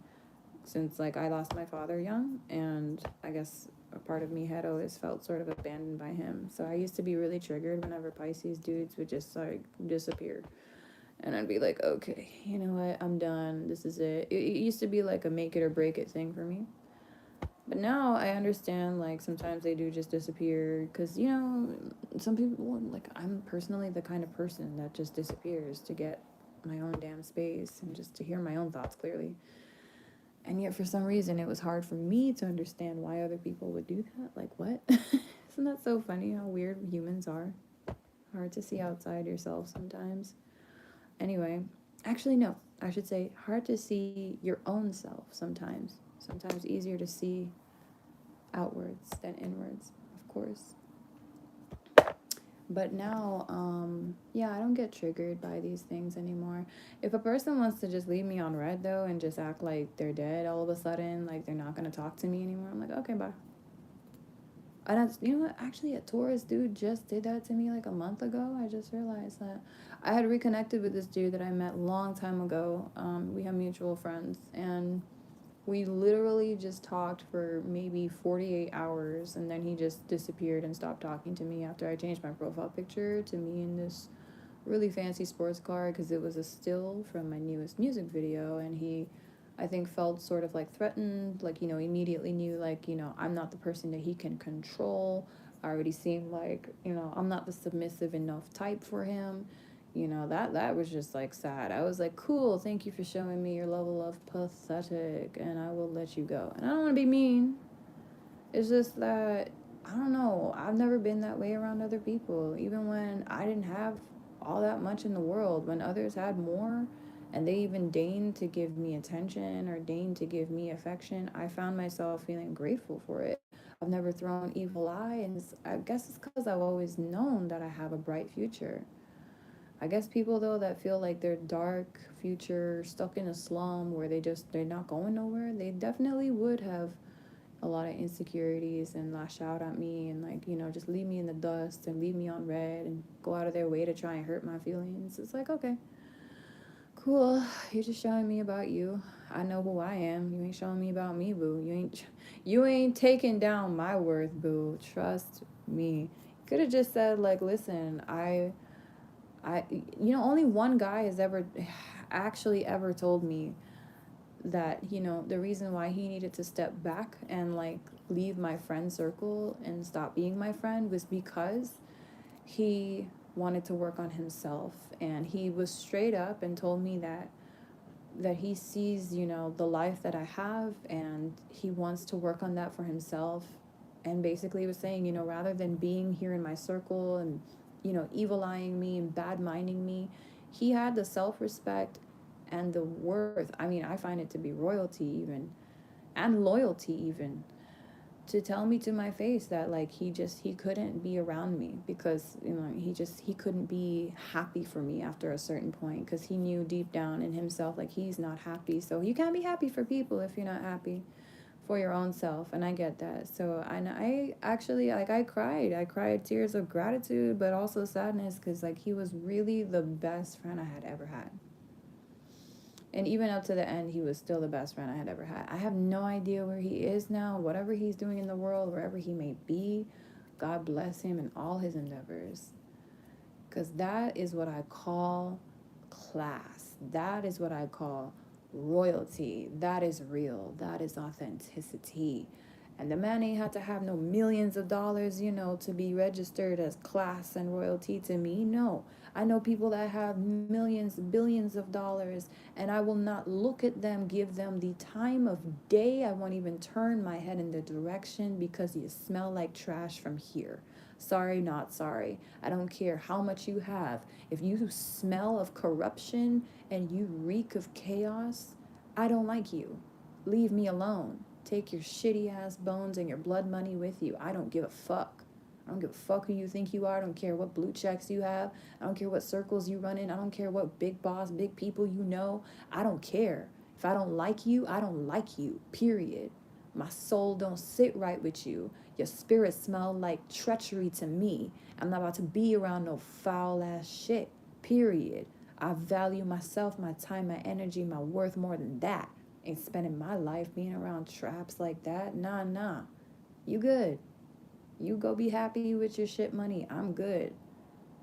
Since, like, I lost my father young, and I guess a part of me had always felt sort of abandoned by him. So I used to be really triggered whenever Pisces dudes would just, like, disappear. And I'd be like, okay, you know what? I'm done. This is it. It used to be like a make it or break it thing for me. But now I understand, like, sometimes they do just disappear. Because, you know, some people, like, I'm personally the kind of person that just disappears to get my own damn space and just to hear my own thoughts clearly. And yet, for some reason, it was hard for me to understand why other people would do that. Like, what? Isn't that so funny how weird humans are? Hard to see outside yourself sometimes. Anyway, actually, no. I should say hard to see your own self sometimes. Sometimes easier to see outwards than inwards, of course. But now, yeah, I don't get triggered by these things anymore. If a person wants to just leave me on red, though, and just act like they're dead all of a sudden, like they're not going to talk to me anymore, I'm like, okay, bye. And that's, you know what? Actually, a Taurus dude just did that to me like a month ago. I just realized that I had reconnected with this dude that I met a long time ago. We have mutual friends, and we literally just talked for maybe 48 hours, and then he just disappeared and stopped talking to me after I changed my profile picture to me in this really fancy sports car because it was a still from my newest music video, and he, I think, felt sort of like threatened, like, you know, immediately knew, like, you know, I'm not the person that he can control. I already seemed like, you know, I'm not the submissive enough type for him. You know, that was just like sad. I was like, cool, thank you for showing me your level of pathetic, and I will let you go. And I don't want to be mean. It's just that, I don't know, I've never been that way around other people. Even when I didn't have all that much in the world, when others had more, and they even deigned to give me attention or deigned to give me affection, I found myself feeling grateful for it. I've never thrown evil eye, and I guess it's because I've always known that I have a bright future. I guess people, though, that feel like they're dark future, stuck in a slum where they're not going nowhere, they definitely would have a lot of insecurities and lash out at me and, like, you know, just leave me in the dust and leave me on red and go out of their way to try and hurt my feelings. It's like, okay, Cool. You're just showing me about you. I know who I am. You ain't showing me about me, boo. You ain't taking down my worth, boo. Trust me. Could have just said like, listen, only one guy has ever actually ever told me that, the reason why he needed to step back and like leave my friend circle and stop being my friend was because he wanted to work on himself, and he was straight up and told me that he sees, the life that I have, and he wants to work on that for himself. And basically was saying, rather than being here in my circle and, evil eyeing me and bad minding me, he had the self respect and the worth. I mean, I find it to be royalty even, and loyalty even, to tell me to my face that like he couldn't be around me because he couldn't be happy for me after a certain point, because he knew deep down in himself like he's not happy. So you can't be happy for people if you're not happy for your own self. And I get that. So I actually, like, I cried tears of gratitude but also sadness, because like he was really the best friend I had ever had. And even up to the end, he was still the best friend I had ever had. I have no idea where he is now, whatever he's doing in the world, wherever he may be. God bless him in all his endeavors. Because that is what I call class. That is what I call royalty. That is real. That is authenticity. And the man ain't had to have no millions of dollars, to be registered as class and royalty to me. No. I know people that have millions, billions of dollars, and I will not look at them, give them the time of day. I won't even turn my head in the direction because you smell like trash from here. Sorry, not sorry. I don't care how much you have. If you smell of corruption and you reek of chaos, I don't like you. Leave me alone. Take your shitty ass bones and your blood money with you. I don't give a fuck. I don't give a fuck who you think you are. I don't care what blue checks you have. I don't care what circles you run in. I don't care what big boss, big people you know. I don't care. If I don't like you, I don't like you. Period. My soul don't sit right with you. Your spirit smell like treachery to me. I'm not about to be around no foul ass shit. Period. I value myself, my time, my energy, my worth more than that. Ain't spending my life being around traps like that. Nah. You good. You go be happy with your shit money. I'm good.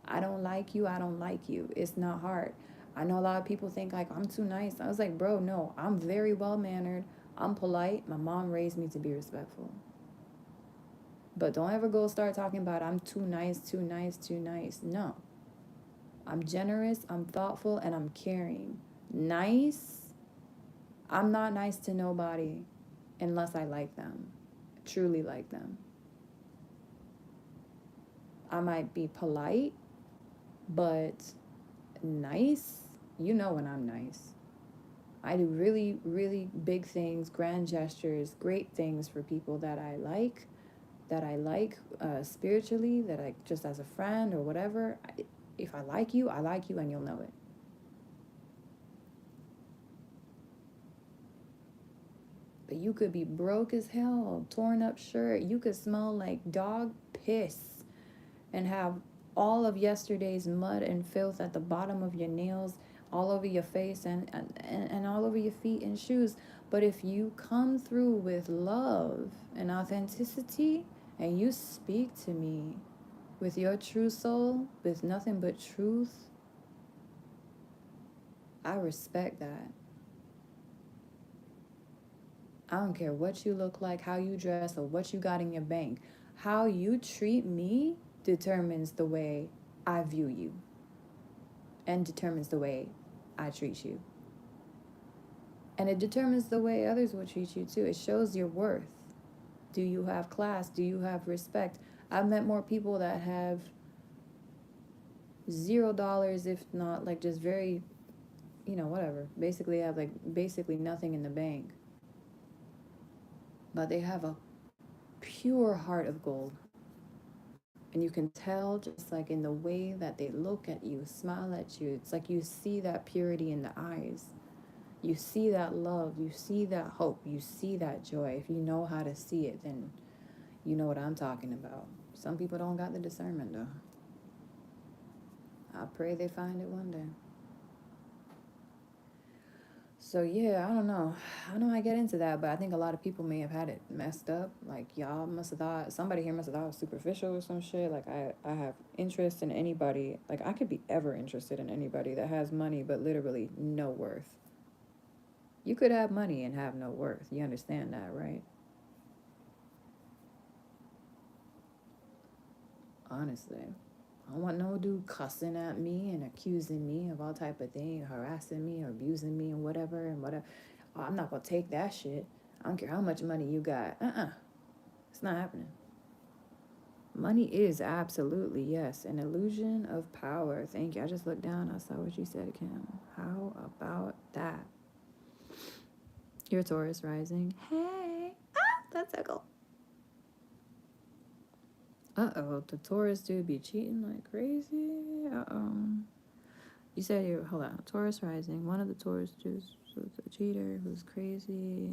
I don't like you. I don't like you. It's not hard. I know a lot of people think like I'm too nice. I was like, bro, no. I'm very well mannered. I'm polite. My mom raised me to be respectful. But don't ever go start talking about I'm too nice, too nice, too nice. No. I'm generous, I'm thoughtful, and I'm caring. Nice? I'm not nice to nobody unless I like them. Truly like them. I might be polite, but nice? You know when I'm nice. I do really, really big things, grand gestures, great things for people that I like spiritually, that I just as a friend or whatever. If I like you and you'll know it. But you could be broke as hell, torn up shirt. You could smell like dog piss and have all of yesterday's mud and filth at the bottom of your nails, all over your face and all over your feet and shoes. But if you come through with love and authenticity and you speak to me with your true soul, with nothing but truth, I respect that. I don't care what you look like, how you dress, or what you got in your bank. How you treat me determines the way I view you and determines the way I treat you. And it determines the way others will treat you too. It shows your worth. Do you have class? Do you have respect? I've met more people that have $0, if not like just very, whatever. Basically have like basically nothing in the bank. But they have a pure heart of gold. And you can tell just like in the way that they look at you, smile at you. It's like you see that purity in the eyes. You see that love. You see that hope. You see that joy. If you know how to see it, then you know what I'm talking about. Some people don't got the discernment though. I pray they find it one day. So yeah, I don't know. I don't know how I get into that, but I think a lot of people may have had it messed up. Like y'all must have thought somebody here must have thought I was superficial or some shit. Like I have interest in anybody. Like I could be ever interested in anybody that has money but literally no worth. You could have money and have no worth. You understand that, right? Honestly. I don't want no dude cussing at me and accusing me of all type of thing, harassing me or abusing me and whatever and whatever. Oh, I'm not gonna take that shit. I don't care how much money you got. It's not happening. Money is absolutely, yes, an illusion of power. Thank you. I just looked down. I saw what you said, Kim. How about that? Your Taurus rising. Hey. Ah, that's a goal. Uh-oh. The Taurus dude be cheating like crazy. Uh-oh. You said you hold on. Taurus rising. One of the Taurus dudes was a cheater who's crazy,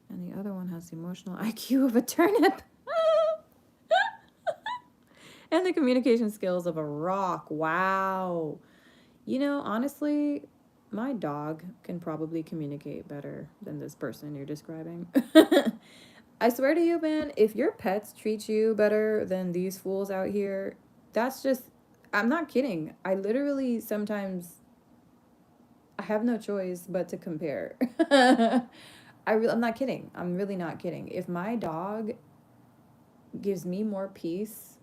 and the other one has the emotional IQ of a turnip. And the communication skills of a rock. Wow. You know, honestly, my dog can probably communicate better than this person you're describing. I swear to you, man, if your pets treat you better than these fools out here, that's just, I'm not kidding. I literally sometimes, I have no choice but to compare. I'm not kidding. I'm really not kidding. If my dog gives me more peace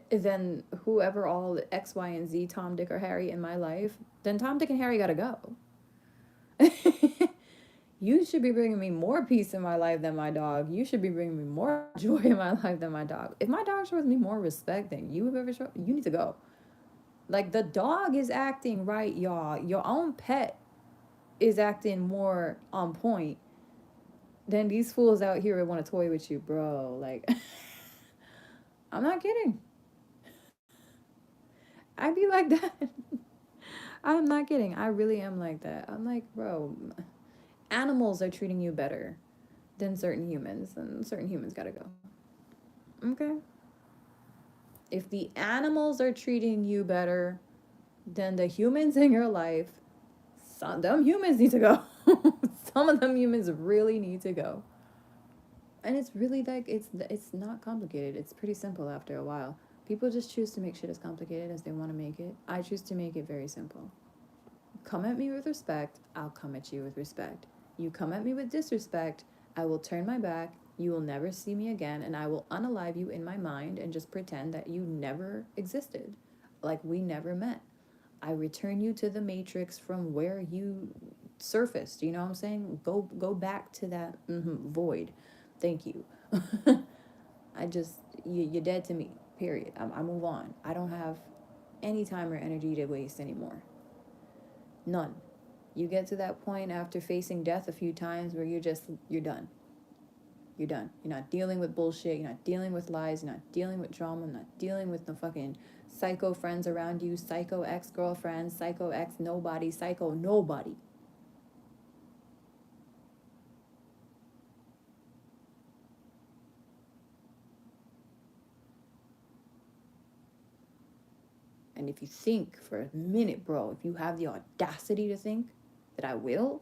than whoever all X, Y, and Z, Tom, Dick, or Harry in my life, then Tom, Dick, and Harry gotta go. You should be bringing me more peace in my life than my dog. You should be bringing me more joy in my life than my dog. If my dog shows me more respect than you have ever shown, you need to go. Like the dog is acting right, y'all. Your own pet is acting more on point than these fools out here that want to toy with you, bro. Like, I'm not kidding. I be like that. I'm not kidding. I really am like that. I'm like, bro, animals are treating you better than certain humans, and certain humans gotta go. Okay? If the animals are treating you better than the humans in your life, some them humans need to go. Some of them humans really need to go. And it's really like it's not complicated. It's pretty simple after a while. People just choose to make shit as complicated as they want to make it. I choose to make it very simple. Come at me with respect, I'll come at you with respect. You come at me with disrespect, I will turn my back, you will never see me again, and I will unalive you in my mind and just pretend that you never existed. Like we never met. I return you to the matrix from where you surfaced. You know what I'm saying? Go back to that void. Thank you. I just you're dead to me. Period. I move on. I don't have any time or energy to waste anymore. None. You get to that point after facing death a few times where you're done. You're done. You're not dealing with bullshit. You're not dealing with lies. You're not dealing with drama. You're not dealing with the fucking psycho friends around you, psycho ex girlfriends, psycho ex nobody, psycho nobody. And if you think for a minute, bro, if you have the audacity to think that I will,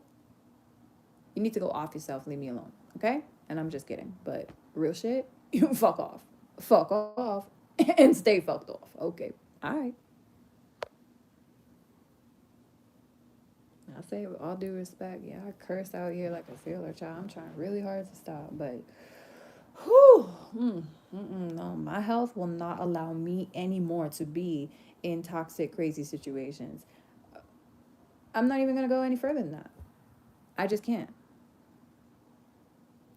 you need to go off yourself. Leave me alone. Okay? And I'm just kidding. But real shit, you fuck off. Fuck off. And stay fucked off. Okay. All right. I say with all due respect, yeah, I curse out here like a sailor child. I'm trying really hard to stop, but whew, no, my health will not allow me anymore to be in toxic, crazy situations. I'm not even gonna go any further than that. I just can't.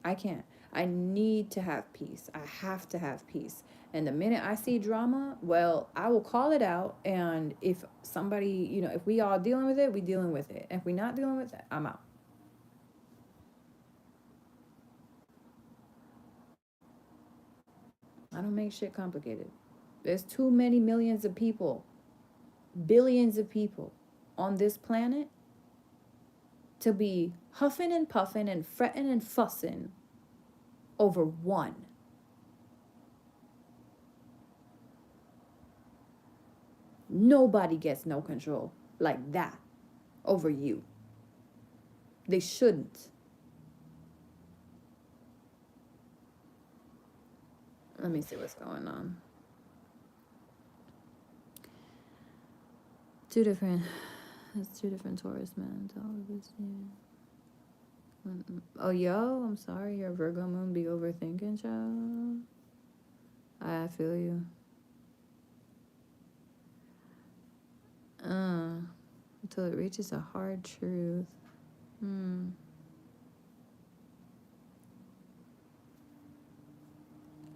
I can't. I need to have peace. I have to have peace. And the minute I see drama, well, I will call it out. And if somebody, if we all dealing with it, we dealing with it. If we not dealing with it, I'm out. I don't make shit complicated. There's too many millions of people, billions of people on this planet to be huffing and puffing and fretting and fussing over one. Nobody gets no control like that over you. They shouldn't. Let me see what's going on. It's two different Taurus men. Oh, yo, I'm sorry. Your Virgo moon be overthinking, child. I feel you. Until it reaches a hard truth.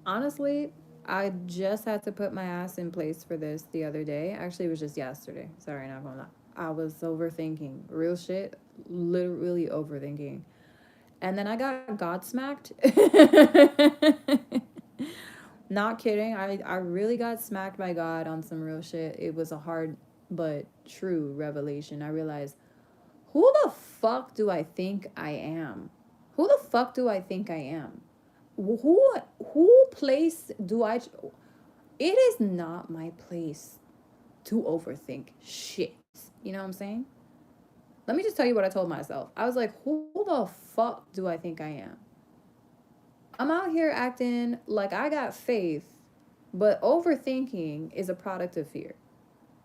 Honestly, I just had to put my ass in place for this the other day. Actually, it was just yesterday. Sorry, not gonna lie. I was overthinking. Real shit. Literally overthinking. And then I got God smacked. Not kidding. I really got smacked by God on some real shit. It was a hard but true revelation. I realized, who the fuck do I think I am? Who the fuck do I think I am? Who place do I... It is not my place to overthink shit. You know what I'm saying? Let me just tell you what I told myself. I was like, who the fuck do I think I am? I'm out here acting like I got faith, but overthinking is a product of fear.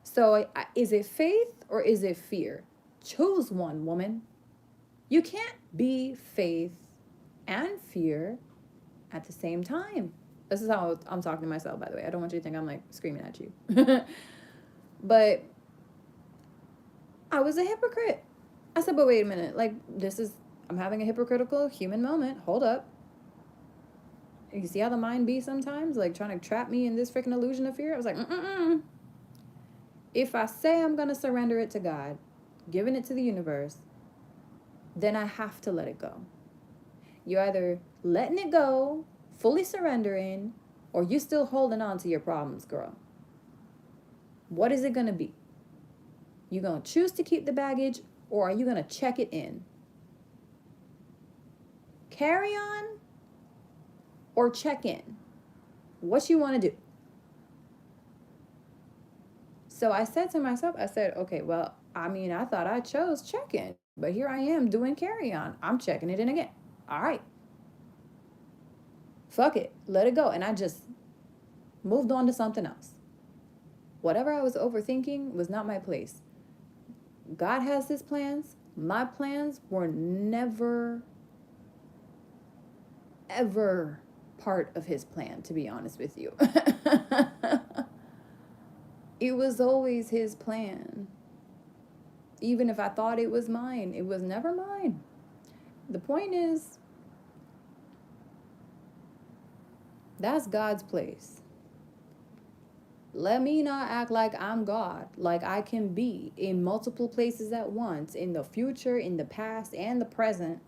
So is it faith or is it fear? Choose one, woman. You can't be faith and fear at the same time. This is how I'm talking to myself, by the way. I don't want you to think I'm like screaming at you. But I was a hypocrite. I said, but wait a minute. Like, I'm having a hypocritical human moment. Hold up. You see how the mind be sometimes? Like, trying to trap me in this freaking illusion of fear? I was like, If I say I'm going to surrender it to God, giving it to the universe, then I have to let it go. You're either letting it go, fully surrendering, or you still holding on to your problems, girl. What is it going to be? You going to choose to keep the baggage, or are you going to check it in? Carry on or check in? What you want to do? So I said to myself, okay, well, I thought I chose check in, but here I am doing carry on. I'm checking it in again. All right. Fuck it. Let it go. And I just moved on to something else. Whatever I was overthinking was not my place. God has his plans. My plans were never, ever part of his plan, to be honest with you. It was always his plan. Even if I thought it was mine, it was never mine. The point is, that's God's place. Let me not act like I'm God, like I can be in multiple places at once, in the future, in the past, and the present.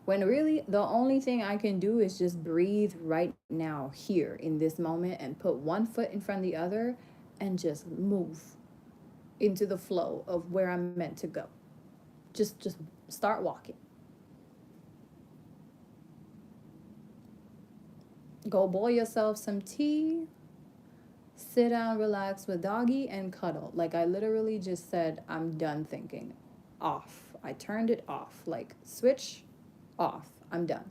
When really the only thing I can do is just breathe right now, here, in this moment, and put one foot in front of the other and just move into the flow of where I'm meant to go. Just start walking. Go boil yourself some tea, sit down, relax with doggy, and cuddle. Like, I literally just said, I'm done thinking. Off. I turned it off. Like, switch off. I'm done.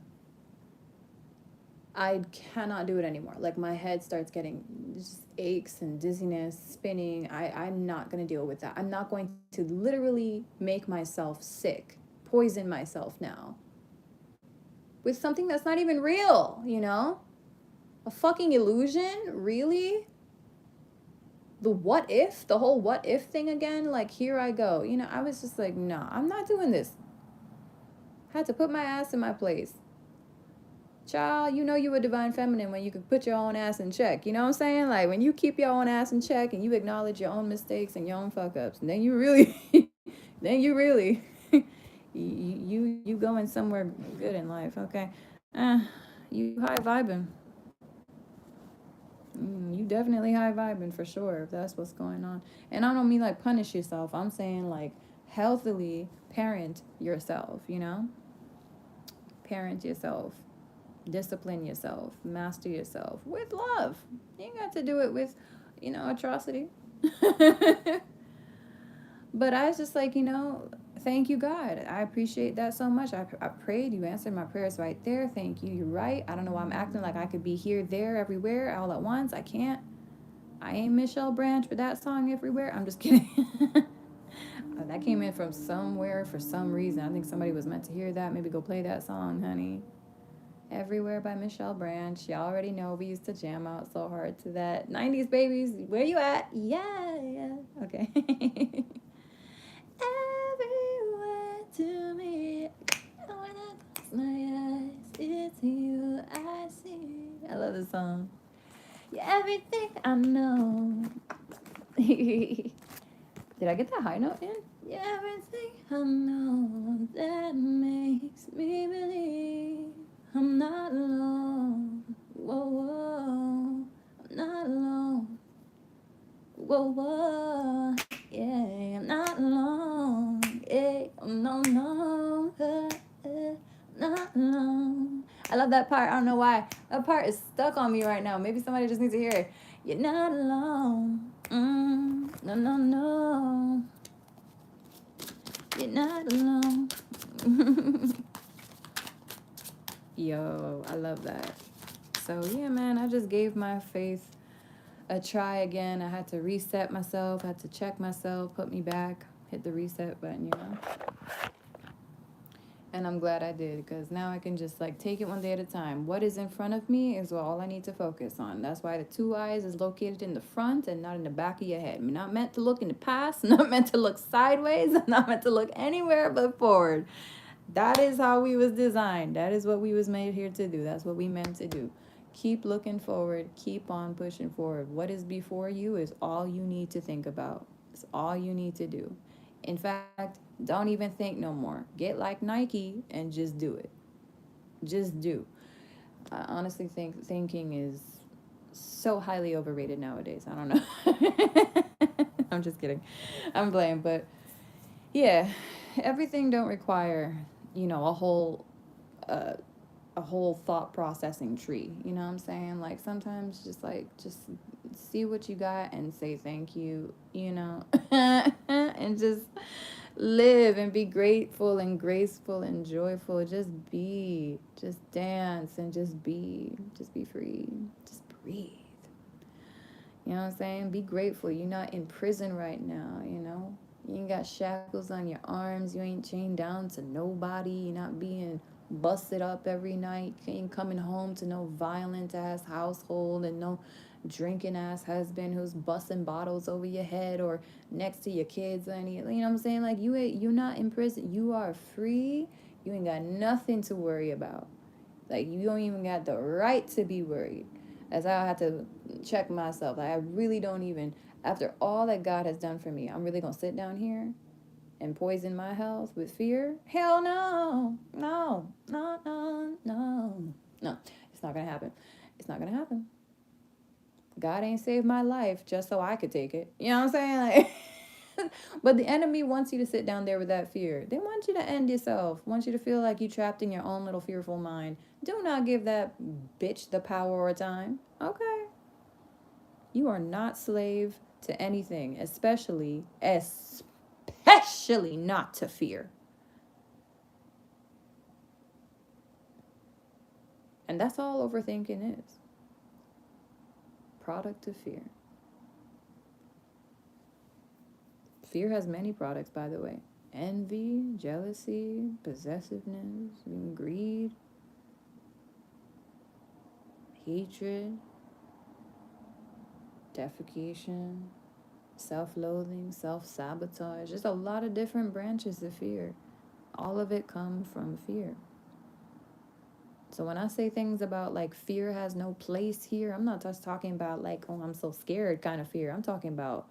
I cannot do it anymore. Like, my head starts getting just aches and dizziness, spinning. I'm not going to deal with that. I'm not going to literally make myself sick, poison myself now with something that's not even real, you know? A fucking illusion? Really? The what if? The whole what if thing again? Like, here I go. You know, I was just like, no, I'm not doing this. I had to put my ass in my place. Child, you know you a divine feminine when you can put your own ass in check. You know what I'm saying? Like, when you keep your own ass in check and you acknowledge your own mistakes and your own fuck ups, then you really, you going somewhere good in life, okay? You high vibing. You definitely high vibing for sure, if that's what's going on. And I don't mean like punish yourself. I'm saying like healthily parent yourself, you know? Parent yourself. Discipline yourself. Master yourself with love. You ain't got to do it with, atrocity. But I was just like, thank you, God. I appreciate that so much. I prayed. You answered my prayers right there. Thank you. You're right. I don't know why I'm acting like I could be here, there, everywhere, all at once. I can't. I ain't Michelle Branch for that song everywhere. I'm just kidding. That came in from somewhere for some reason. I think somebody was meant to hear that. Maybe go play that song, honey. Everywhere by Michelle Branch. Y'all already know we used to jam out so hard to that. 90s babies, where you at? Yeah, yeah. Okay. Everywhere to me. When I close my eyes, it's you I see. I love this song. You're everything I know. Did I get that high note in? You're everything I know that makes me believe I'm not alone. Whoa, whoa, I'm not alone. Whoa, whoa, yeah, I'm not alone. Yeah, no, no, not alone. I love that part. I don't know why. That part is stuck on me right now. Maybe somebody just needs to hear it. You're not alone. No, no, no. You're not alone. Yo, I love that. So, yeah, man, I just gave my faith a try again. I had to reset myself, had to check myself, put me back, hit the reset button. And I'm glad I did, because now I can just like take it one day at a time. What is in front of me is all I need to focus on. That's why the two eyes is located in the front and not in the back of your head. We're not meant to look in the past, not meant to look sideways, not meant to look anywhere but forward. That is how we was designed. That is what we was made here to do. That's what we meant to do. Keep looking forward. Keep on pushing forward. What is before you is all you need to think about. It's all you need to do. In fact, don't even think no more. Get like Nike and just do it. Just do. I honestly think thinking is so highly overrated nowadays. I don't know. I'm just kidding. I'm playing, but yeah, everything don't require, uh, a whole thought processing tree. You know what I'm saying? Like sometimes just see what you got and say thank you, and just live and be grateful and graceful and joyful. Just dance and just be free. Just breathe. You know what I'm saying? Be grateful. You're not in prison right now. You ain't got shackles on your arms. You ain't chained down to nobody. You're not being busted up every night. You ain't coming home to no violent ass household and no drinking ass husband who's busting bottles over your head or next to your kids or any. You know what I'm saying? Like you're not in prison. You are free. You ain't got nothing to worry about. Like you don't even got the right to be worried. As I had to check myself. Like I really don't even, after all that God has done for me, I'm really gonna sit down here and poison my health with fear? Hell no. No. No, no, no. No. It's not gonna happen. It's not gonna happen. God ain't saved my life just so I could take it. You know what I'm saying? Like but the enemy wants you to sit down there with that fear. They want you to end yourself. Want you to feel like you trapped in your own little fearful mind. Do not give that bitch the power or time. Okay. You are not slave to anything, especially not to fear. And that's all overthinking is. Product of fear. Fear has many products, by the way: envy, jealousy, possessiveness, greed, hatred, defecation, self-loathing, self-sabotage. There's a lot of different branches of fear. All of it come from fear. So when I say things about like fear has no place here, I'm not just talking about like, oh, I'm so scared kind of fear. I'm talking about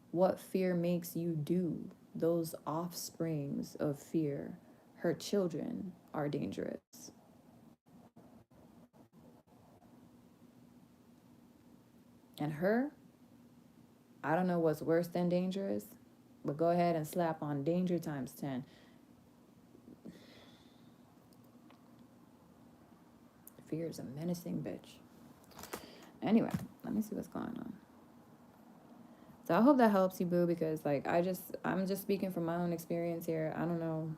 what fear makes you do. Those offsprings of fear, her children are dangerous. And her, I don't know what's worse than dangerous, but go ahead and slap on danger times 10. Fear is a menacing bitch. Anyway, let me see what's going on. So I hope that helps you, boo, because like I'm just speaking from my own experience here. I don't know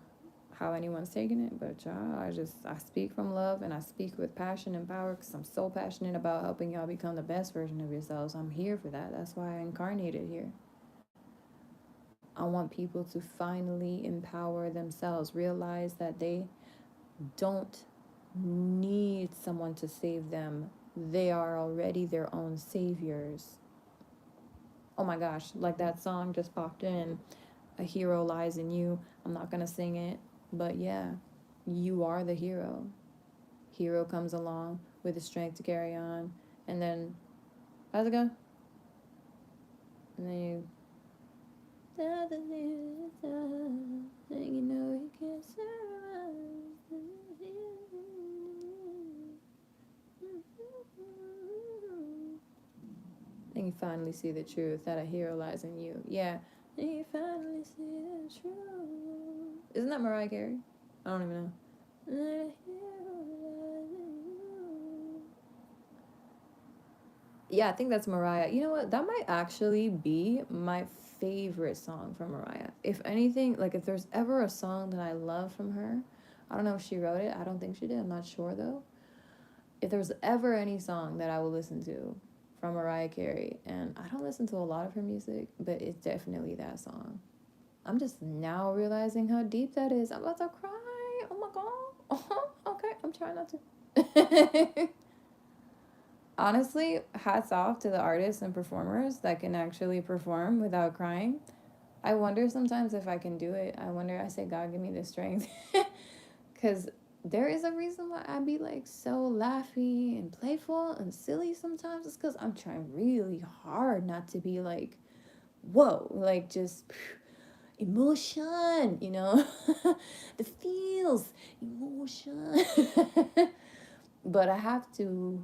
how anyone's taking it, but y'all, I speak from love and I speak with passion and power because I'm so passionate about helping y'all become the best version of yourselves. I'm here for that. That's why I incarnated here. I want people to finally empower themselves, realize that they don't need someone to save them. They are already their own saviors. Oh my gosh, like that song just popped in, A Hero Lies in You. I'm not gonna sing it, but yeah, you are the hero. Hero comes along with the strength to carry on, and then, how's it go? And then you, you know you can't survive. And you finally see the truth that a hero lies in you. Yeah. And you finally see the truth. Isn't that Mariah Carey? I don't even know. Yeah, I think that's Mariah. You know what? That might actually be my favorite song from Mariah. If anything, like if there's ever a song that I love from her, I don't know if she wrote it. I don't think she did. I'm not sure though. If there's ever any song that I will listen to from Mariah Carey, and I don't listen to a lot of her music, but it's definitely that song. I'm just now realizing how deep that is. I'm about to cry. Oh my god. Okay, I'm trying not to. Honestly, hats off to the artists and performers that can actually perform without crying. I wonder sometimes if I can do it. I wonder, I say, God, give me the strength. Because there is a reason why I be like so laughy and playful and silly sometimes. It's because I'm trying really hard not to be like, whoa, like just emotion, you know? The feels, emotion. But I have to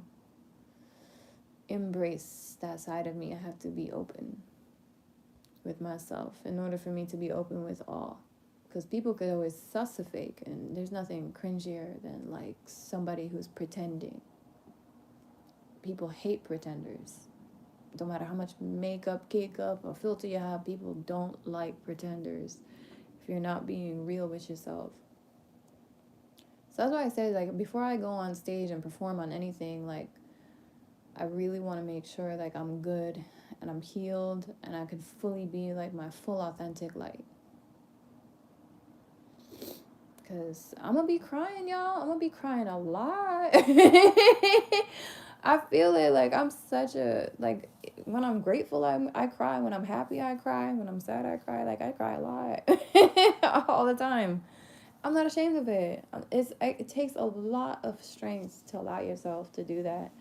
embrace that side of me. I have to be open with myself in order for me to be open with all. Because people could always suss a fake, and there's nothing cringier than like somebody who's pretending. People hate pretenders. Don't matter how much makeup, cake up, or filter you have, people don't like pretenders if you're not being real with yourself. So that's why I say, like, before I go on stage and perform on anything, like, I really want to make sure like I'm good and I'm healed and I can fully be like my full authentic light. Cause I'm gonna be crying, y'all. I'm gonna be crying a lot. I feel it. Like I'm such a like when I'm grateful, I cry. When I'm happy, I cry. When I'm sad, I cry. Like I cry a lot, all the time. I'm not ashamed of it. It takes a lot of strength to allow yourself to do that,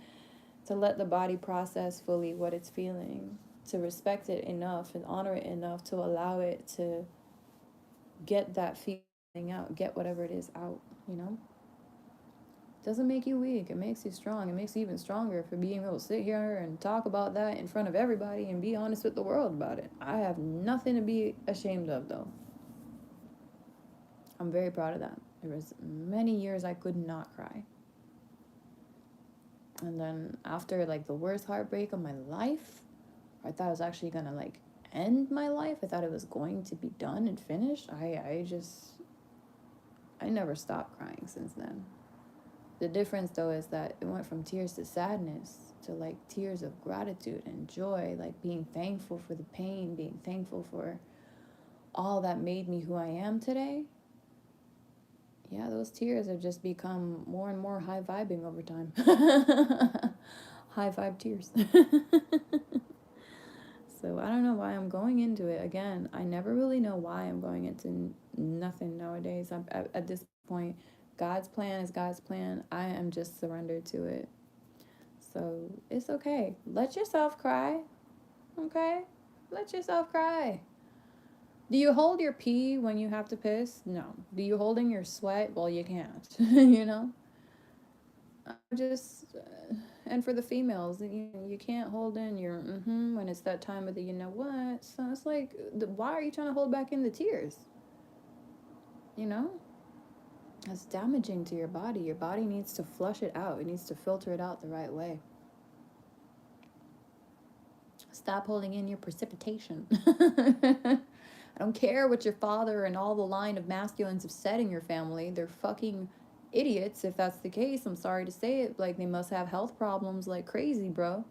to let the body process fully what it's feeling, to respect it enough and honor it enough to allow it to get that feeling out, get whatever it is out, you know? It doesn't make you weak, it makes you strong. It makes you even stronger for being able to sit here and talk about that in front of everybody and be honest with the world about it. I have nothing to be ashamed of, though. I'm very proud of that. There was many years I could not cry. And then after like the worst heartbreak of my life, I thought I was actually gonna like end my life. I thought it was going to be done and finished. I never stopped crying since then. The difference though is that it went from tears to sadness to like tears of gratitude and joy, like being thankful for the pain, being thankful for all that made me who I am today. Yeah, those tears have just become more and more high vibing over time. High vibe tears. So I don't know why I'm going into it. Again, I never really know why I'm going into nothing nowadays. I'm at this point, God's plan is God's plan. I am just surrendered to it. So it's okay. Let yourself cry. Okay? Let yourself cry. Do you hold your pee when you have to piss? No. Do you hold in your sweat? Well, you can't. You know? Just and for the females, you can't hold in your when it's that time of the you know what. So it's like, why are you trying to hold back in the tears? You know, that's damaging to your body. Your body needs to flush it out. It needs to filter it out the right way. Stop holding in your precipitation. I don't care what your father and all the line of masculines have said in your family. They're fucking idiots if that's the case. I'm sorry to say it. Like, they must have health problems like crazy, bro.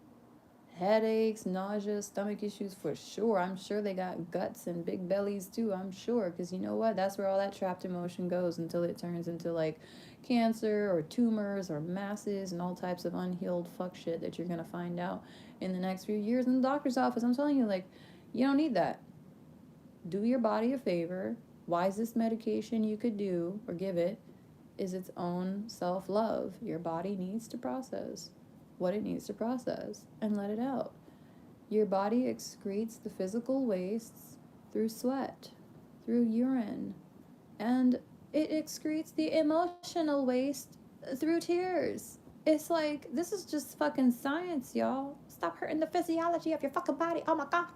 Headaches, nausea, stomach issues for sure. I'm sure they got guts and big bellies too. I'm sure. Because you know what? That's where all that trapped emotion goes until it turns into like cancer or tumors or masses and all types of unhealed fuck shit that you're going to find out in the next few years in the doctor's office. I'm telling you, like, you don't need that. Do your body a favor. Wisest medication you could do or give it is its own self-love. Your body needs to process what it needs to process and let it out. Your body excretes the physical wastes through sweat, through urine, and it excretes the emotional waste through tears. It's like, this is just fucking science, y'all. Stop hurting the physiology of your fucking body. Oh my God.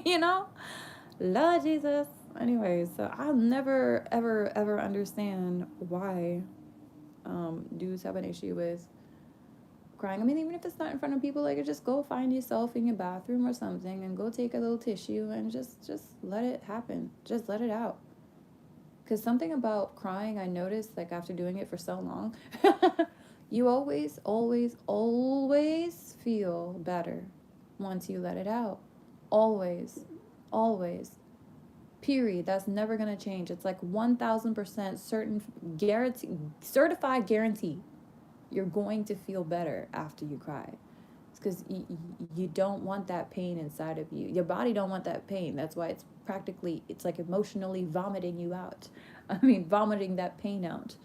You know? Lord Jesus. Anyways, so I'll never, ever, ever understand why dudes have an issue with crying. I mean, even if it's not in front of people, like, just go find yourself in your bathroom or something and go take a little tissue and just let it happen. Just let it out. Because something about crying, I noticed, like, after doing it for so long, you always, always, always feel better once you let it out. Always. Always. Period. That's never going to change. It's like 1000% certain, guarantee, certified guarantee. You're going to feel better after you cry. It's because you don't want that pain inside of you. Your body don't want that pain. That's why it's practically, it's like emotionally vomiting you out. I mean, vomiting that pain out.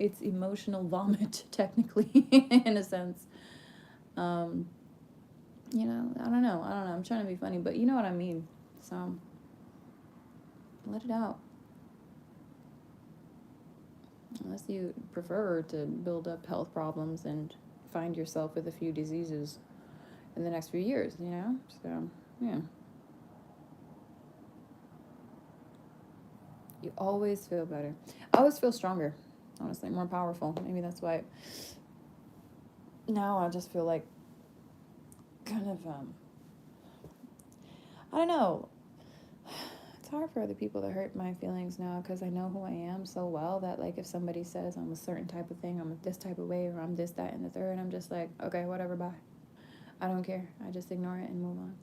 It's emotional vomit, technically, in a sense. You know, I don't know. I'm trying to be funny, but you know what I mean. So, let it out. Unless you prefer to build up health problems and find yourself with a few diseases in the next few years, you know? So, yeah. You always feel better. I always feel stronger, honestly, more powerful. Maybe that's why now I just feel like kind of, I don't know. It's hard for other people to hurt my feelings now because I know who I am so well that, like, if somebody says I'm a certain type of thing, I'm this type of way, or I'm this, that, and the third, I'm just like, okay, whatever, bye. I don't care. I just ignore it and move on.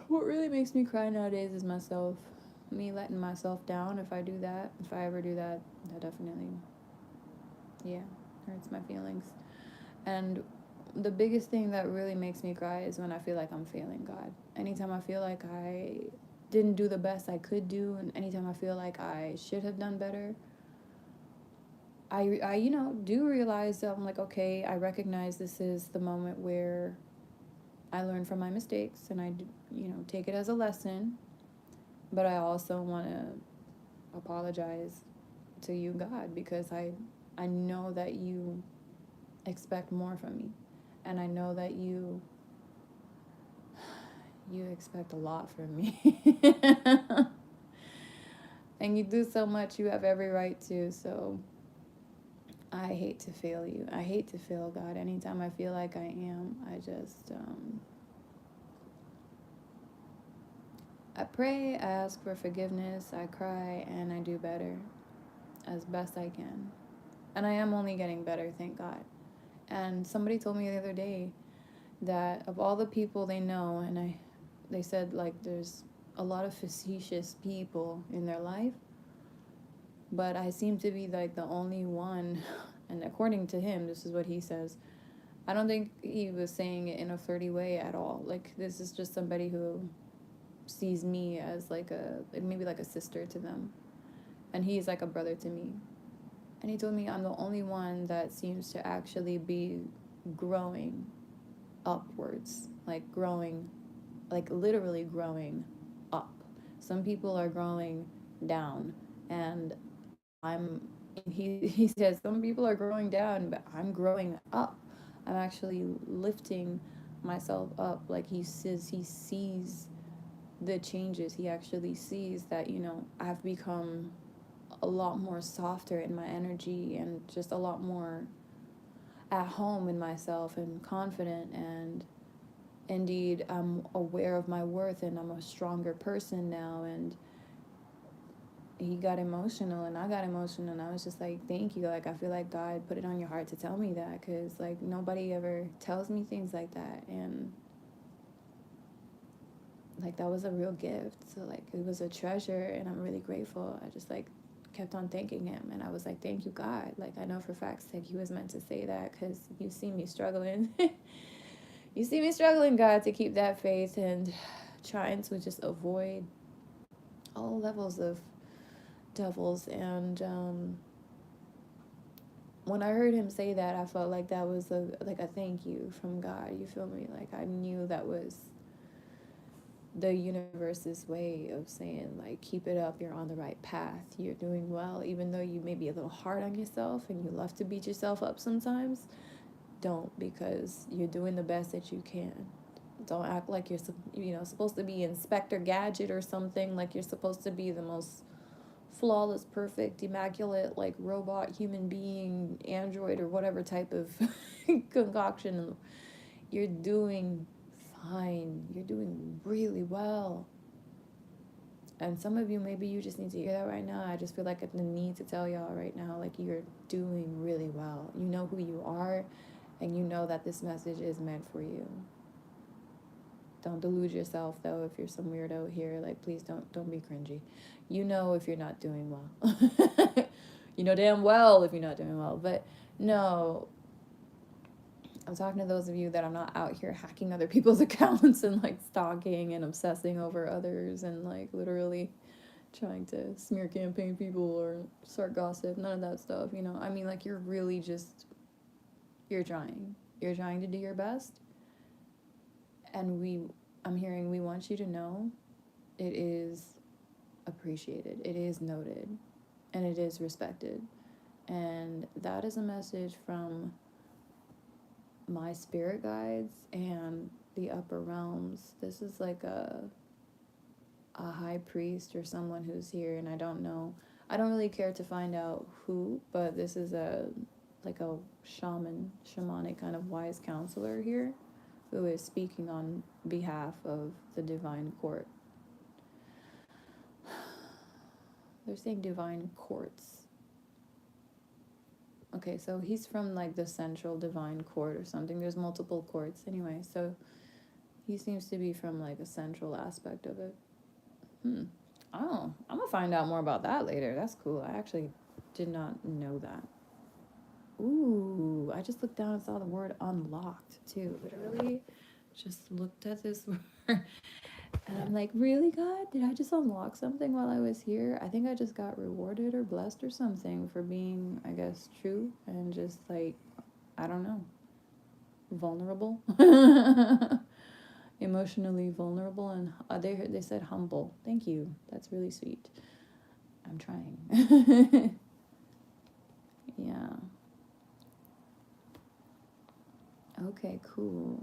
What really makes me cry nowadays is myself. Me letting myself down. If I do that, if I ever do that, that definitely, yeah, hurts my feelings. And the biggest thing that really makes me cry is when I feel like I'm failing God. Anytime I feel like I didn't do the best I could do, and anytime I feel like I should have done better, I you know, do realize that I'm like, okay, I recognize this is the moment where I learn from my mistakes and I, you know, take it as a lesson. But I also want to apologize to you, God, because I know that you expect more from me. And I know that you expect a lot from me. And you do so much, you have every right to. So I hate to fail you. I hate to fail God. Anytime I feel like I am, I just, I pray, I ask for forgiveness, I cry, and I do better as best I can. And I am only getting better, thank God. And somebody told me the other day that of all the people they know, and they said, like, there's a lot of facetious people in their life, but I seem to be like the only one. And according to him, this is what he says. I don't think he was saying it in a flirty way at all. Like, this is just somebody who sees me as like maybe like a sister to them, and he's like a brother to me. And he told me I'm the only one that seems to actually be growing upwards, like growing, like literally growing up. Some people are growing down, and he says some people are growing down, but I'm growing up. I'm actually lifting myself up. Like, he says he sees the changes. He actually sees that, you know, I've become a lot more softer in my energy and just a lot more, at home in myself and confident, and indeed I'm aware of my worth and I'm a stronger person now. And he got emotional and I got emotional, and I was just like, thank you. Like, I feel like God put it on your heart to tell me that, because like nobody ever tells me things like that. And like that was a real gift. So like it was a treasure, and I'm really grateful. I just like kept on thanking him, and I was like, thank you, God. Like, I know for facts that he was meant to say that, because you see me struggling. You see me struggling, God, to keep that faith and trying to just avoid all levels of devils. And when I heard him say that, I felt like that was a thank you from God. You feel me? Like, I knew that was the universe's way of saying, like, keep it up, you're on the right path, you're doing well, even though you may be a little hard on yourself and you love to beat yourself up sometimes. Don't, because you're doing the best that you can. Don't act like you're supposed to be Inspector Gadget or something, like you're supposed to be the most flawless, perfect, immaculate, like robot, human being, android, or whatever type of concoction. You're doing fine. You're doing really well. And some of you, maybe you just need to hear that right now. I just feel like the need to tell y'all right now, like, you're doing really well. You know who you are, and you know that this message is meant for you. Don't delude yourself, though. If you're some weirdo here, like, please don't be cringy. You know if you're not doing well. You know damn well if you're not doing well. But no, I'm talking to those of you that I'm not out here hacking other people's accounts and like stalking and obsessing over others and like literally trying to smear campaign people or start gossip. None of that stuff, you know. I mean, like, you're really just, you're trying. You're trying to do your best. And I'm hearing, we want you to know it is appreciated, it is noted, and it is respected. And that is a message from my spirit guides and the upper realms. This is like a high priest or someone who's here, and I don't know. I don't really care to find out who, but this is a shamanic kind of wise counselor here who is speaking on behalf of the divine court. They're saying divine courts. Okay, so he's from like the central divine court or something. There's multiple courts anyway, so he seems to be from like a central aspect of it. Oh, I'm gonna find out more about that later. That's cool. I actually did not know that. Ooh, I just looked down and saw the word unlocked too. Literally just looked at this word and I'm like, really, God? Did I just unlock something while I was here? I think I just got rewarded or blessed or something for being, I guess, true and just like, I don't know, vulnerable. Emotionally vulnerable, and they said humble. Thank you. That's really sweet. I'm trying. Yeah. Okay, cool.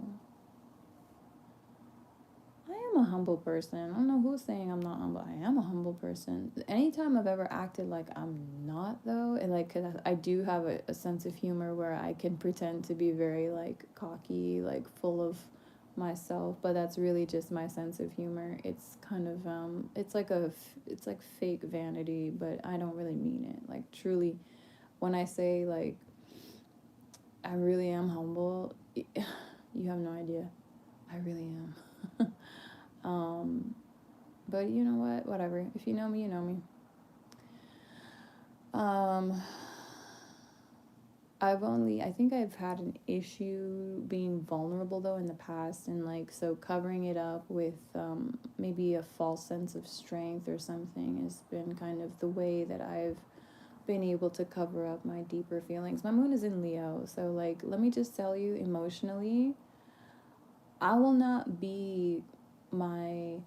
I am a humble person. I don't know who's saying I'm not humble. I am a humble person. Anytime I've ever acted like I'm not, though, and like, 'cause I do have a sense of humor where I can pretend to be very like cocky, like full of myself, but that's really just my sense of humor. It's kind of it's like fake vanity, but I don't really mean it. Like, truly, when I say like I really am humble, you have no idea. I really am. But you know what? Whatever. If you know me, you know me. Um, I think I've had an issue being vulnerable though in the past, and like, so covering it up with maybe a false sense of strength or something has been kind of the way that I've been able to cover up my deeper feelings. My moon is in Leo, so like, let me just tell you, emotionally, I will not be my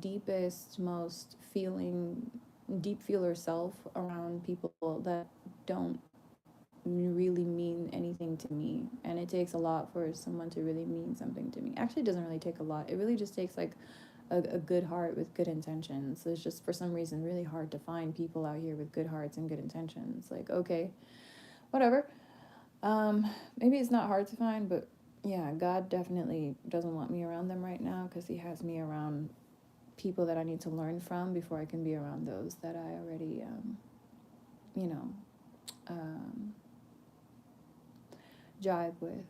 deepest, most deep feeler self around people that don't really mean anything to me. And it takes a lot for someone to really mean something to me. Actually, it doesn't really take a lot. It really just takes like a good heart with good intentions. So it's just, for some reason, really hard to find people out here with good hearts and good intentions. Like, okay, whatever. Maybe it's not hard to find, but yeah, God definitely doesn't want me around them right now because He has me around people that I need to learn from before I can be around those that I already, you know, um, jive with.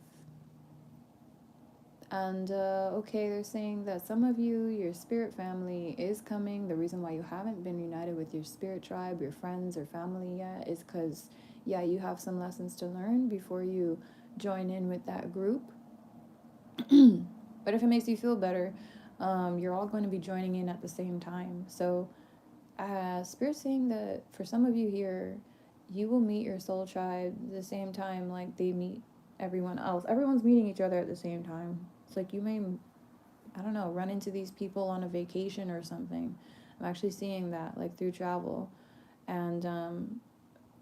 And okay, they're saying that some of you, your spirit family is coming. The reason why you haven't been united with your spirit tribe, your friends or family yet, is because, yeah, you have some lessons to learn before you join in with that group. But if it makes you feel better, you're all going to be joining in at the same time. So, Spirit's saying that for some of you here, you will meet your soul tribe the same time like they meet everyone else. Everyone's meeting each other at the same time. It's like you may, I don't know, run into these people on a vacation or something. I'm actually seeing that like through travel. And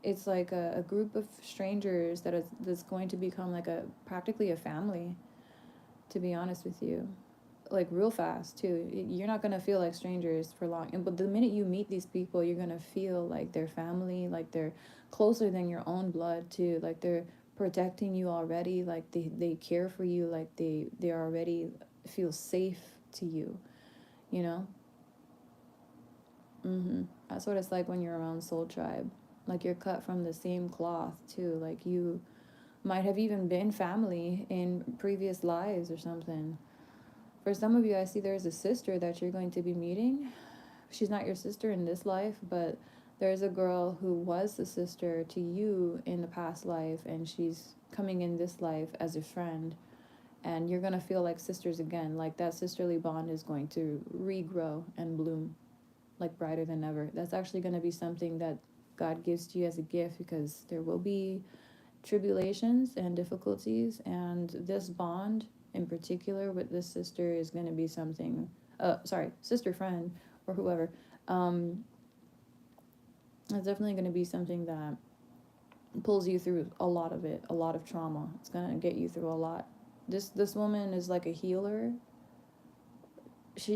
it's like a group of strangers that's going to become like a practically a family, to be honest with you, like real fast too. You're not gonna feel like strangers for long, but the minute you meet these people, you're gonna feel like they're family, like they're closer than your own blood too. Like they're protecting you already, like they care for you, like they already feel safe to you, you know. That's what it's like when you're around soul tribe. Like you're cut from the same cloth too. Like you might have even been family in previous lives or something. For some of you, I see there's a sister that you're going to be meeting. She's not your sister in this life, but there's a girl who was the sister to you in the past life, and she's coming in this life as a friend. And you're going to feel like sisters again. Like that sisterly bond is going to regrow and bloom like brighter than ever. That's actually going to be something that God gives to you as a gift because there will be tribulations and difficulties, and this bond in particular with this sister is going to be something, sorry, sister friend or whoever, um it's definitely going to be something that pulls you through a lot of it, a lot of trauma. It's going to get you through a lot. This woman is like a healer. She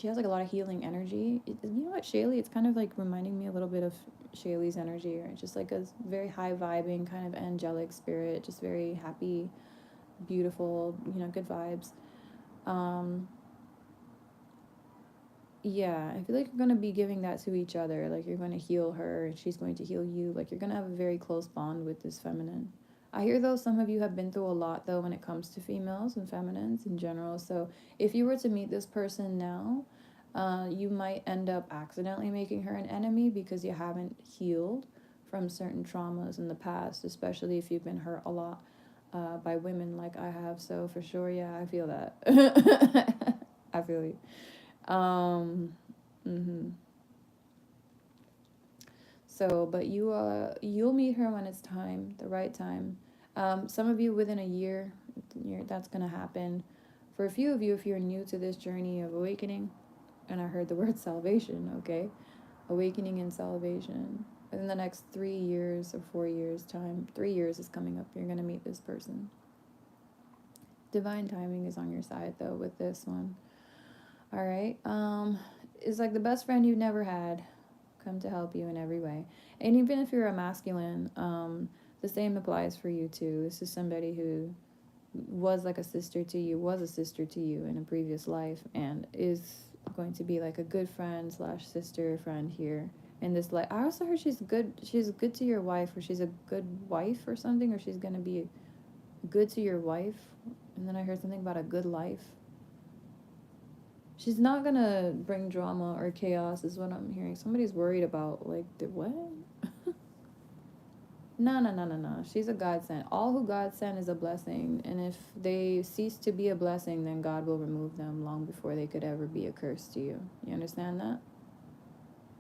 has like a lot of healing energy. You know what, Shaylee, it's kind of like reminding me a little bit of Shaylee's energy, or just like a very high vibing kind of angelic spirit, just very happy, beautiful, good vibes. Um, yeah, I feel like you're gonna be giving that to each other. Like you're gonna heal her, and she's going to heal you. Like you're gonna have a very close bond with this feminine. I hear though some of you have been through a lot though when it comes to females and feminines in general. So if you were to meet this person now, you might end up accidentally making her an enemy because you haven't healed from certain traumas in the past, especially if you've been hurt a lot by women like I have. So for sure, yeah, I feel that. I feel you. Um, mm-hmm. So, but you'll meet her when it's time, the right time. Some of you within a year, that's gonna happen. For a few of you, if you're new to this journey of awakening, and I heard the word salvation, okay, awakening and salvation. Within the next 3 years or 4 years time, 3 years is coming up. You're gonna meet this person. Divine timing is on your side though with this one. All right. It's like the best friend you've never had come to help you in every way. And even if you're a masculine, the same applies for you too. This is somebody who was like a sister to you, was a sister to you in a previous life, and is going to be like a good friend slash sister friend here in this life. I also heard she's good. She's good to your wife, or she's a good wife or something, or she's gonna be good to your wife. And then I heard something about a good life. She's not gonna bring drama or chaos, is what I'm hearing. Somebody's worried about like the what? No, no, no, no, no. She's a godsend. All who God sent is a blessing, and if they cease to be a blessing, then God will remove them long before they could ever be a curse to you. You understand that?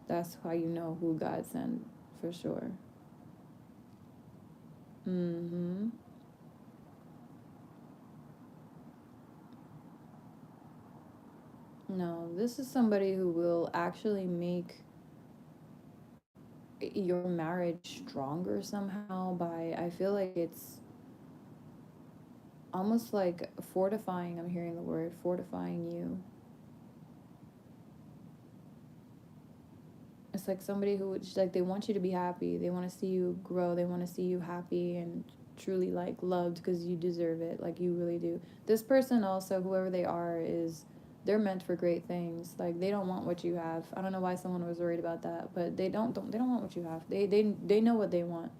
That's how you know who God sent for sure. Mm-hmm. No, this is somebody who will actually make your marriage stronger somehow by, I feel like it's almost like fortifying. I'm hearing the word fortifying you. It's like somebody who like they want you to be happy. They want to see you grow. They want to see you happy and truly like loved because you deserve it, like you really do. This person also, whoever they are, is they're meant for great things. Like they don't want what you have. I don't know why someone was worried about that, but they don't want what you have. They know what they want,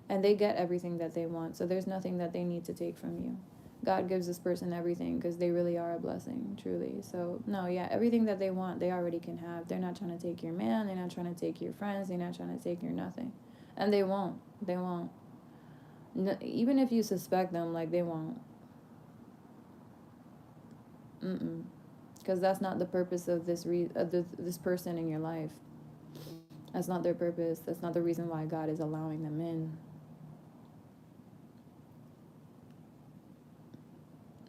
and they get everything that they want. So there's nothing that they need to take from you. God gives this person everything because they really are a blessing, truly. So no, yeah, everything that they want, they already can have. They're not trying to take your man. They're not trying to take your friends. They're not trying to take your nothing, and they won't. They won't. Even if you suspect them, like they won't. Mm-mm. Because that's not the purpose of this person in your life. That's not their purpose. That's not the reason why God is allowing them in.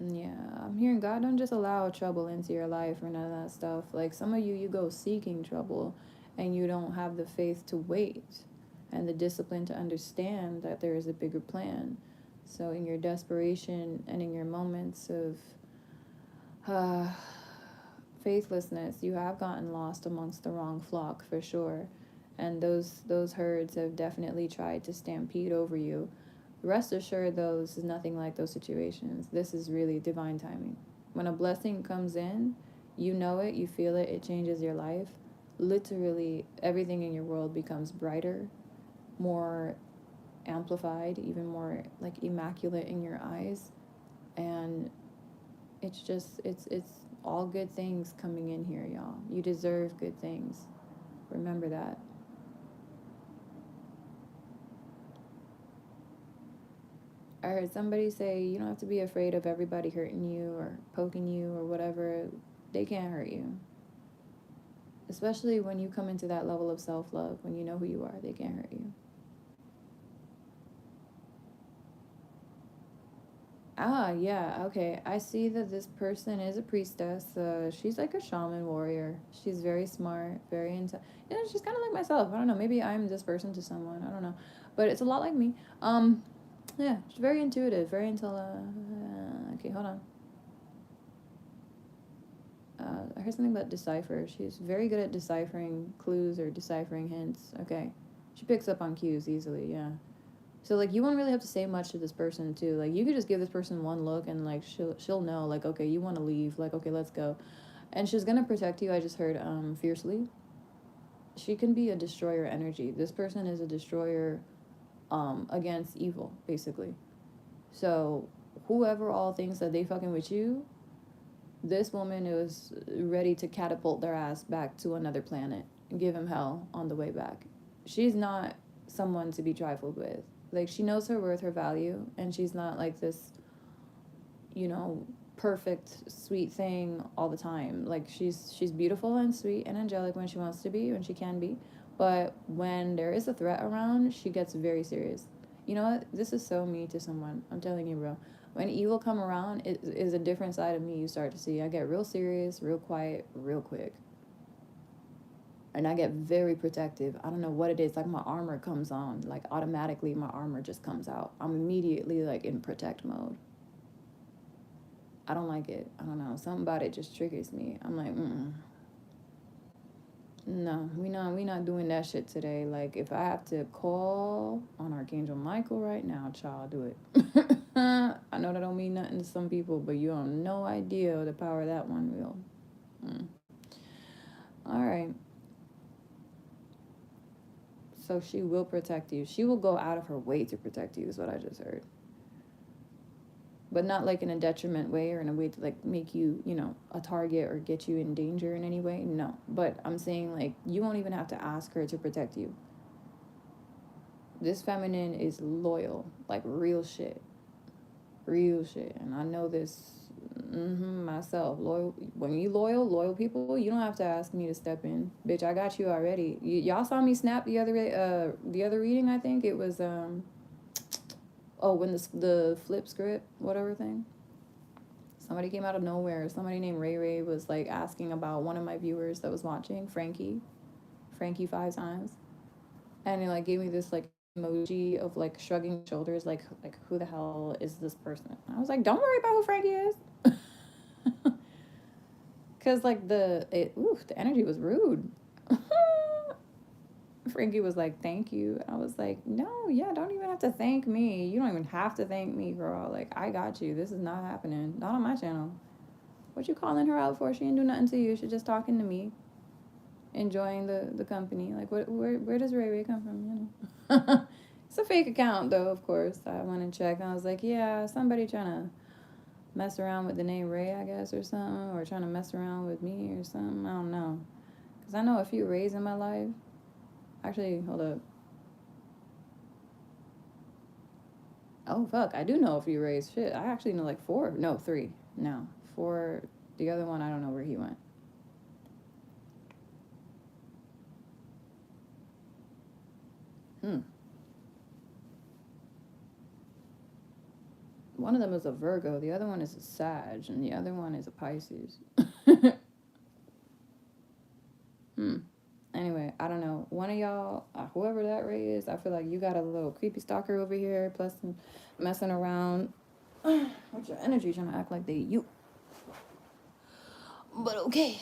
Yeah, I'm hearing God don't just allow trouble into your life or none of that stuff. Like some of you go seeking trouble and you don't have the faith to wait and the discipline to understand that there is a bigger plan. So in your desperation and in your moments of uh, faithlessness, you have gotten lost amongst the wrong flock for sure. And those herds have definitely tried to stampede over you. Rest assured, though, this is nothing like those situations. This is really divine timing. When a blessing comes in, you know it, you feel it, it changes your life. Literally, everything in your world becomes brighter, more amplified, even more like immaculate in your eyes. And it's just, it's all good things coming in here, y'all. You deserve good things. Remember that. I heard somebody say you don't have to be afraid of everybody hurting you or poking you or whatever. They can't hurt you. Especially when you come into that level of self-love, when you know who you are, they can't hurt you. Ah, yeah, okay. I see that this person is a priestess. She's like a shaman warrior. She's very smart, very into. You know, she's kind of like myself. I don't know. Maybe I'm this person to someone. I don't know, but it's a lot like me. Yeah, she's very intuitive, very okay, hold on. I heard something about decipher. She's very good at deciphering clues or deciphering hints. Okay, she picks up on cues easily. Yeah. So like you won't really have to say much to this person too. Like you could just give this person one look and like she'll know like okay you want to leave, like okay let's go, and she's gonna protect you. I just heard fiercely. She can be a destroyer energy. This person is a destroyer against evil basically. So whoever all thinks that they fucking with you, this woman is ready to catapult their ass back to another planet and give him hell on the way back. She's not someone to be trifled with. Like, she knows her worth, her value, and she's not like this, you know, perfect, sweet thing all the time. Like, she's beautiful and sweet and angelic when she wants to be, when she can be. But when there is a threat around, she gets very serious. You know what? This is so me to someone. I'm telling you, bro. When evil come around, it is a different side of me you start to see. I get real serious, real quiet, real quick. And I get very protective. I don't know what it is. Like my armor comes on. Like automatically my armor just comes out. I'm immediately like in protect mode. I don't like it. I don't know. Something about it just triggers me. I'm like, no, we not doing that shit today. Like if I have to call on Archangel Michael right now, child, do it. I know that don't mean nothing to some people, but you have no idea the power that one will. All right. So she will protect you. She will go out of her way to protect you, is what I just heard. But not like in a detriment way or in a way to like make you, you know, a target or get you in danger in any way. No. But I'm saying like you won't even have to ask her to protect you. This feminine is loyal, like real shit. Real shit. And I know this myself. Loyal. When you loyal people, you don't have to ask me to step in. Bitch, I got you already. Y'all saw me snap the other reading, I think. It was when the flip script, whatever thing. Somebody came out of nowhere. Somebody named Ray Ray was like asking about one of my viewers that was watching, Frankie 5 times. And he like gave me this like emoji of like shrugging shoulders, like who the hell is this person? I was like, don't worry about who Frankie is. Cause like the energy was rude. Frankie was like, thank you. And I was like, no, yeah, don't even have to thank me. You don't even have to thank me, girl. Like, I got you. This is not happening. Not on my channel. What you calling her out for? She ain't do nothing to you. She's just talking to me, enjoying the company. Like, where does Ray Ray come from? You know, it's a fake account though. Of course, I went and checked. And I was like, yeah, somebody trying to mess around with the name Ray, I guess, or something, or trying to mess around with me or something. I don't know, cause I know a few Rays in my life. Actually, hold up. Oh fuck, I do know a few Rays. Shit, I actually know like 4. No, 3. No, 4. The other one, I don't know where he went. One of them is a Virgo, the other one is a Sag, and the other one is a Pisces. Anyway, I don't know. One of y'all, whoever that Ray is, I feel like you got a little creepy stalker over here, plus some messing around with your energy, trying to act like they you. But okay,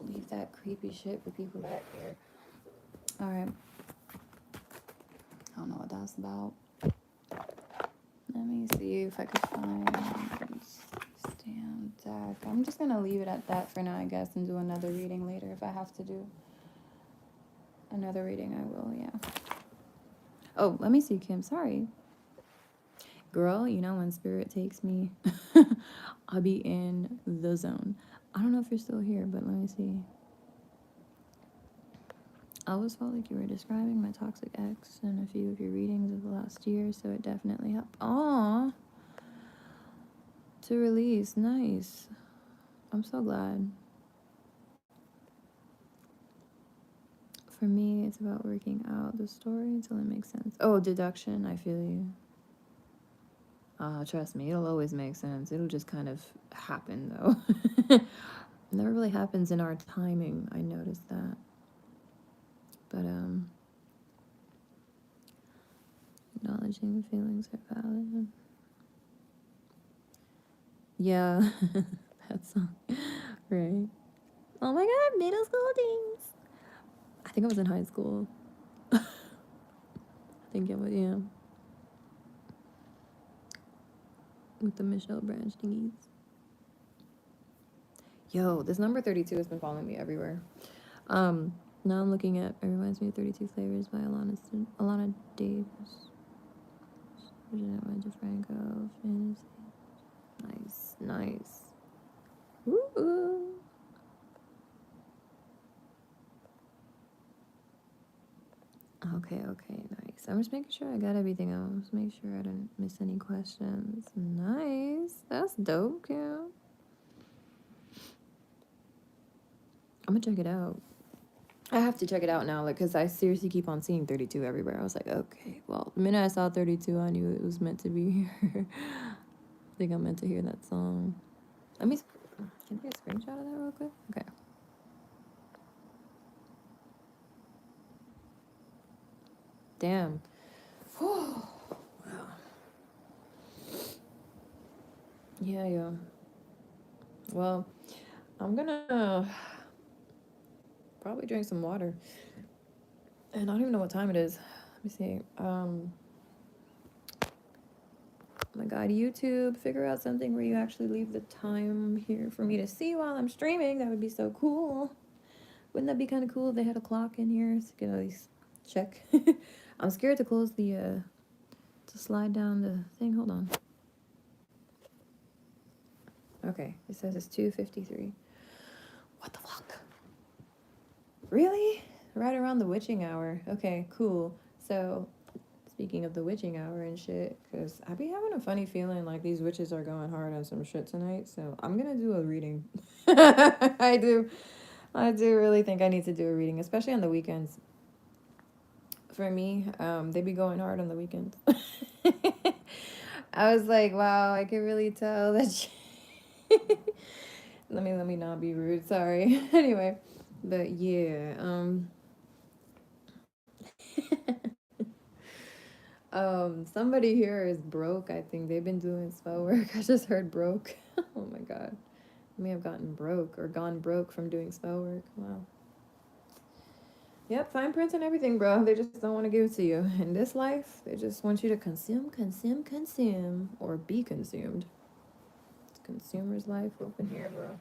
leave that creepy shit for people back here. All right. I don't know what that's about. Let me see if I could find stand deck. I'm just gonna leave it at that for now, I guess, and do another reading later. If I have to do another reading, I will, yeah. Oh, let me see, Kim. Sorry. Girl, you know when spirit takes me, I'll be in the zone. I don't know if you're still here, but let me see. I always felt like you were describing my toxic ex in a few of your readings of the last year, so it definitely helped. Aw. To release. Nice. I'm so glad. For me, it's about working out the story until it makes sense. Oh, deduction. I feel you. Trust me, it'll always make sense. It'll just kind of happen, though. It never really happens in our timing. I noticed that. But, acknowledging the feelings are valid. Yeah, that song. Right. Oh my god, middle school things. I think I was in high school. I think it was, yeah. With the Michelle Branch thingies. Yo, this number 32 has been following me everywhere. Now I'm looking at, it reminds me of 32 Flavors by Alana Davis. Virginia DeFranco. Nice, nice. Woo. Okay, nice. I'm just making sure I got everything else. Make sure I didn't miss any questions. Nice. That's dope, yeah. I'm gonna check it out. I have to check it out now, like, because I seriously keep on seeing 32 everywhere. I was like, okay, well, the minute I saw 32, I knew it was meant to be here. I think I'm meant to hear that song. Can I get a screenshot of that real quick? Okay. Damn. Wow. Yeah. Well, I'm gonna probably drink some water. And I don't even know what time it is. Let me see. Oh my god, YouTube, figure out something where you actually leave the time here for me to see while I'm streaming. That would be so cool. Wouldn't that be kind of cool if they had a clock in here so you could at least check? I'm scared to close the, to slide down the thing. Hold on. Okay, it says it's 2:53. What the fuck? Really? Right around the witching hour. Okay, cool. So, speaking of the witching hour and shit, because I be having a funny feeling like these witches are going hard on some shit tonight, so I'm gonna do a reading. I do really think I need to do a reading, especially on the weekends. For me, they be going hard on the weekends. I was like, wow, I can really tell that let me not be rude, sorry. Anyway, but yeah, somebody here is broke. I think they've been doing spell work. I just heard broke. Oh my god. I may have gotten broke or gone broke from doing spell work. Wow. Yep, fine print and everything, bro. They just don't want to give it to you. In this life, they just want you to consume, consume, consume, or be consumed. It's consumer's life open here, bro.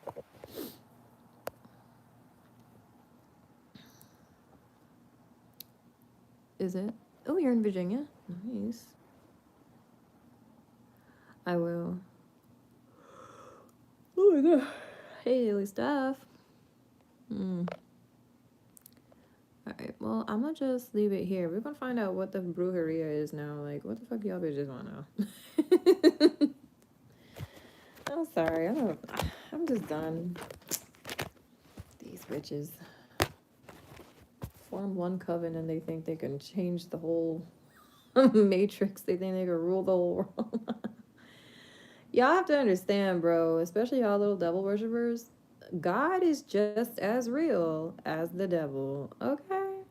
Is it? Oh, you're in Virginia? Nice. I will. Oh my god. Hey, daily stuff. Alright, well, I'm gonna just leave it here. We're gonna find out what the brujeria is now. Like, what the fuck y'all bitches wanna know? I'm sorry. I'm just done. These bitches form one coven and they think they can change the whole matrix. They think they can rule the whole world. Y'all have to understand, bro, especially y'all little devil worshippers. God is just as real as the devil, okay?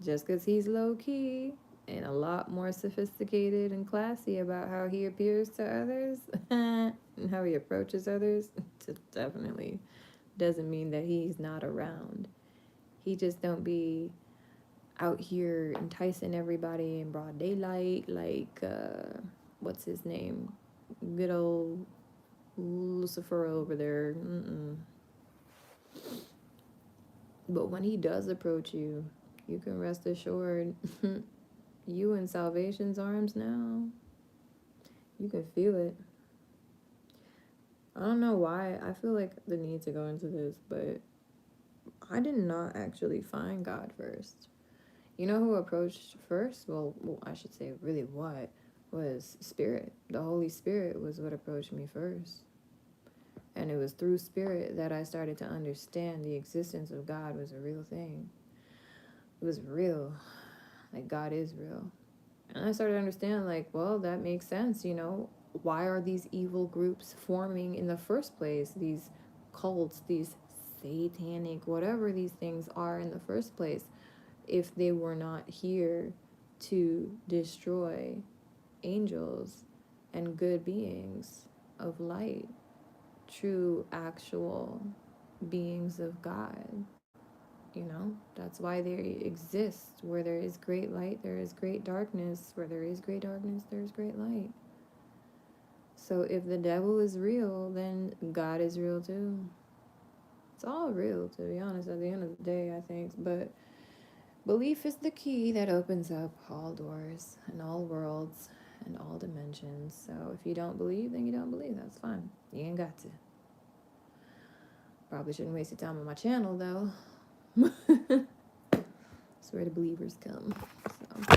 Just because he's low key and a lot more sophisticated and classy about how he appears to others and how he approaches others, definitely doesn't mean that he's not around. He just don't be out here enticing everybody in broad daylight like what's his name? Good old Lucifer over there. Mm-mm. But when he does approach you, you can rest assured you in salvation's arms now. You can feel it. I don't know why. I feel like the need to go into this, but I did not actually find God first. You know who approached first? Well, I should say really what was Spirit. The Holy Spirit was what approached me first. And it was through Spirit that I started to understand the existence of God was a real thing. It was real. Like, God is real. And I started to understand, like, well, that makes sense, you know? Why are these evil groups forming in the first place? These cults, these satanic, whatever these things are in the first place, if they were not here to destroy angels and good beings of light, true, actual beings of God. You know, that's why they exist. Where there is great light, there is great darkness. Where there is great darkness, there is great light. So if the devil is real, then God is real too. It's all real, to be honest, at the end of the day, I think. But belief is the key that opens up all doors and all worlds and all dimensions. So if you don't believe, then you don't believe. That's fine. You ain't got to. Probably shouldn't waste your time on my channel, though. That's where the believers come. So,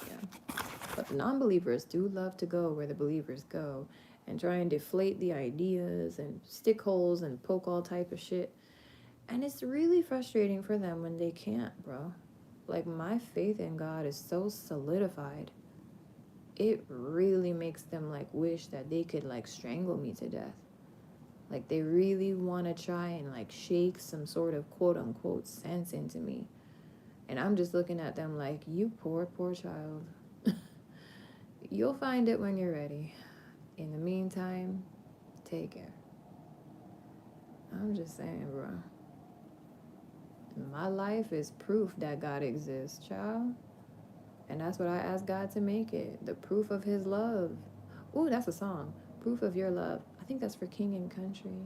yeah. But the non-believers do love to go where the believers go and try and deflate the ideas and stick holes and poke all type of shit. And it's really frustrating for them when they can't, bro. Like, my faith in God is so solidified. It really makes them, like, wish that they could, like, strangle me to death. Like, they really want to try and, like, shake some sort of quote-unquote sense into me. And I'm just looking at them like, you poor, poor child. You'll find it when you're ready. In the meantime, take care. I'm just saying, bro. My life is proof that God exists, child. And that's what I ask God to make it. The proof of his love. Ooh, that's a song. Proof of your love. I think that's for King and Country.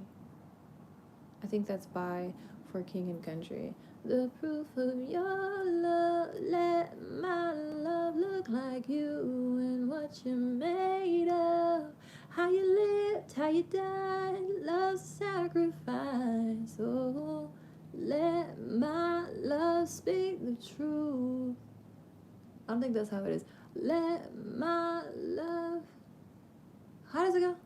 I think that's by For King and Country. The proof of your love. Let my love look like you and what you're made of. How you lived, how you died, love sacrifice. Oh, let my love speak the truth. I don't think that's how it is. Let my love. How does it go?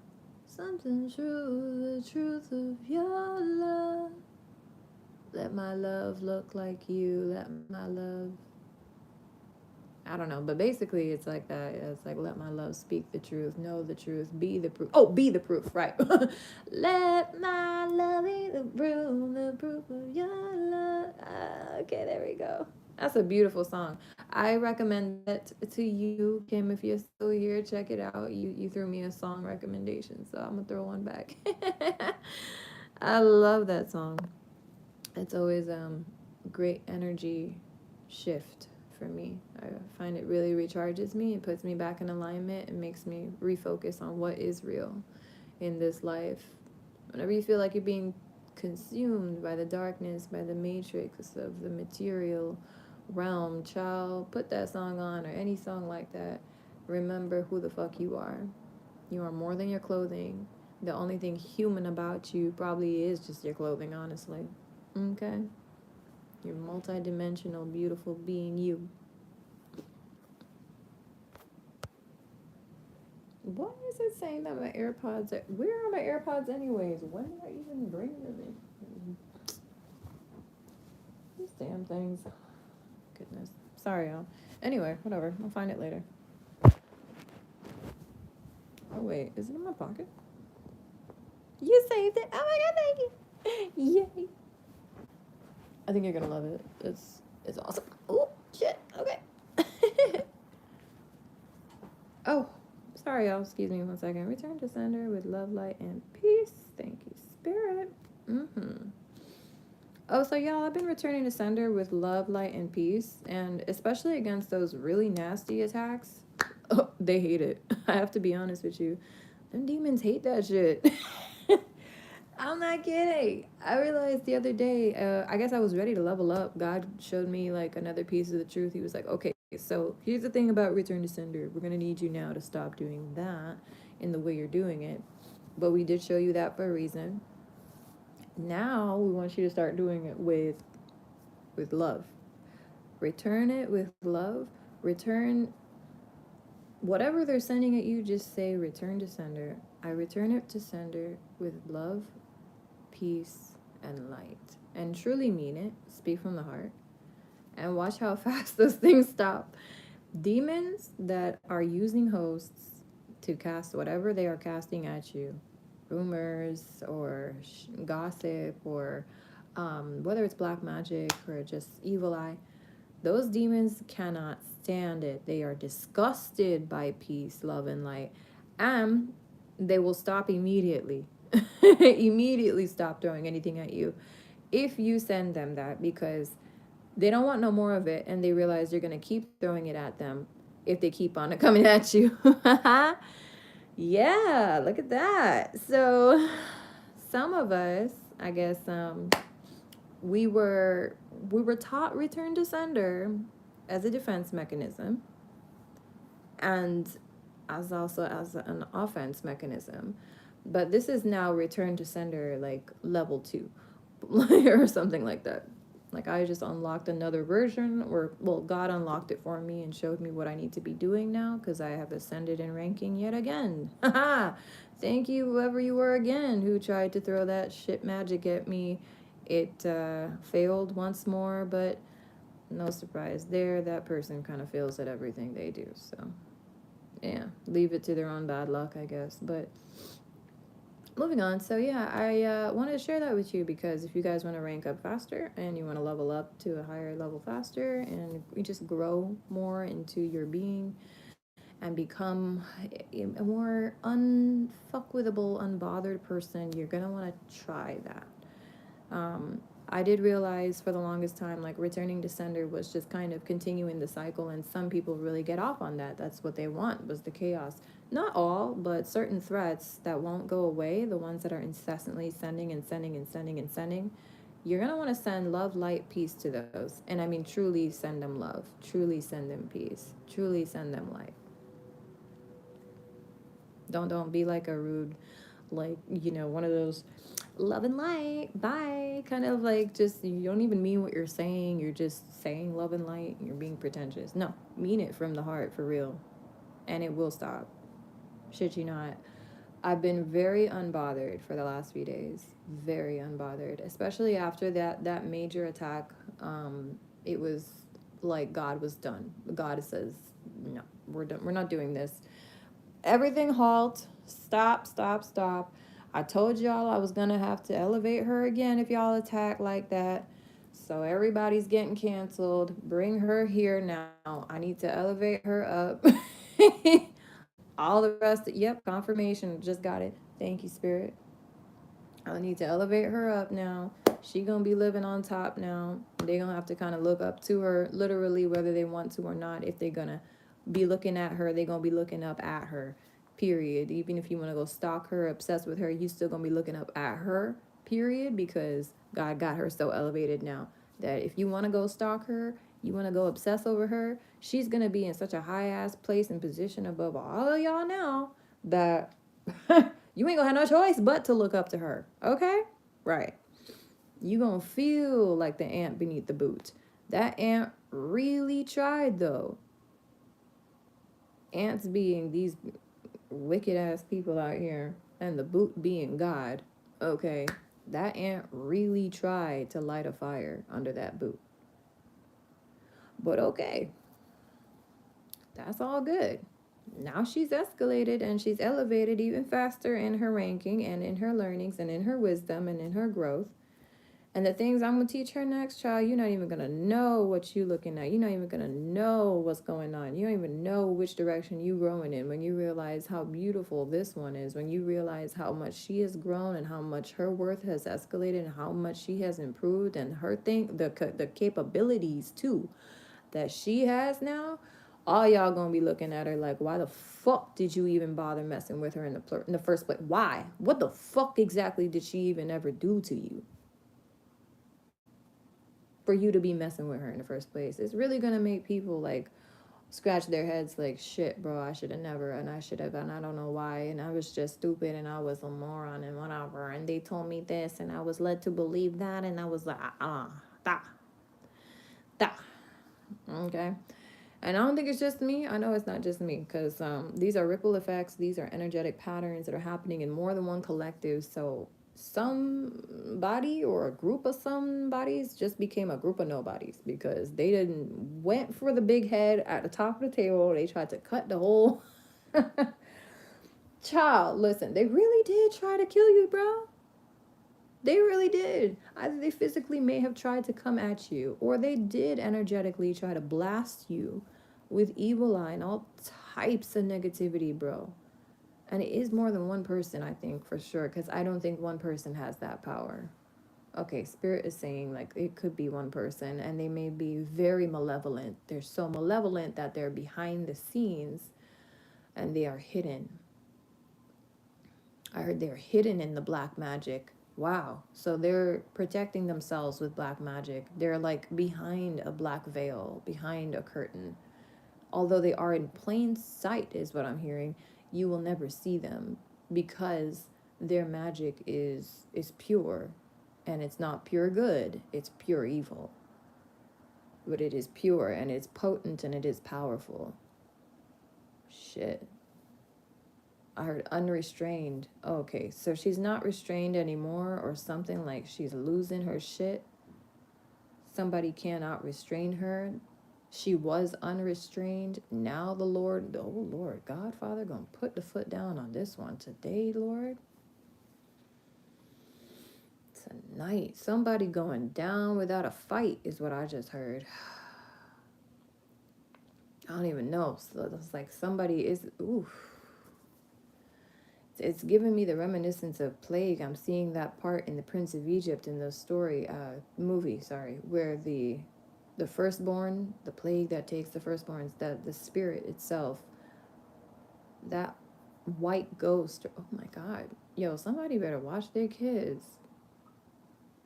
Something true, the truth of your love. Let my love look like you. Let my love. I don't know, but basically it's like that. It's like, let my love speak the truth, know the truth, be the proof. Oh, be the proof, right? Let my love be the proof of your love. Okay, there we go. That's a beautiful song. I recommend it to you, Kim. If you're still here, check it out. You threw me a song recommendation, so I'm gonna throw one back. I love that song. It's always great energy shift for me. I find it really recharges me. It puts me back in alignment and makes me refocus on what is real in this life. Whenever you feel like you're being consumed by the darkness, by the matrix of the material realm, child, put that song on or any song like that. Remember who the fuck you are. You are more than your clothing. The only thing human about you probably is just your clothing, honestly. Okay? You're multi-dimensional, beautiful being you. Why is it saying that my AirPods are... Where are my AirPods anyways? When did I even bring them in? These damn things. Goodness. Sorry, y'all. Anyway, whatever. I'll find it later. Oh, wait. Is it in my pocket? You saved it. Oh, my God. Thank you. Yay. I think you're going to love it. It's awesome. Oh, shit. Okay. Oh, sorry, y'all. Excuse me 1 second. Return to sender with love, light, and peace. Thank you, Spirit. Oh, so y'all, I've been returning to sender with love, light, and peace, and especially against those really nasty attacks. Oh, they hate it. I have to be honest with you. Them demons hate that shit. I'm not kidding. I realized the other day, I guess I was ready to level up. God showed me like another piece of the truth. He was like, okay, so here's the thing about return to sender. We're going to need you now to stop doing that in the way you're doing it. But we did show you that for a reason. Now we want you to start doing it with love. Return it with love. Return whatever they're sending at you, just say return to sender. I return it to sender with love, peace, and light. And truly mean it. Speak from the heart. And watch how fast those things stop. Demons that are using hosts to cast whatever they are casting at you, rumors or gossip or whether it's black magic or just evil eye, those demons cannot stand it. They are disgusted by peace, love, and light. And they will stop immediately. Immediately stop throwing anything at you if you send them that, because they don't want no more of it, and they realize you're going to keep throwing it at them if they keep on it coming at you. Yeah, look at that. So some of us, I guess, we were taught return to sender as a defense mechanism and as also as an offense mechanism. But this is now return to sender like level 2 or something like that. Like I just unlocked another version, or well, God unlocked it for me and showed me what I need to be doing now because I have ascended in ranking yet again. Haha! Thank you, whoever you were again, who tried to throw that shit magic at me. It failed once more, but no surprise there. That person kind of fails at everything they do. So, yeah, leave it to their own bad luck, I guess. But moving on. So yeah, I wanted to share that with you because if you guys want to rank up faster and you want to level up to a higher level faster and you just grow more into your being and become a more unfuckwithable, unbothered person, you're gonna want to try that. I did realize for the longest time, like returning to sender was just kind of continuing the cycle, and some people really get off on that. That's what they want, was the chaos. Not all, but certain threats that won't go away, the ones that are incessantly sending and sending and sending and sending, you're going to want to send love, light, peace to those. And I mean, truly send them love, truly send them peace, truly send them light. Don't be like a rude, like, you know, one of those love and light, bye, kind of like, just, you don't even mean what you're saying. You're just saying love and light. You're being pretentious. No, mean it from the heart, for real. And it will stop. Shit you not. I've been very unbothered for the last few days. Very unbothered. Especially after that major attack. It was like God was done. God says, no, we're done. We're not doing this. Everything halt. Stop. I told y'all I was gonna have to elevate her again if y'all attack like that. So everybody's getting canceled. Bring her here now. I need to elevate her up. All the rest, yep, confirmation. Just got it. Thank you, Spirit. I need to elevate her up now. She gonna be living on top now. They gonna have to kind of look up to her, literally, whether they want to or not. If they're gonna be looking at her, they gonna be looking up at her. Period. Even if you want to go stalk her, obsessed with her, you still gonna be looking up at her. Period. Because God got her so elevated now that if you want to go stalk her, you want to go obsess over her, she's gonna be in such a high ass place and position above all of y'all now that you ain't gonna have no choice but to look up to her. Okay? Right. You gonna feel like the ant beneath the boot. That ant really tried though. Ants being these wicked ass people out here, and the boot being God. Okay, that ant really tried to light a fire under that boot. But okay, that's all good. Now she's escalated and she's elevated even faster in her ranking and in her learnings and in her wisdom and in her growth. And the things I'm gonna teach her next, child, you're not even gonna know what you looking at. You're not even gonna know what's going on. You don't even know which direction you growing in when you realize how beautiful this one is, when you realize how much she has grown and how much her worth has escalated and how much she has improved and her the capabilities too that she has now. All y'all gonna be looking at her like, why the fuck did you even bother messing with her in the first place? Why? What the fuck exactly did she even ever do to you for you to be messing with her in the first place? It's really gonna make people like scratch their heads like, shit, bro, I should have never, and I should have, and I don't know why, and I was just stupid, and I was a moron, and whatever, and they told me this, and I was led to believe that, and I was like, da, da, okay? And I don't think it's just me. I know it's not just me, because these are ripple effects. These are energetic patterns that are happening in more than one collective. So somebody or a group of somebodies just became a group of nobodies because they didn't went for the big head at the top of the table. They tried to cut the whole child. Listen, they really did try to kill you, bro. They really did. Either they physically may have tried to come at you, or they did energetically try to blast you with evil eye and all types of negativity, bro. And it is more than one person, I think, for sure, because I don't think one person has that power. Okay, Spirit is saying like it could be one person, and they may be very malevolent. They're so malevolent that they're behind the scenes and they are hidden. I heard they're hidden in the black magic. Wow. So they're protecting themselves with black magic. They're like behind a black veil, behind a curtain. Although they are in plain sight, is what I'm hearing, you will never see them because their magic is pure, and it's not pure good, it's pure evil. But it is pure and it's potent and it is powerful. Shit. I heard unrestrained. Okay, so she's not restrained anymore or something, like she's losing her shit. Somebody cannot restrain her. She was unrestrained. Now the Lord, oh Lord, God, Father, gonna put the foot down on this one today, Lord. Tonight, somebody going down without a fight is what I just heard. I don't even know. So it's like somebody is, oof. It's giving me the reminiscence of plague. I'm seeing that part in the Prince of Egypt in the story, movie, where the firstborn, the plague that takes the firstborns, that the spirit itself, that white ghost. Oh my God, yo, somebody better watch their kids.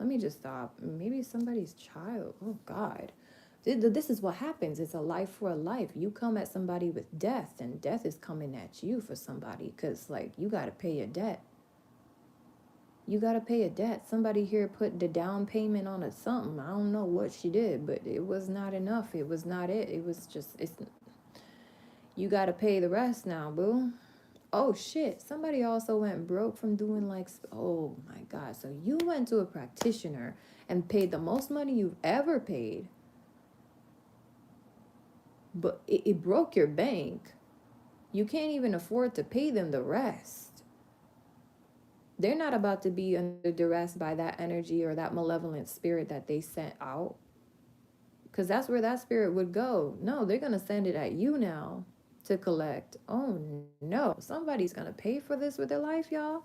Let me just stop. Maybe somebody's child. Oh God. This is what happens. It's a life for a life. You come at somebody with death, and death is coming at you for somebody, because, like, you got to pay your debt. You got to pay a debt. Somebody here put the down payment on something. I don't know what she did, but it was not enough. It was not it. It was just, you got to pay the rest now, boo. Oh, shit. Somebody also went broke from doing, like, oh, my God. So you went to a practitioner and paid the most money you've ever paid, but it broke your bank. You can't even afford to pay them the rest. They're not about to be under duress by that energy or that malevolent spirit that they sent out, because that's where that spirit would go. No, they're going to send it at you now to collect. Oh no, somebody's going to pay for this with their life, y'all.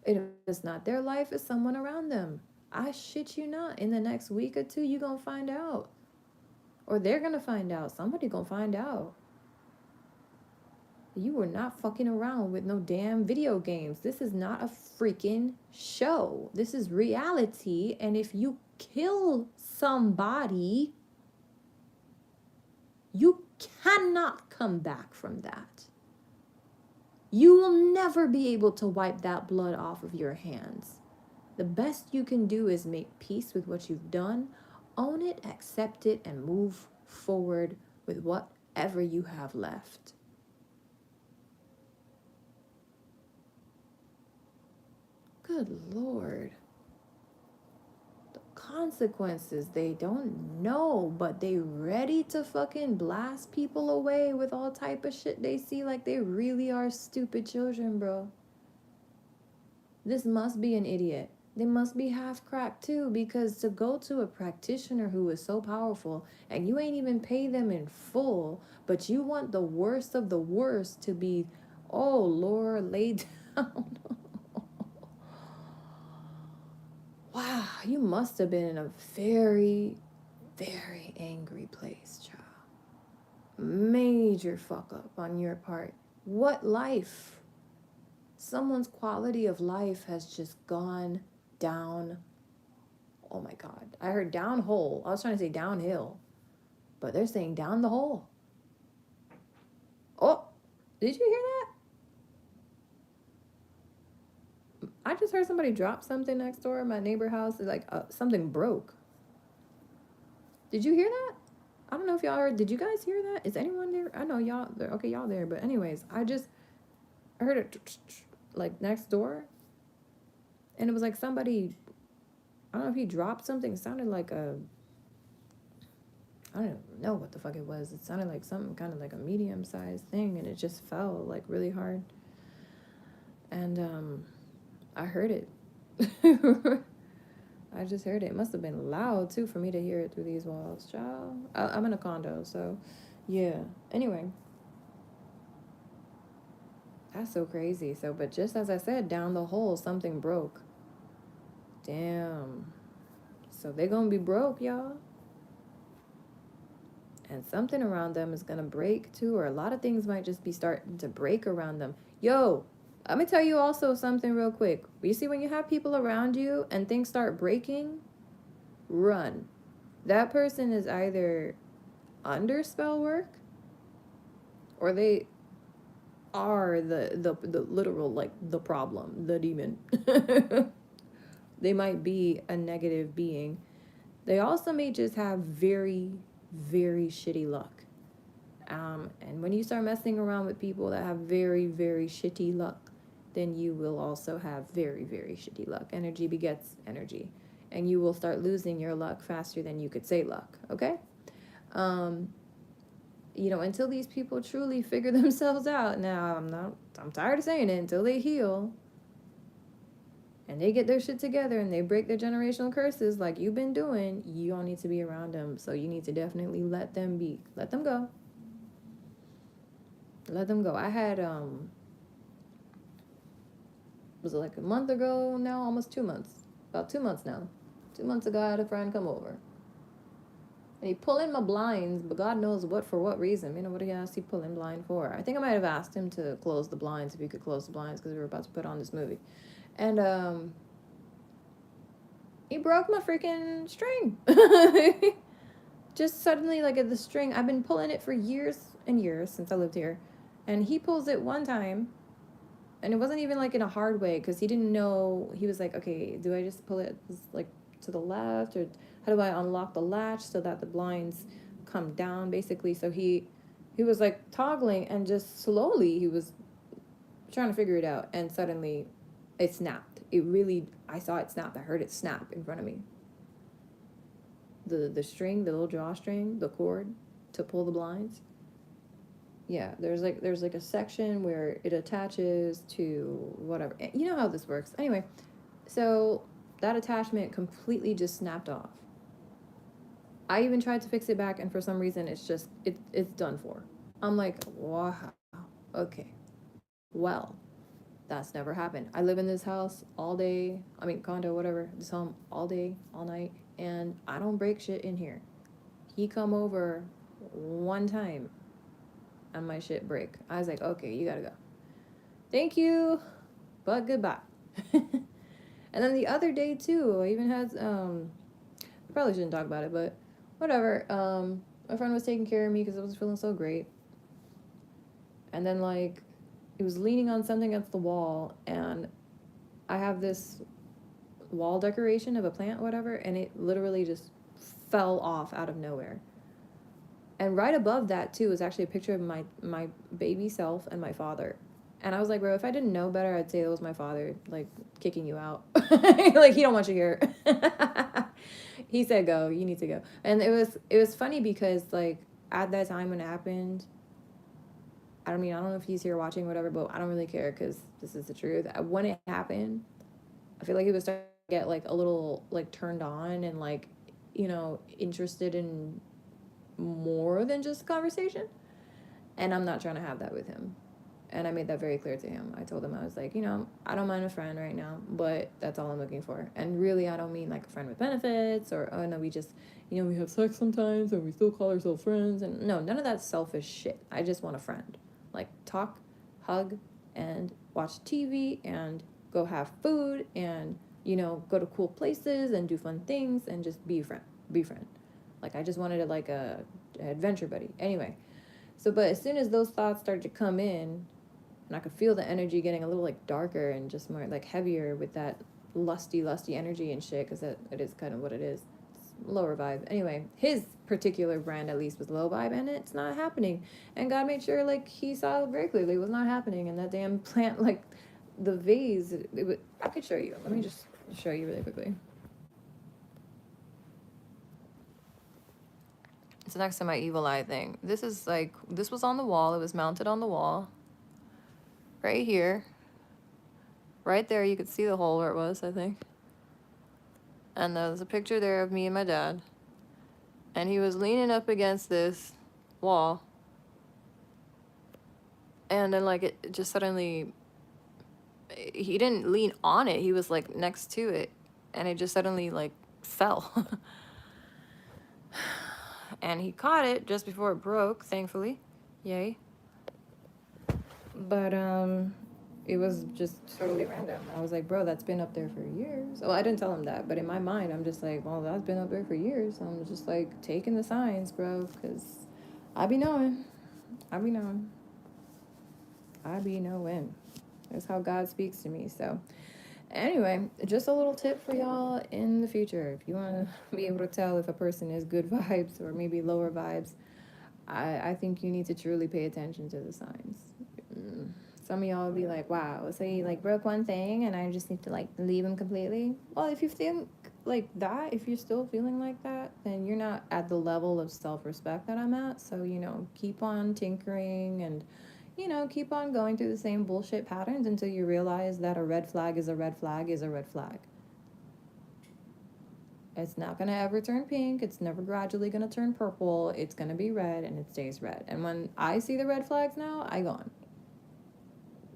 It's not their life, it's someone around them. I shit you not. In the next week or two, you gonna find out. Or they're gonna find out. Somebody gonna find out. You were not fucking around with no damn video games. This is not a freaking show. This is reality. And if you kill somebody, you cannot come back from that. You will never be able to wipe that blood off of your hands. The best you can do is make peace with what you've done, own it, accept it, and move forward with whatever you have left. Good Lord. The consequences, they don't know, but they ready to fucking blast people away with all type of shit they see, like they really are stupid children, bro. This must be an idiot. They must be half cracked too, because to go to a practitioner who is so powerful and you ain't even pay them in full, but you want the worst of the worst to be, oh Lord, lay down. Wow, you must have been in a very, very angry place, child. Major fuck up on your part. What life? Someone's quality of life has just gone down. Oh my God. I heard down hole. I was trying to say downhill, but they're saying down the hole. Oh, did you hear that? I just heard somebody drop something next door in my neighbor house. It's like something broke. Did you hear that? I don't know if y'all heard. Did you guys hear that? Is anyone there? I know y'all there. Okay, y'all there. But anyways, I just heard it like next door. And it was like somebody, I don't know if he dropped something. It sounded like I don't know what the fuck it was. It sounded like something kind of like a medium-sized thing, and it just fell like really hard. And I heard it. I just heard it. It must have been loud too for me to hear it through these walls, child. I'm in a condo, so yeah. Anyway, that's so crazy. So, but just as I said, down the hole, something broke. Damn. So they're gonna be broke, y'all. And something around them is gonna break too, or a lot of things might just be starting to break around them. Yo, let me tell you also something real quick. You see, when you have people around you and things start breaking, run. That person is either under spell work, or they are the literal, like, the problem, the demon. They might be a negative being. They also may just have very, very shitty luck. And when you start messing around with people that have very, very shitty luck, then you will also have very, very shitty luck. Energy begets energy. And you will start losing your luck faster than you could say luck, okay? Until these people truly figure themselves out. Now, I'm tired of saying it, until they heal and they get their shit together and they break their generational curses like you've been doing, you don't need to be around them. So you need to definitely let them be. Let them go. Let them go. I had, was it like a month ago now? Almost 2 months. About 2 months now. 2 months ago, I had a friend come over. And he pulled in my blinds, but God knows for what reason. You know, what else he pulling blind for? I think I might have asked him to close the blinds, if he could close the blinds, because we were about to put on this movie. And, he broke my freaking string. Just suddenly, like, the string, I've been pulling it for years and years since I lived here. And he pulls it one time, and it wasn't even, like, in a hard way, because he didn't know. He was like, okay, do I just pull it, like, to the left, or how do I unlock the latch so that the blinds come down, basically? So he was, like, toggling, and just slowly he was trying to figure it out, and suddenly it snapped. I saw it snap. I heard it snap in front of me. The string, the little drawstring, the cord to pull the blinds. Yeah, there's like a section where it attaches to whatever. You know how this works. Anyway, so that attachment completely just snapped off. I even tried to fix it back, and for some reason it's done for. I'm like, wow, okay. Well, That's never happened. I live in this house all day. I mean, condo, whatever. This home all day, all night, and I don't break shit in here. He come over one time, and my shit break. I was like, okay, you gotta go. Thank you, but goodbye. And then the other day too, I even had I probably shouldn't talk about it, but whatever. My friend was taking care of me because I was feeling so great, and then like, it was leaning on something against the wall, and I have this wall decoration of a plant, whatever, and it literally just fell off out of nowhere. And right above that too was actually a picture of my baby self and my father. And I was like, bro, if I didn't know better, I'd say that was my father, like, kicking you out. Like, he don't want you here. He said, go, you need to go. And it was funny because, like, at that time when it happened, I don't know if he's here watching, whatever, but I don't really care because this is the truth. When it happened, I feel like he was starting to get, like, a little, like, turned on and, like, interested in more than just conversation. And I'm not trying to have that with him. And I made that very clear to him. I told him, I was like, I don't mind a friend right now, but that's all I'm looking for. And really, I don't mean like a friend with benefits or, oh no, we just, we have sex sometimes and we still call ourselves friends. And no, none of that selfish shit. I just want a friend. Like, talk, hug, and watch TV and go have food and, go to cool places and do fun things and just be a friend. Be a friend. Like, I just wanted like a adventure buddy. Anyway, so, but as soon as those thoughts started to come in, and I could feel the energy getting a little like darker and just more like heavier with that lusty energy and shit, because it is kind of what it is. It's lower vibe. Anyway, his particular brand at least was low vibe, and it's not happening. And God made sure like he saw very clearly it was not happening. And that damn plant, like the vase, I could show you. Let me just show you really quickly. It's next to my evil eye thing. This was on the wall. It was mounted on the wall. Right here. Right there, you could see the hole where it was, I think. And there's a picture there of me and my dad. And he was leaning up against this wall. And then, like, it just suddenly... He didn't lean on it. He was, like, next to it. And it just suddenly, like, fell. And he caught it just before it broke, thankfully. Yay. But, it was just totally random. I was like, bro, that's been up there for years. Well, I didn't tell him that, but in my mind, I'm just like, well, that's been up there for years. I'm just like taking the signs, bro, because I be knowing. I be knowing. That's how God speaks to me. So, anyway, just a little tip for y'all in the future. If you want to be able to tell if a person is good vibes or maybe lower vibes, I think you need to truly pay attention to the signs. Some of y'all will be like, wow, so you like broke one thing and I just need to like leave him completely. Well, if you think like that, if you're still feeling like that, then you're not at the level of self-respect that I'm at. So, keep on tinkering and, keep on going through the same bullshit patterns until you realize that a red flag is a red flag is a red flag. It's not going to ever turn pink. It's never gradually going to turn purple. It's going to be red and it stays red. And when I see the red flags now, I go on.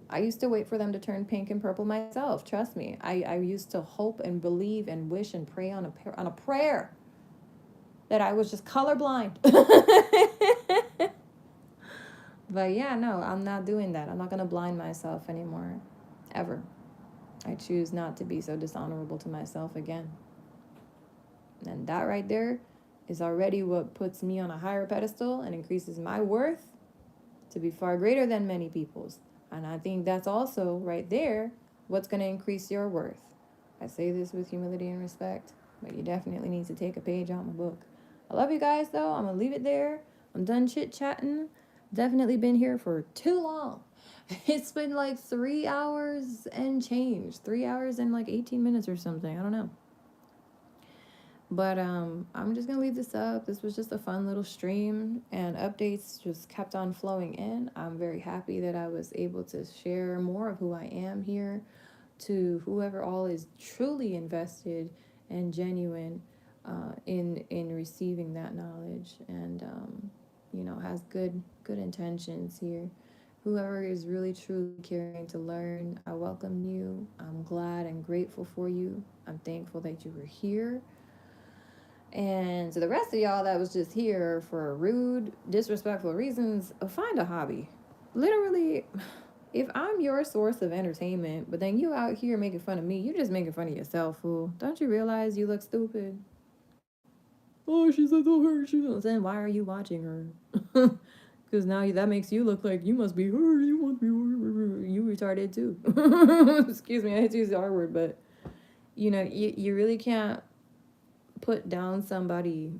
I used to wait for them to turn pink and purple myself. Trust me. I used to hope and believe and wish and pray on a prayer that I was just colorblind. But yeah, no, I'm not doing that. I'm not going to blind myself anymore. Ever. I choose not to be so dishonorable to myself again. And that right there is already what puts me on a higher pedestal and increases my worth to be far greater than many people's. And I think that's also right there what's going to increase your worth. I say this with humility and respect, but you definitely need to take a page out my book. I love you guys, though. I'm going to leave it there. I'm done chit-chatting. Definitely been here for too long. It's been like 3 hours and change. 3 hours and like 18 minutes or something. I don't know. But I'm just going to leave this up. This was just a fun little stream, and updates just kept on flowing in. I'm very happy that I was able to share more of who I am here to whoever all is truly invested and genuine in receiving that knowledge and, has good intentions here. Whoever is really truly caring to learn, I welcome you. I'm glad and grateful for you. I'm thankful that you were here. And to the rest of y'all that was just here for rude, disrespectful reasons, find a hobby. Literally, if I'm your source of entertainment, but then you out here making fun of me, you're just making fun of yourself, fool. Don't you realize you look stupid? Oh, she's like, oh, her. Then why are you watching her? Because now that makes you look like you must be her. You must be her. You retarded too. Excuse me, I hate to use the R word, but you really can't put down somebody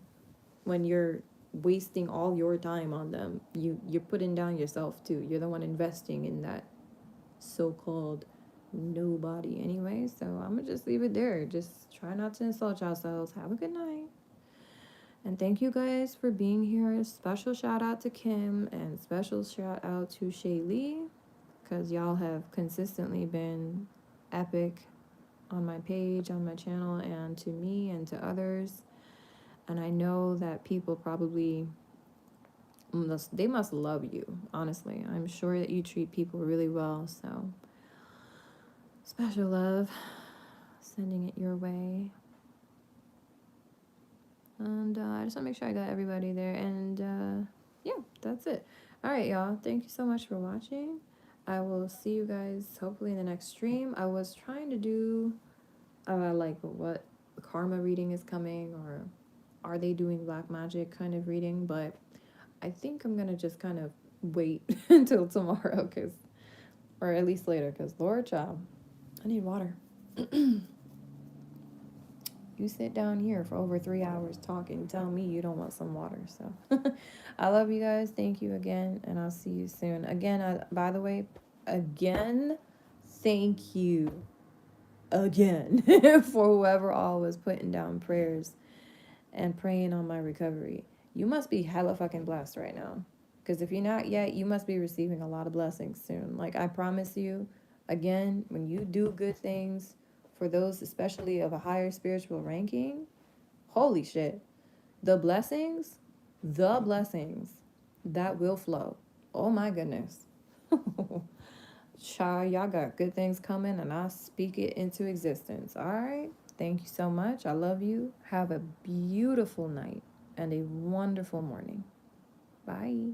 when you're wasting all your time on them. You're putting down yourself too. You're the one investing in that so-called nobody anyway. So I'm gonna just leave it there. Just try not to insult yourselves. Have a good night. And thank you guys for being here. Special shout out to Kim and special shout out to Shaylee, because y'all have consistently been epic on my page, on my channel, and to me and to others. And I know that people probably they must love you, honestly. I'm sure that you treat people really well. So special love, sending it your way. And I just want to make sure I got everybody there. And yeah, that's it. All right, y'all. Thank you so much for watching. I will see you guys hopefully in the next stream. I was trying to do like what karma reading is coming, or are they doing black magic kind of reading, but I think I'm gonna just kind of wait until tomorrow, or at least later, because Lord child, I need water. You sit down here for over 3 hours talking, tell me you don't want some water. So I love you guys. Thank you again, and I'll see you soon. Again, by the way, again, thank you again for whoever all was putting down prayers and praying on my recovery. You must be hella fucking blessed right now. Because if you're not yet, you must be receiving a lot of blessings soon. Like, I promise you, again, when you do good things for those, especially of a higher spiritual ranking, holy shit. The blessings that will flow. Oh my goodness. Child, y'all got good things coming, and I speak it into existence. All right? Thank you so much. I love you. Have a beautiful night and a wonderful morning. Bye.